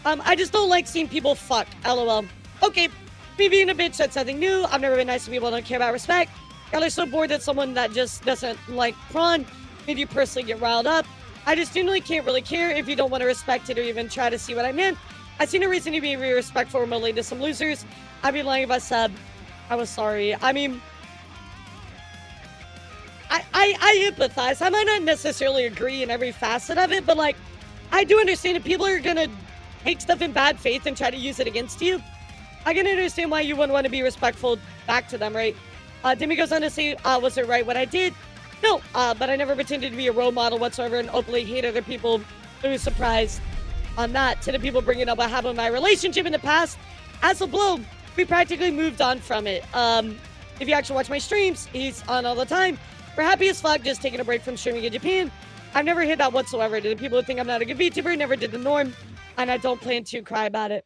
I just don't like seeing people fuck. LOL. Okay, me being a bitch, that's nothing new. I've never been nice to people who don't care about respect. Y'all are so bored that someone that just doesn't like prawn made you personally get riled up. I just genuinely can't really care if you don't want to respect it or even try to see what I meant. I see no reason to be respectful remotely to some losers. I'd be lying if I said I was sorry. I mean, I empathize. I might not necessarily agree in every facet of it, but like, I do understand that people are gonna take stuff in bad faith and try to use it against you. I can understand why you wouldn't want to be respectful back to them, right? Deme goes on to say, was it right what I did? No, but I never pretended to be a role model whatsoever and openly hate other people. I was surprised on that. To the people bringing up what happened in my relationship in the past, as a blow, we practically moved on from it. If you actually watch my streams, he's on all the time. We're happy as fuck, just taking a break from streaming in Japan. I've never hit that whatsoever. To the people who think I'm not a good VTuber, never did the norm, and I don't plan to cry about it.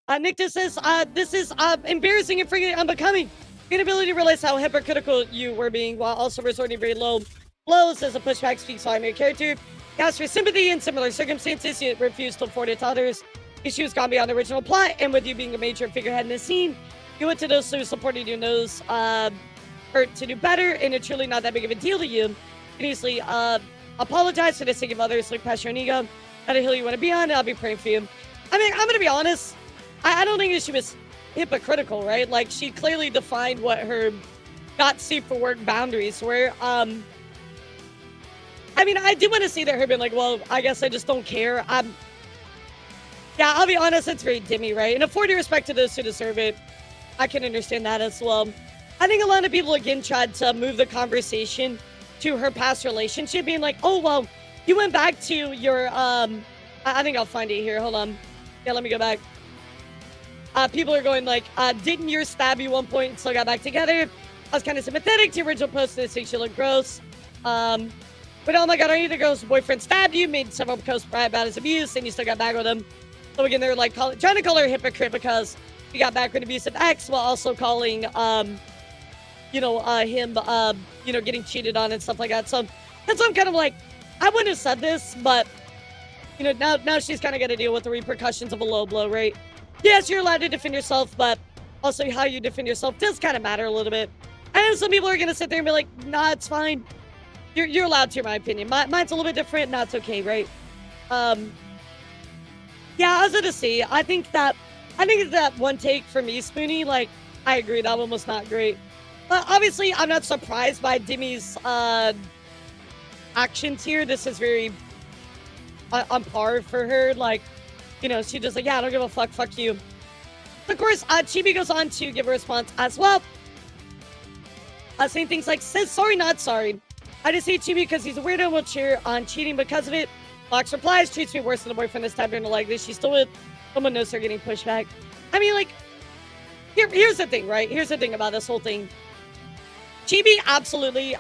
Nicta says, this is embarrassing and freaking unbecoming. Inability to realize how hypocritical you were being while also resorting very low blows as a pushback speaks volume of your character. You asked for sympathy in similar circumstances, you refused to afford it to others. Issues gone beyond the original plot, and with you being a major figurehead in the scene, you went to those who supported you knows hurt to do better, and it's truly not that big of a deal to you. You can easily apologize for the sake of others, look past your own ego, at a hill you want to be on, and I'll be praying for you. I mean, I'm gonna be honest, I don't think that she was hypocritical, right? Like, she clearly defined what her not safe for work boundaries were. I mean, I do want to see that her being like, well, I guess I just don't care. Yeah, I'll be honest, it's very Deme, right? And affording respect to those who deserve it, I can understand that as well. I think a lot of people, again, tried to move the conversation to her past relationship, being like, oh, well, you went back to your, I think I'll find it here. Hold on. Yeah, let me go back. People are going like, didn't yours stab you one point and still got back together? I was kind of sympathetic to your original post and think she looked gross. But oh my god, are you the girl's boyfriend stabbed you, made several posts about his abuse, and you still got back with him? So again, they're like trying to call her a hypocrite because he got back with an abusive ex while also calling, you know, him, you know, getting cheated on and stuff like that. So that's why I'm kind of like, I wouldn't have said this, but, you know, now she's kind of got to deal with the repercussions of a low blow, right? Yes, you're allowed to defend yourself, but also how you defend yourself does kind of matter a little bit. I know some people are going to sit there and be like, nah, it's fine. You're allowed to, in my opinion. Mine's a little bit different. Nah, it's okay, right? Yeah, I was going to say, I think that one take for me, Spoonie, like, I agree, that one was not great. But obviously, I'm not surprised by Deme's actions here. This is very on par for her. Like, you know, she just like, yeah, I don't give a fuck you. Of course, Chibi goes on to give a response as well. Saying things like, says sorry, not sorry. I just hate Chibi because he's a weirdo and will cheer on cheating because of it. Fox replies, treats me worse than a boyfriend this time during a like this. She's still with someone knows her getting pushed back. I mean, like, here's the thing, right? Here's the thing about this whole thing. Chibi, absolutely,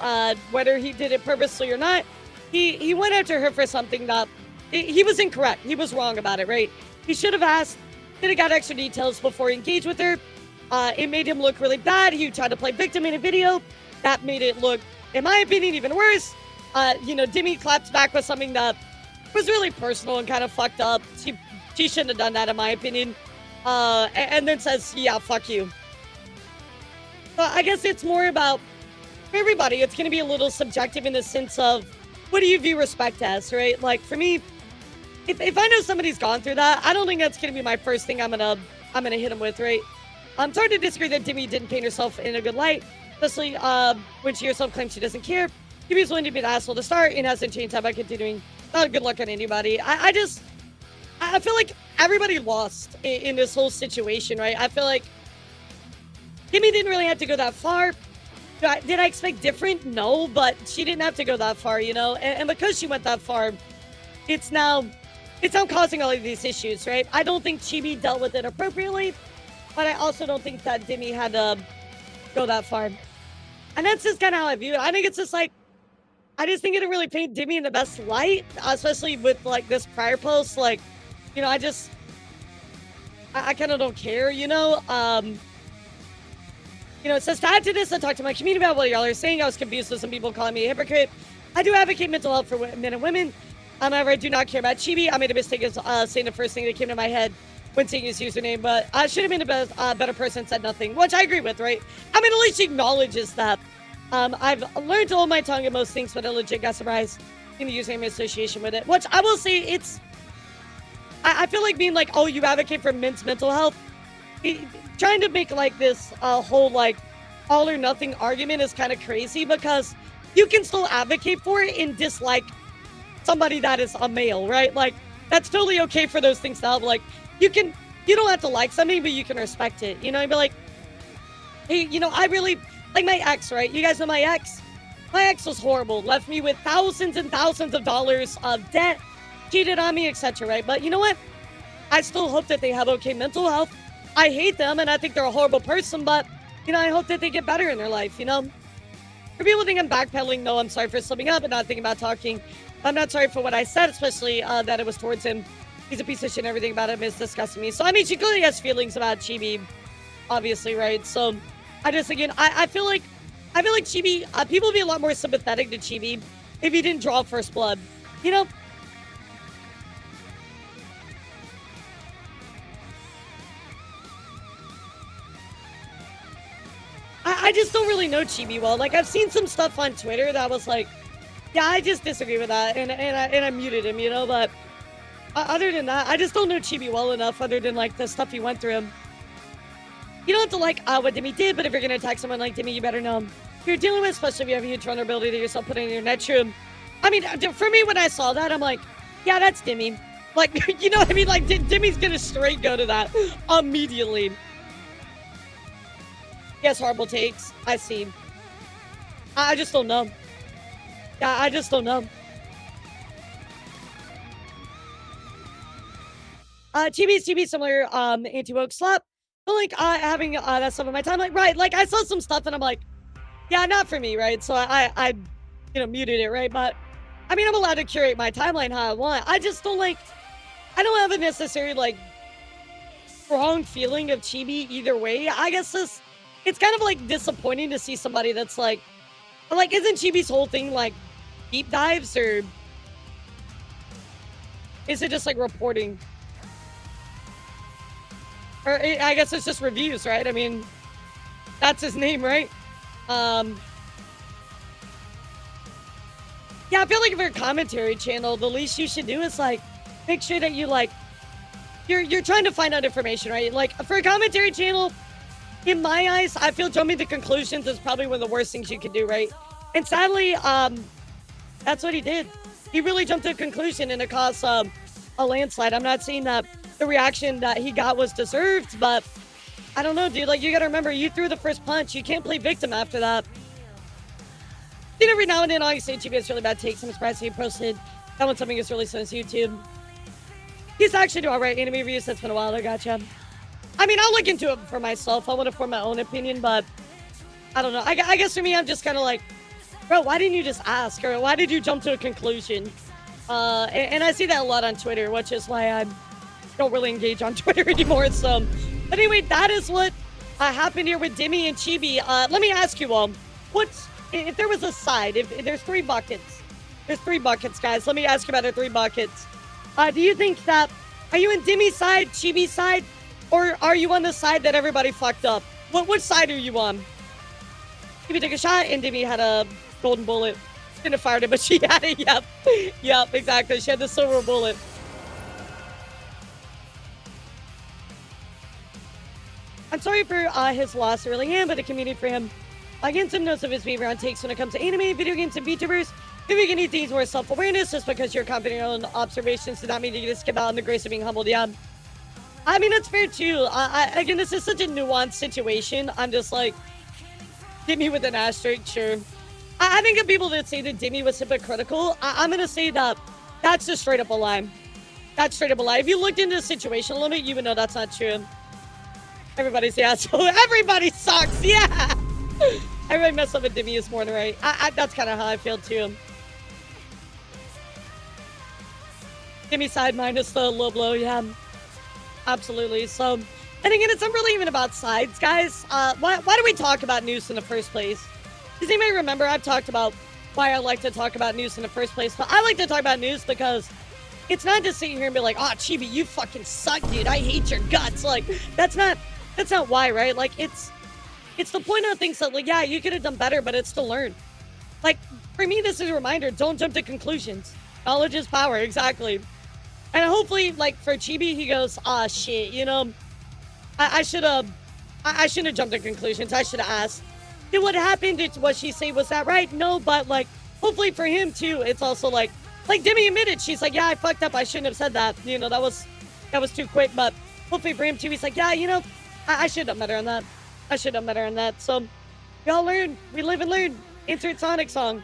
whether he did it purposely or not, he went after her for something that he was incorrect. He was wrong about it, right? He should have asked, should have got extra details before he engaged with her. It made him look really bad. He tried to play victim in a video. That made it look, in my opinion, even worse. Deme claps back with something that was really personal and kind of fucked up. She shouldn't have done that, in my opinion. And then says, yeah, fuck you. So I guess it's more about, for everybody, it's going to be a little subjective in the sense of, what do you view respect as, right? Like, for me, if I know somebody's gone through that, I don't think that's going to be my first thing I'm gonna hit them with, right? I'm starting to disagree that Deme didn't paint herself in a good light, especially when she herself claims she doesn't care. Deme's willing to be an asshole to start and hasn't changed that by continuing. Not good luck on anybody. I feel like everybody lost in this whole situation, right? I feel like Deme didn't really have to go that far. Did I expect different? No, but she didn't have to go that far, And because she went that far, it's now causing all of these issues, right? I don't think Chibi dealt with it appropriately, but I also don't think that Deme had to go that far. And that's just kind of how I view it. I think it's just like, I just think it didn't really paint Deme in the best light, especially with like this prior post. Like, I kind of don't care, it says, to add to this, I talked to my community about what y'all are saying. I was confused with some people calling me a hypocrite. I do advocate mental health for men and women. However, I do not care about Chibi. I made a mistake of saying the first thing that came to my head when seeing his username, but I should have been a better person and said nothing, which I agree with, right? I mean, at least she acknowledges that. I've learned to hold my tongue in most things, but I legit got surprised in the username association with it, which I will say I feel like being like, oh, you advocate for men's mental health. Trying to make like this whole like all or nothing argument is kind of crazy because you can still advocate for it and dislike somebody that is a male, right? Like, that's totally okay for those things to have. Like, you don't have to like something, but you can respect it, and be like, hey, I really, like my ex, right? You guys know my ex? My ex was horrible, left me with thousands and thousands of dollars of debt, cheated on me, etc., right? But you know what? I still hope that they have okay mental health. I hate them, and I think they're a horrible person, but, I hope that they get better in their life, For people who think I'm backpedaling, no, I'm sorry for slipping up and not thinking about talking. I'm not sorry for what I said, especially that it was towards him. He's a piece of shit and everything about him is disgusting me. So, I mean, she clearly has feelings about Chibi, obviously, right? So, I just, again, I feel like Chibi, people would be a lot more sympathetic to Chibi if he didn't draw first blood, I just don't really know Chibi well. Like, I've seen some stuff on Twitter that was like, yeah, I just disagree with that, and I muted him, but other than that, I just don't know Chibi well enough, other than like the stuff he went through him. You don't have to like what Deme did, but if you're gonna attack someone like Deme, you better know him. If you're dealing with, especially if you have a huge vulnerability that yourself putting in your net room. I mean, for me, when I saw that, I'm like, yeah, that's Deme. Like, you know what I mean? Like, Deme's gonna straight go to that immediately. Yes, horrible takes. I see. I just don't know. Yeah, I just don't know. Chibi similar, anti-woke slap. But like, having that stuff in my time, like, right, like, I saw some stuff and I'm like, yeah, not for me, right? So I muted it, right? But, I mean, I'm allowed to curate my timeline how I want. I just don't like, I don't have a necessary, like, strong feeling of Chibi either way. I guess it's kind of, like, disappointing to see somebody that's, like, isn't Chibi's whole thing, like, deep dives, or is it just, like, reporting? Or, I guess it's just reviews, right? I mean, that's his name, right? Yeah, I feel like if you're a commentary channel, the least you should do is, like, make sure that you, like, you're trying to find out information, right? Like, for a commentary channel, in my eyes, I feel jumping to conclusions is probably one of the worst things you can do, right? And sadly, that's what he did. He really jumped to a conclusion, and it caused a landslide. I'm not saying that the reaction that he got was deserved, but I don't know, dude. Like, you gotta remember, you threw the first punch. You can't play victim after that. Then every now and then, I say Chibi has really bad takes. I'm surprised he posted that one something is really on his YouTube. He's actually doing alright anime reviews. That's been a while. I gotcha. I mean, I'll look into it for myself. I want to form my own opinion, but I don't know. I guess for me, I'm just kind of like, bro, why didn't you just ask? Or why did you jump to a conclusion? And I see that a lot on Twitter, which is why I don't really engage on Twitter anymore. So, but anyway, that is what happened here with Deme and Chibi. Let me ask you all, if there was a side, if there's 3 buckets, there's 3 buckets, guys. Let me ask you about the 3 buckets. Do you think that, are you in Deme's side, Chibi's side, or are you on the side that everybody fucked up? Which side are you on? Chibi took a shot and Deme had a golden bullet. Couldn't have fired it, but she had it. Yep. Yep, exactly. She had the silver bullet. I'm sorry for his loss, I really am, but a community for him. Again, some notes of his behavior on takes when it comes to anime, video games, and VTubers. Maybe you can need things more self-awareness just because you're confident in your own observations does not mean you can skip out on the grace of being humbled. Yeah. I mean, that's fair too. Again, this is such a nuanced situation. I'm just like, hit me with an asterisk, sure. I think of people that say that Deme was hypocritical, I'm going to say that that's just straight up a lie. That's straight up a lie. If you looked into the situation a little bit, you would know that's not true. Everybody's the asshole. Everybody sucks. Yeah. Everybody messed up with Deme is more than right. That's kind of how I feel too. Deme side minus the low blow. Yeah. Absolutely. So, and again, it's not really even about sides, guys. Why do we talk about news in the first place? Does anybody remember I've talked about why I like to talk about news in the first place? But I like to talk about news because it's not just sitting here and be like, oh, Chibi, you fucking suck, dude. I hate your guts. Like, that's not why, right? Like, it's the point of things that, like, yeah, you could have done better, but it's to learn. Like, for me, this is a reminder. Don't jump to conclusions. Knowledge is power. Exactly. And hopefully, like, for Chibi, he goes, ah, shit, you know, I shouldn't have jumped to conclusions. I should have asked. Then what happened? What she say? Was that right? No, but, like, hopefully for him, too, it's also, like Deme admitted. She's like, yeah, I fucked up. I shouldn't have said that. You know, that was too quick. But hopefully for him, too, he's like, yeah, you know, I should have met her on that. I should have met her on that. So, we all learn. We live and learn. Insert Sonic song.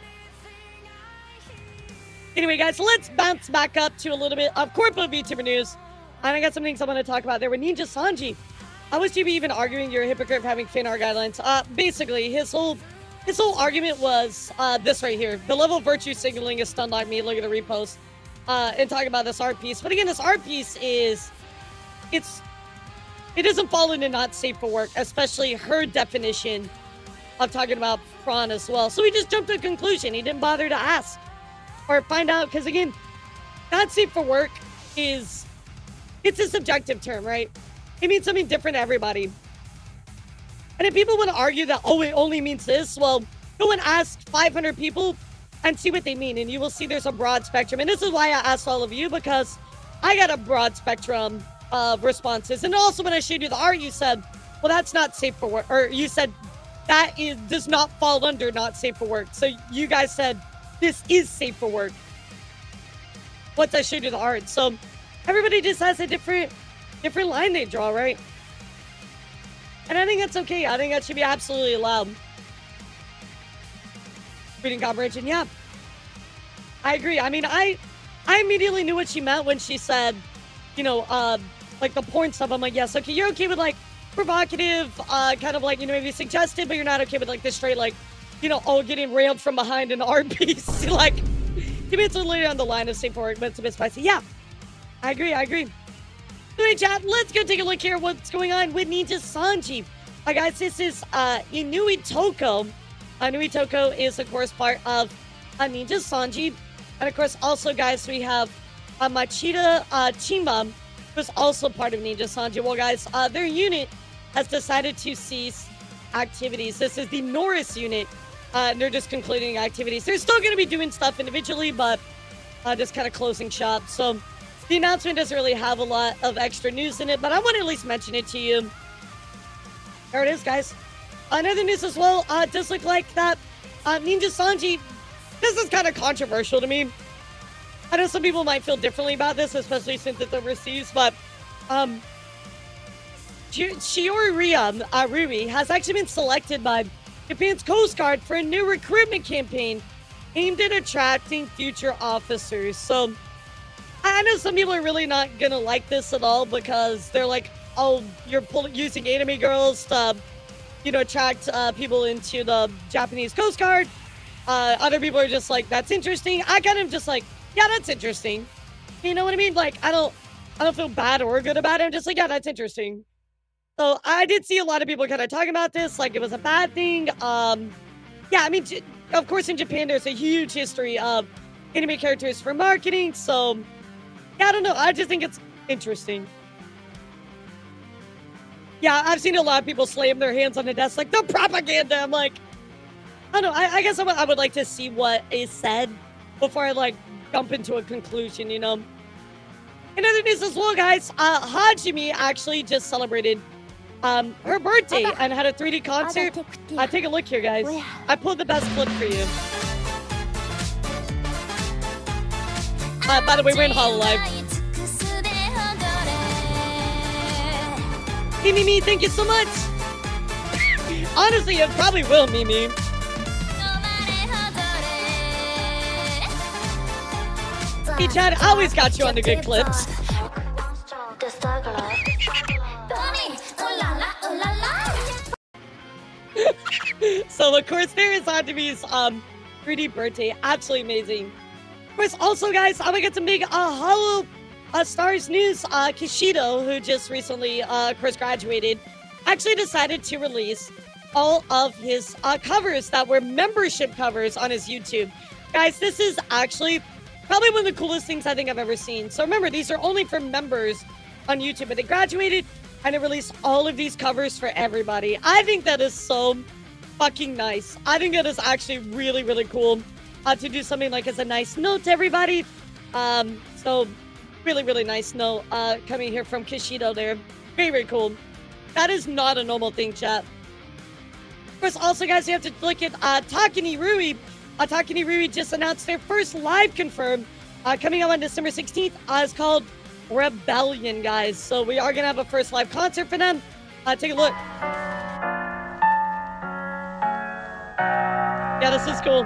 Anyway, guys, let's bounce back up to a little bit of corporate VTuber news. And I got some things I want to talk about there with Ninja Sanji. I was Chibi even arguing you're a hypocrite for having fan art guidelines. Basically, his whole argument was this right here. The level of virtue signaling is stunned on me. Look at the repost. And talking about this art piece. But again, this art piece it doesn't fall into not safe for work, especially her definition of talking about prawn as well. So he just jumped to a conclusion. He didn't bother to ask or find out, because again, not safe for work it's a subjective term, right? It means something different to everybody. And if people want to argue that, oh, it only means this, well, go and ask 500 people and see what they mean, and you will see there's a broad spectrum. And this is why I asked all of you, because I got a broad spectrum of responses. And also when I showed you the art, you said, well, that's not safe for work, or you said that does not fall under not safe for work. So you guys said this is safe for work once I showed you the art. So everybody just has a different line they draw, right? And I think that's okay. I think that should be absolutely allowed. Reading comprehension, yeah. I agree. I mean, I immediately knew what she meant when she said, you know, like the porn stuff. I'm like, yes, okay, you're okay with like provocative, kind of like, you know, maybe suggestive, but you're not okay with like the straight, like, you know, oh, getting railed from behind an art piece. Like, to me, it's literally on the line of safe for work, but it's a bit spicy. Yeah, I agree. Anyway, chat, let's go take a look here what's going on with Ninja Sanji. Guys, this is Inui Toko. Inui Toko is, of course, part of Ninja Sanji. And, of course, also, guys, we have Machida Chimba, who's also part of Ninja Sanji. Well, guys, their unit has decided to cease activities. This is the Norris unit. They're just concluding activities. They're still going to be doing stuff individually, but just kind of closing shop. So the announcement doesn't really have a lot of extra news in it, but I want to at least mention it to you. There it is, guys. Another news as well, does look like that Ninja Sanji, this is kind of controversial to me. I know some people might feel differently about this, especially since it's overseas, but Shiori Rui has actually been selected by Japan's Coast Guard for a new recruitment campaign aimed at attracting future officers. So I know some people are really not gonna like this at all because they're like, oh, you're using anime girls to, attract people into the Japanese Coast Guard. Other people are just like, that's interesting. I kind of just like, yeah, that's interesting. You know what I mean? Like, I don't feel bad or good about it. I'm just like, yeah, that's interesting. So I did see a lot of people kind of talking about this, like it was a bad thing. Yeah, I mean, of course, in Japan, there's a huge history of anime characters for marketing. So, yeah, I don't know. I just think it's interesting. Yeah, I've seen a lot of people slam their hands on the desk like, the propaganda. I'm like, I don't know. I guess I would like to see what is said before I, like, jump into a conclusion, In other news as well, guys, Hajime actually just celebrated her birthday and had a 3D concert. Take a look here, guys. I pulled the best clip for you. By the way, we're in HoloLive. Hey, Mimi, thank you so much. Honestly, it probably will, Mimi. Hey, Chad, I always got you on the good clips. So, of course, there is Hajime's 3D birthday. Absolutely amazing. Of course, also, guys, I'm gonna get some big Hollow Stars news. Kishido, who just recently, of course, graduated, actually decided to release all of his covers that were membership covers on his YouTube. Guys, this is actually probably one of the coolest things I think I've ever seen. So remember, these are only for members on YouTube, but they graduated and they released all of these covers for everybody. I think that is so fucking nice. I think that is actually really, really cool to do something like as a nice note to everybody. So really, really nice note coming here from Kishido there. Very, very cool. That is not a normal thing, chat. Of course, also, guys, you have to look at Takani Rui. Takani Rui just announced their first live confirmed coming out on December 16th. It's called Rebellion, guys. So we are going to have a first live concert for them. Take a look. Yeah, this is cool.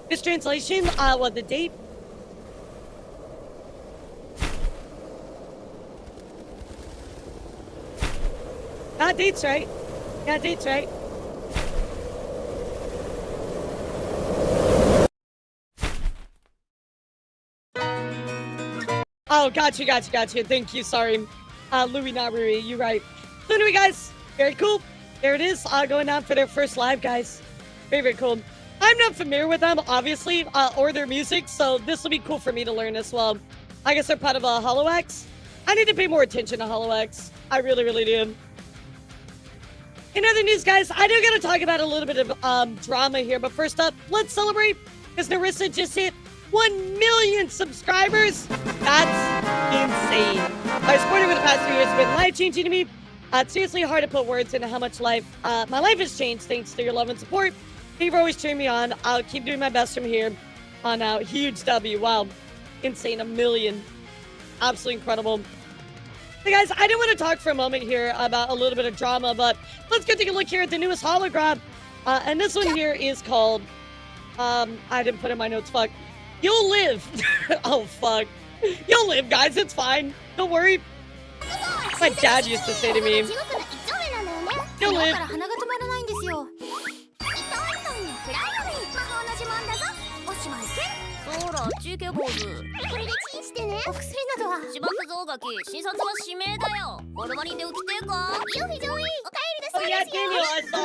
This translation, what, the date? Date's right. Yeah, date's right. Oh, gotcha. Thank you, sorry. Louis, not Rui, you're right. So anyway, guys, very cool. There it is, going down for their first live, guys. Very, very cool. I'm not familiar with them, obviously, or their music, so this will be cool for me to learn as well. I guess they're part of HoloX. I need to pay more attention to HoloX. I really, really do. In other news, guys, I do gotta talk about a little bit of drama here, but first up, let's celebrate, because Narissa just hit 1 million subscribers. That's insane. Our support over the past 3 years has been life-changing to me. It's seriously hard to put words into how much my life has changed thanks to your love and support. Thank you for always cheering me on. I'll keep doing my best from here on out. Huge W. Wow. Insane. 1 million. Absolutely incredible. Hey guys, I do want to talk for a moment here about a little bit of drama, but let's go take a look here at the newest hologram. And this one here is called, I didn't put in my notes, fuck. You'll live. Oh, fuck. You'll live, guys. It's fine. Don't worry. My dad used to say to me, you'll live. ほら、中継坊主。これでチンしてね。お薬などは。しばくぞ、ガキ。診察は指名だよ。ホルマリンで浮きてえか。いいよ、非常に。お帰りです。おやってみよ、あいつ。こ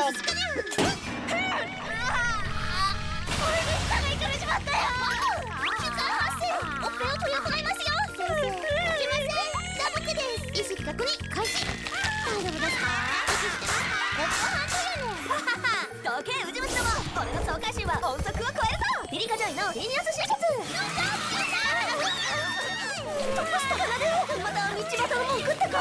れで下がいかれちまったよ。出産発生。オペを取り行いますよ。先生。いけません。ダブクです。意識確認開始。大丈夫ですか。意識してますか。オッパハンドやねん。ははは。どけ、ウジ虫ども。俺の総回収は音速を超えるぞ。ピリカジョイのリニアス集結。突破したからね。また道端を送ったか。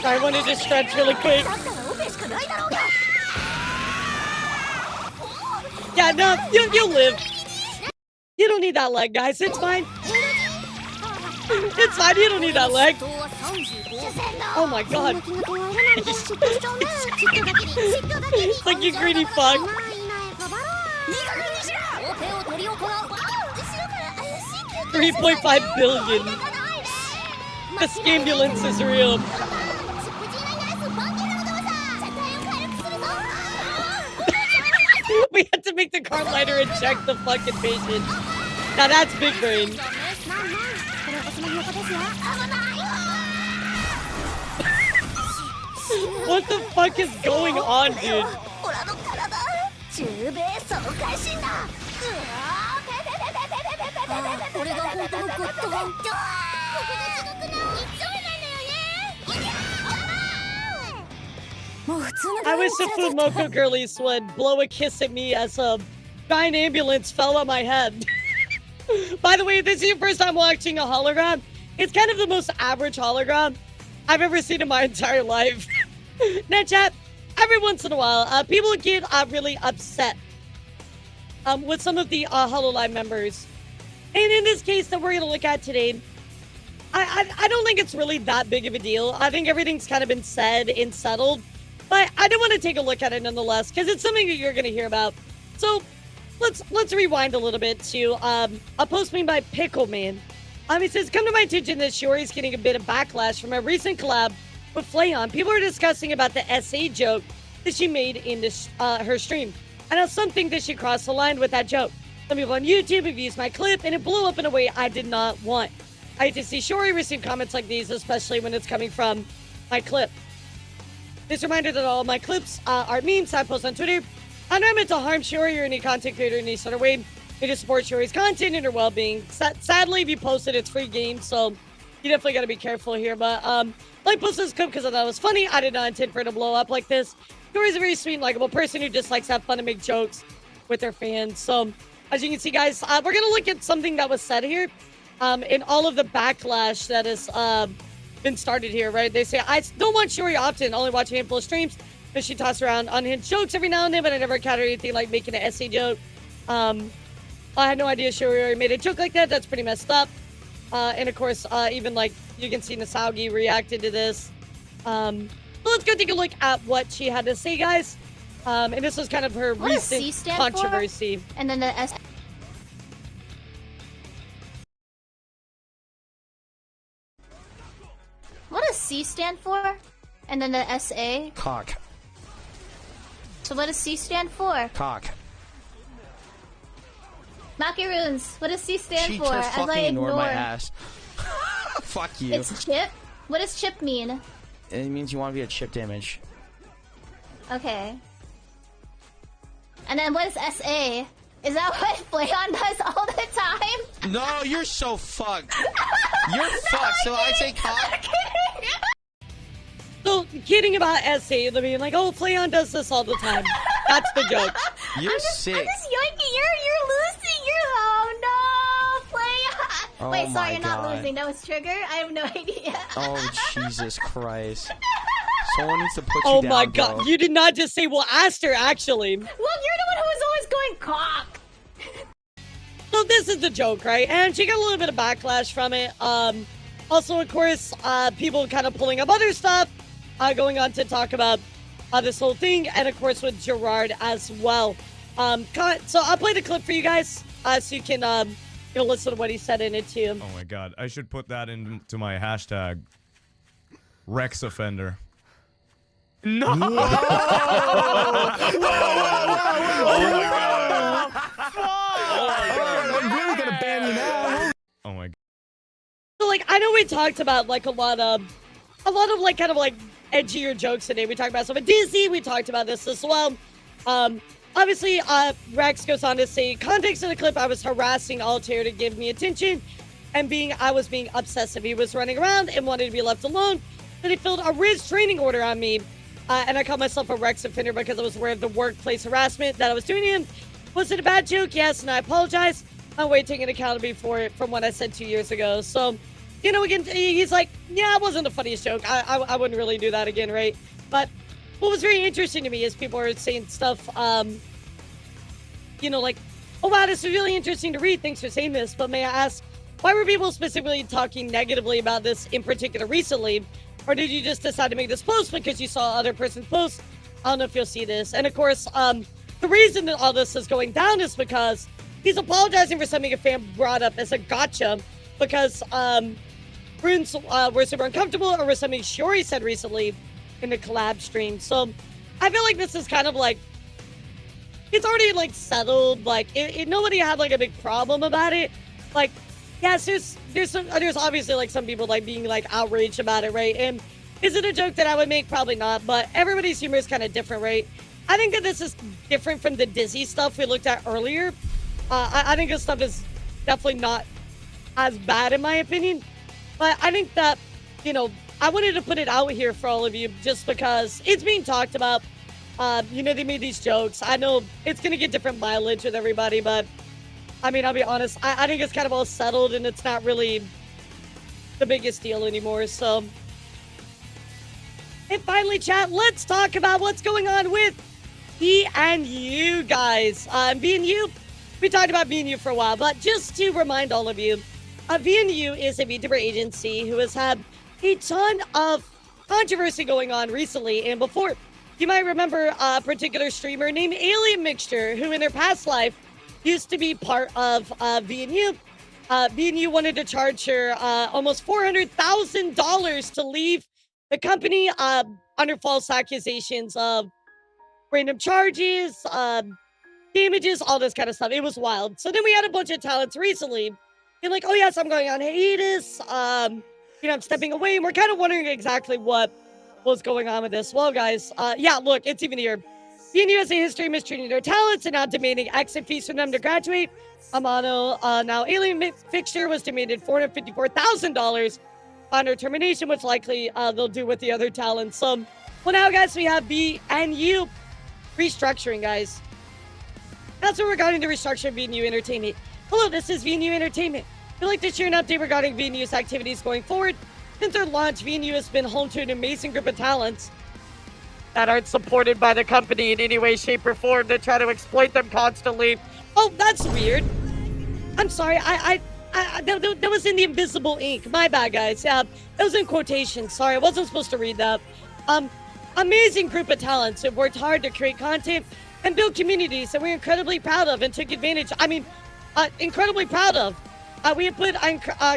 I wanted to stretch really quick. だったらオペしかないだろうが。Yeah, no, you'll live. You don't need that leg, guys. It's fine. It's fine. You don't need that leg. Oh my god. It's like you greedy fuck. 3.5 billion. The scambulance is real. We had to make the car lighter and check the fucking patient. Now that's big brain. What the fuck is going on, dude? I wish the Fumoko girlies would blow a kiss at me as a giant ambulance fell on my head. By the way, if this is your first time watching a hologram, it's kind of the most average hologram I've ever seen in my entire life. Now, chat, every once in a while, people get really upset with some of the HoloLive members. And in this case that we're going to look at today, I don't think it's really that big of a deal. I think everything's kind of been said and settled. But I do want to take a look at it nonetheless, because it's something that you're going to hear about. So let's rewind a little bit to a post made by Pickleman. He says, come to my attention that Shiori's getting a bit of backlash from a recent collab with Flayon. People are discussing about the SA joke that she made in this, her stream. And how some think that she crossed the line with that joke. Some people on YouTube have used my clip, and it blew up in a way I did not want. I hate to see Shiori receive comments like these, especially when it's coming from my clip. Just a reminder that all my clips are memes I post on Twitter. I'm not meant to harm Shiori or any content creator in any sort of way. We just support Shiori's content and her well-being. Sadly, if you post it, it's free game, so you definitely got to be careful here. But I posted this clip because I thought it was funny. I did not intend for it to blow up like this. Shiori's a very sweet and likable person who just likes to have fun and make jokes with her fans. So, as you can see, guys, we're going to look at something that was said here in all of the backlash that has been started here, right? They say, I don't watch Shiori often, only watch a handful of streams, because she tosses around unhinged jokes every now and then, but I never encountered anything like making an essay joke. I had no idea Shiori made a joke like that. That's pretty messed up. And of course, even like you can see Nasaugi reacted to this. Let's go take a look at what she had to say, guys. And this was kind of her recent controversy. For? And then the S. What does C stand for? And then the SA? Cock. So what does C stand for? Cock. Macaroons, what does C stand for? Just As I fucking ignore my ass. Fuck you. It's chip? What does chip mean? It means you want to be a chip damage. Okay. And then what is SA? Is that what Flayon does all the time? No, you're so fucked. You're fucked, so I say cock. So, kidding about SA, being like, oh, Flayon does this all the time. That's the joke. You're sick. I'm just yoinking. You're losing. Oh no, Flayon. Oh Wait, sorry, my you're not God. losing. That was Trigger. I have no idea. Oh, Jesus Christ. Someone needs to put you Oh down, my god, bro. you did not just say, well, asked her, actually. Well, you're the one who was always going cock. So this is the joke, right? And she got a little bit of backlash from it. Also, of course, people kind of pulling up other stuff, going on to talk about this whole thing, and of course with Gerard as well. So I'll play the clip for you guys, so you can listen to what he said in it too. Oh my god, I should put that into my hashtag. Rex offender. No! Oh my god! I'm really gonna ban you now. Oh my god. So like, I know we talked about like a lot of like kind of like edgier jokes today. We talked about some of Disney. We talked about this as well. Obviously, Rex goes on to say, context of the clip, I was harassing Altair to give me attention, and I was being obsessive. He was running around and wanted to be left alone. Then he filled a Riz training order on me, and I called myself a Rex offender because I was aware of the workplace harassment that I was doing to him. Was it a bad joke? Yes, and I apologize. I'm way taking accountability for it from what I said 2 years ago. So, again, he's like, yeah, it wasn't the funniest joke. I wouldn't really do that again, right? But what was very interesting to me is people are saying stuff you know, like, oh wow, this is really interesting to read. Thanks for saying this. But may I ask, why were people specifically talking negatively about this in particular recently? Or did you just decide to make this post because you saw other person's post? I don't know if you'll see this. And of course, the reason that all this is going down is because he's apologizing for something a fan brought up as a gotcha because runes were super uncomfortable or something Shiori said recently in the collab stream. So I feel like this is kind of like, it's already like settled. Like nobody had like a big problem about it. Like, yes, there's obviously like some people like being like outraged about it, right? And is it a joke that I would make? Probably not, but everybody's humor is kind of different, right? I think that this is different from the Dizzy stuff we looked at earlier. I think this stuff is definitely not as bad in my opinion, but I think that, you know, I wanted to put it out here for all of you just because it's being talked about. You know, they made these jokes. I know it's going to get different mileage with everybody, but I mean, I'll be honest, I think it's kind of all settled and it's not really the biggest deal anymore, so. And finally, chat, let's talk about what's going on with VNU, guys. VNU, we talked about VNU for a while, but just to remind all of you, VNU is a Vtuber agency who has had a ton of controversy going on recently, and before, you might remember a particular streamer named Alien Mixture, who in their past life used to be part of VNU. VNU wanted to charge her almost $400,000 to leave the company under false accusations of random charges, damages, all this kind of stuff. It was wild. So then we had a bunch of talents recently being like, oh yes, I'm going on hiatus. You know, I'm stepping away. And we're kind of wondering exactly what was going on with this. Well, guys, yeah, look, it's even here. VNU has a history of mistreating their talents and now demanding exit fees from them to graduate. Amano, now Alien Fixture was demanded $454,000 on her termination, which likely they'll do with the other talents. Well, now, guys, we have VNU restructuring, guys. That's what regarding the restructure of VNU Entertainment. Hello, this is VNU Entertainment. We'd like to share an update regarding VNU's activities going forward. Since their launch, VNU has been home to an amazing group of talents that aren't supported by the company in any way, shape, or form that try to exploit them constantly. Oh, that's weird. I'm sorry, that was in the invisible ink. My bad, guys. Yeah, that was in quotations. Sorry, I wasn't supposed to read that. Amazing group of talents who worked hard to create content and build communities that we're incredibly proud of and took advantage. I mean, incredibly proud of. We have put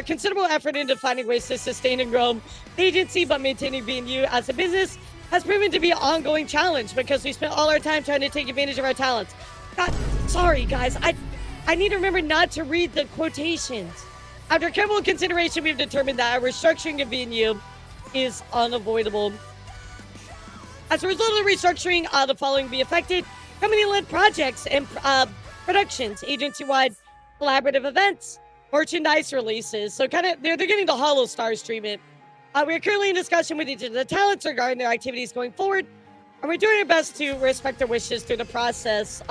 considerable effort into finding ways to sustain and grow the agency, but maintaining VNU as a business has proven to be an ongoing challenge because we spent all our time trying to take advantage of our talents. God, sorry, guys. I need to remember not to read the quotations. After careful consideration, we've determined that a restructuring of VNU is unavoidable. As a result of the restructuring, the following will be affected: company-led projects and productions, agency-wide collaborative events, merchandise releases. So kind of, they're getting the Hollow Stars treatment. We are currently in discussion with each of the talents regarding their activities going forward, and we're doing our best to respect their wishes through the process.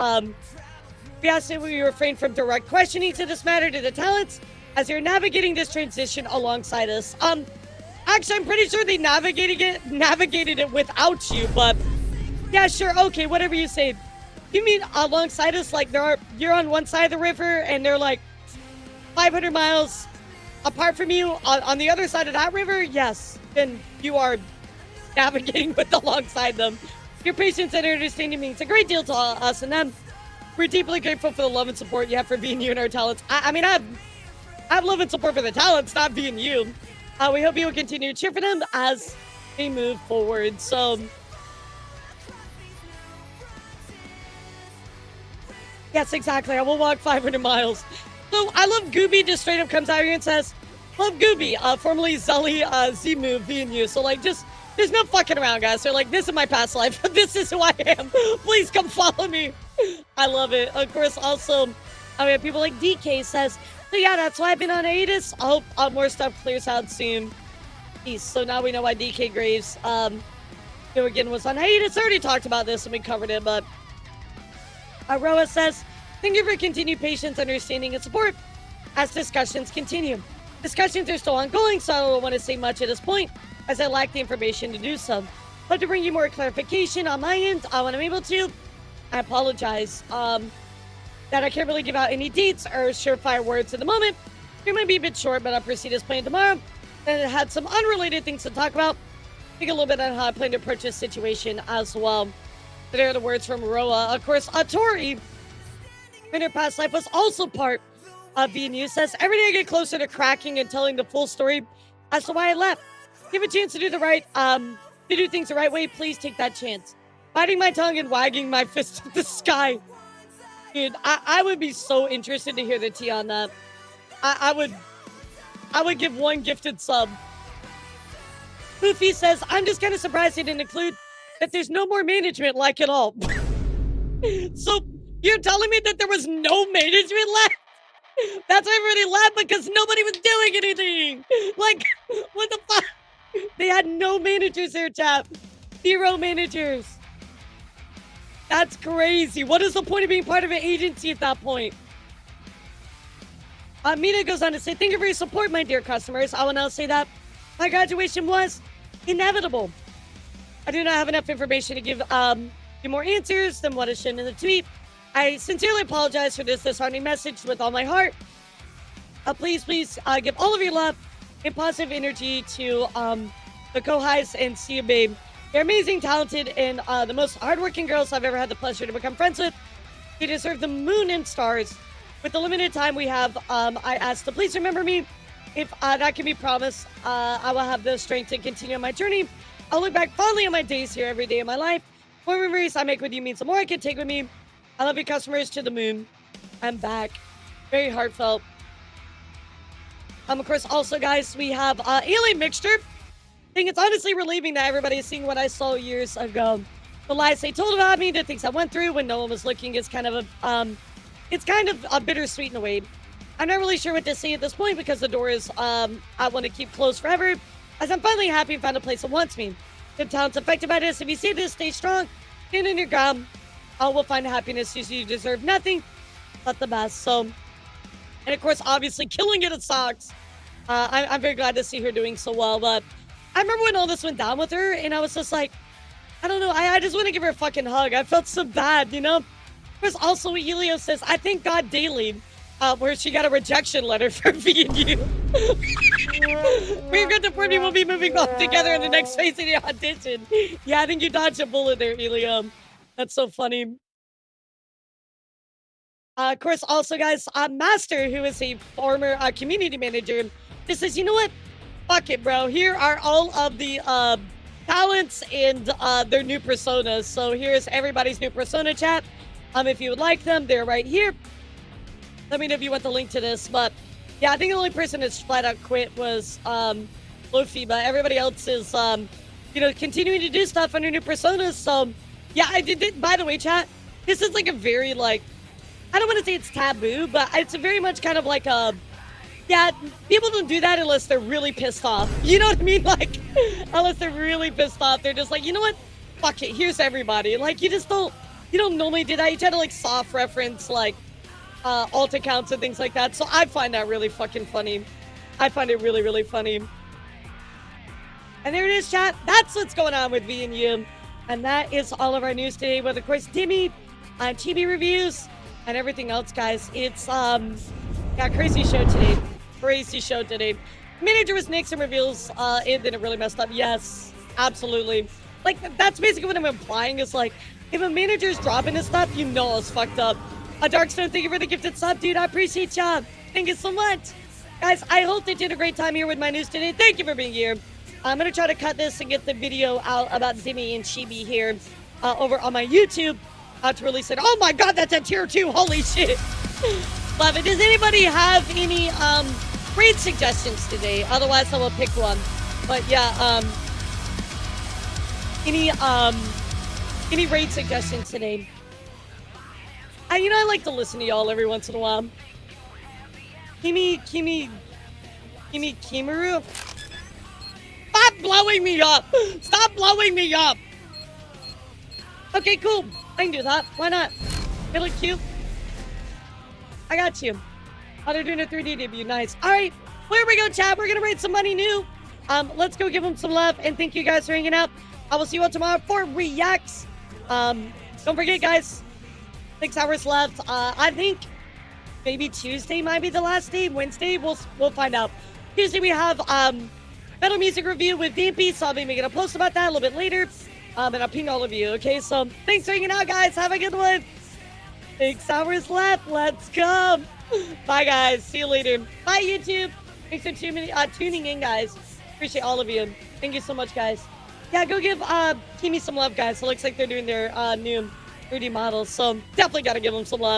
We ask that we refrain from direct questioning to this matter to the talents as they're navigating this transition alongside us. Actually, I'm pretty sure they navigated it without you, but yeah, sure, okay, whatever you say. You mean alongside us, like you're on one side of the river and they're like 500 miles apart from you on the other side of that river? Yes, then you are navigating with alongside them. Your patience and understanding means a great deal to us and them. We're deeply grateful for the love and support you have for VNU and our talents. I mean, I have love and support for the talents, not VNU. We hope you will continue to cheer for them as they move forward. So, yes, exactly. I will walk 500 miles. So I love Gooby just straight up comes out here and says, love Gooby, formerly Zelly Z-Move VNU. So like, just, there's no fucking around, guys. They're like, this is my past life. This is who I am. Please come follow me. I love it. Of course, also, I mean, people like DK says, so yeah, that's why I've been on hiatus. I hope more stuff clears out soon. Peace. So now we know why DK Graves, again, was on hiatus. I already talked about this and we covered it, but Roa says, thank you for continued patience, understanding, and support as discussions continue. Discussions are still ongoing, so I don't want to say much at this point, as I lack the information to do so. But to bring you more clarification on my end, when I'm able to, I apologize. that I can't really give out any dates or surefire words at the moment. It might be a bit short, but I'll proceed as planned tomorrow. And it had some unrelated things to talk about. Think a little bit on how I plan to approach this situation as well. There are the words from Roa. Of course, Tori, in her past life, was also part of VNU. Says, every day I get closer to cracking and telling the full story as to why I left. Give a chance to do to do things the right way. Please take that chance. Biting my tongue and wagging my fist at the sky. Dude, I would be so interested to hear the tea on that. I would give one gifted sub. Poofy says, I'm just kind of surprised they didn't include that there's no more management like it all. So you're telling me that there was no management left? That's why everybody left, because nobody was doing anything. Like, what the fuck? They had no managers there, chat. 0 managers. That's crazy. What is the point of being part of an agency at that point? Mina goes on to say, thank you for your support, my dear customers. I will now say that my graduation was inevitable. I do not have enough information to give you more answers than what is shown in the tweet. I sincerely apologize for this disheartening message with all my heart. Please give all of your love and positive energy to the Kohais and Sia Babe. They're amazing, talented, and the most hardworking girls I've ever had the pleasure to become friends with. They deserve the moon and stars. With the limited time we have, I ask to please remember me. If that can be promised, I will have the strength to continue on my journey. I'll look back fondly on my days here every day of my life. More memories I make with you means the more I can take with me. I love you, customers, to the moon. I'm back. Very heartfelt. Of course, also, guys, we have Alien Mixture. I think it's honestly relieving that everybody is seeing what I saw years ago. The lies they told about me, the things I went through when no one was looking is kind of a bittersweet in a way. I'm not really sure what to say at this point because the door is, I want to keep closed forever, as I'm finally happy and found a place that wants me. The talent's affected by this. If you see this, stay strong, stand in your ground. I will find happiness. You deserve nothing but the best. So, and of course, obviously, killing it at Socks. I'm very glad to see her doing so well. But I remember when all this went down with her, and I was just like, I don't know. I just want to give her a fucking hug. I felt so bad, you know? Of course, also, Elio says, I thank God daily, where she got a rejection letter for VNU. We're good to Forty will be moving on together in the next phase of the audition. Yeah, I think you dodged a bullet there, Elio. That's so funny. Of course, also, guys, Master, who is a former community manager, just says, you know what? Fuck it, bro. Here are all of the talents and their new personas. So here's everybody's new persona, chat. If you would like them, they're right here. Let me know if you want the link to this. But yeah, I think the only person that's flat out quit was Luffy, but everybody else is, continuing to do stuff under new personas. So yeah, I did. By the way, chat, this is like a very, like, I don't want to say it's taboo, but it's a very much kind of like a, yeah, people don't do that unless they're really pissed off. You know what I mean? Like, unless they're really pissed off, they're just like, you know what? Fuck it, here's everybody. Like, you don't normally do that. You try to, like, soft reference, like, alt accounts and things like that. So I find that really fucking funny. I find it really, really funny. And there it is, chat. That's what's going on with VNU. And that is all of our news today with, of course, Deme, Chibi reviews, and everything else, guys. It's, crazy show today. Crazy show today. Manager was Nixon reveals, it didn't really messed up. Yes, absolutely. Like, that's basically what I'm implying is, like, if a manager's dropping his stuff, you know it's fucked up. Darkstone, thank you for the gifted sub, dude. I appreciate ya. Thank you so much. Guys, I hope that you had a great time here with my news today. Thank you for being here. I'm going to try to cut this and get the video out about Deme and Chibi here over on my YouTube to release it. Oh my god, that's a tier 2. Holy shit. Love it. Does anybody have any raid suggestions today? Otherwise, I will pick one. But yeah, any raid suggestions today? I like to listen to y'all every once in a while. Kimaru? Stop blowing me up! Stop blowing me up! Okay, cool. I can do that. Why not? It look cute. I got you. Oh, they're doing a 3D debut. Nice. All right. Well, here we go, chat. We're going to raid some money new. Let's go give them some love. And thank you guys for hanging out. I will see you all tomorrow for Reacts. Don't forget, guys. 6 hours left. I think maybe Tuesday might be the last day. Wednesday, we'll find out. Tuesday we have Metal Music Review with Deme, so I'll be making a post about that a little bit later. And I'll ping all of you, okay? So thanks for hanging out, guys. Have a good one. 6 hours left. Let's go. Bye, guys. See you later. Bye, YouTube. Thanks for tuning in, guys. Appreciate all of you. Thank you so much, guys. Yeah, go give Kimi some love, guys. It looks like they're doing their new 3D models, so definitely gotta give them some love.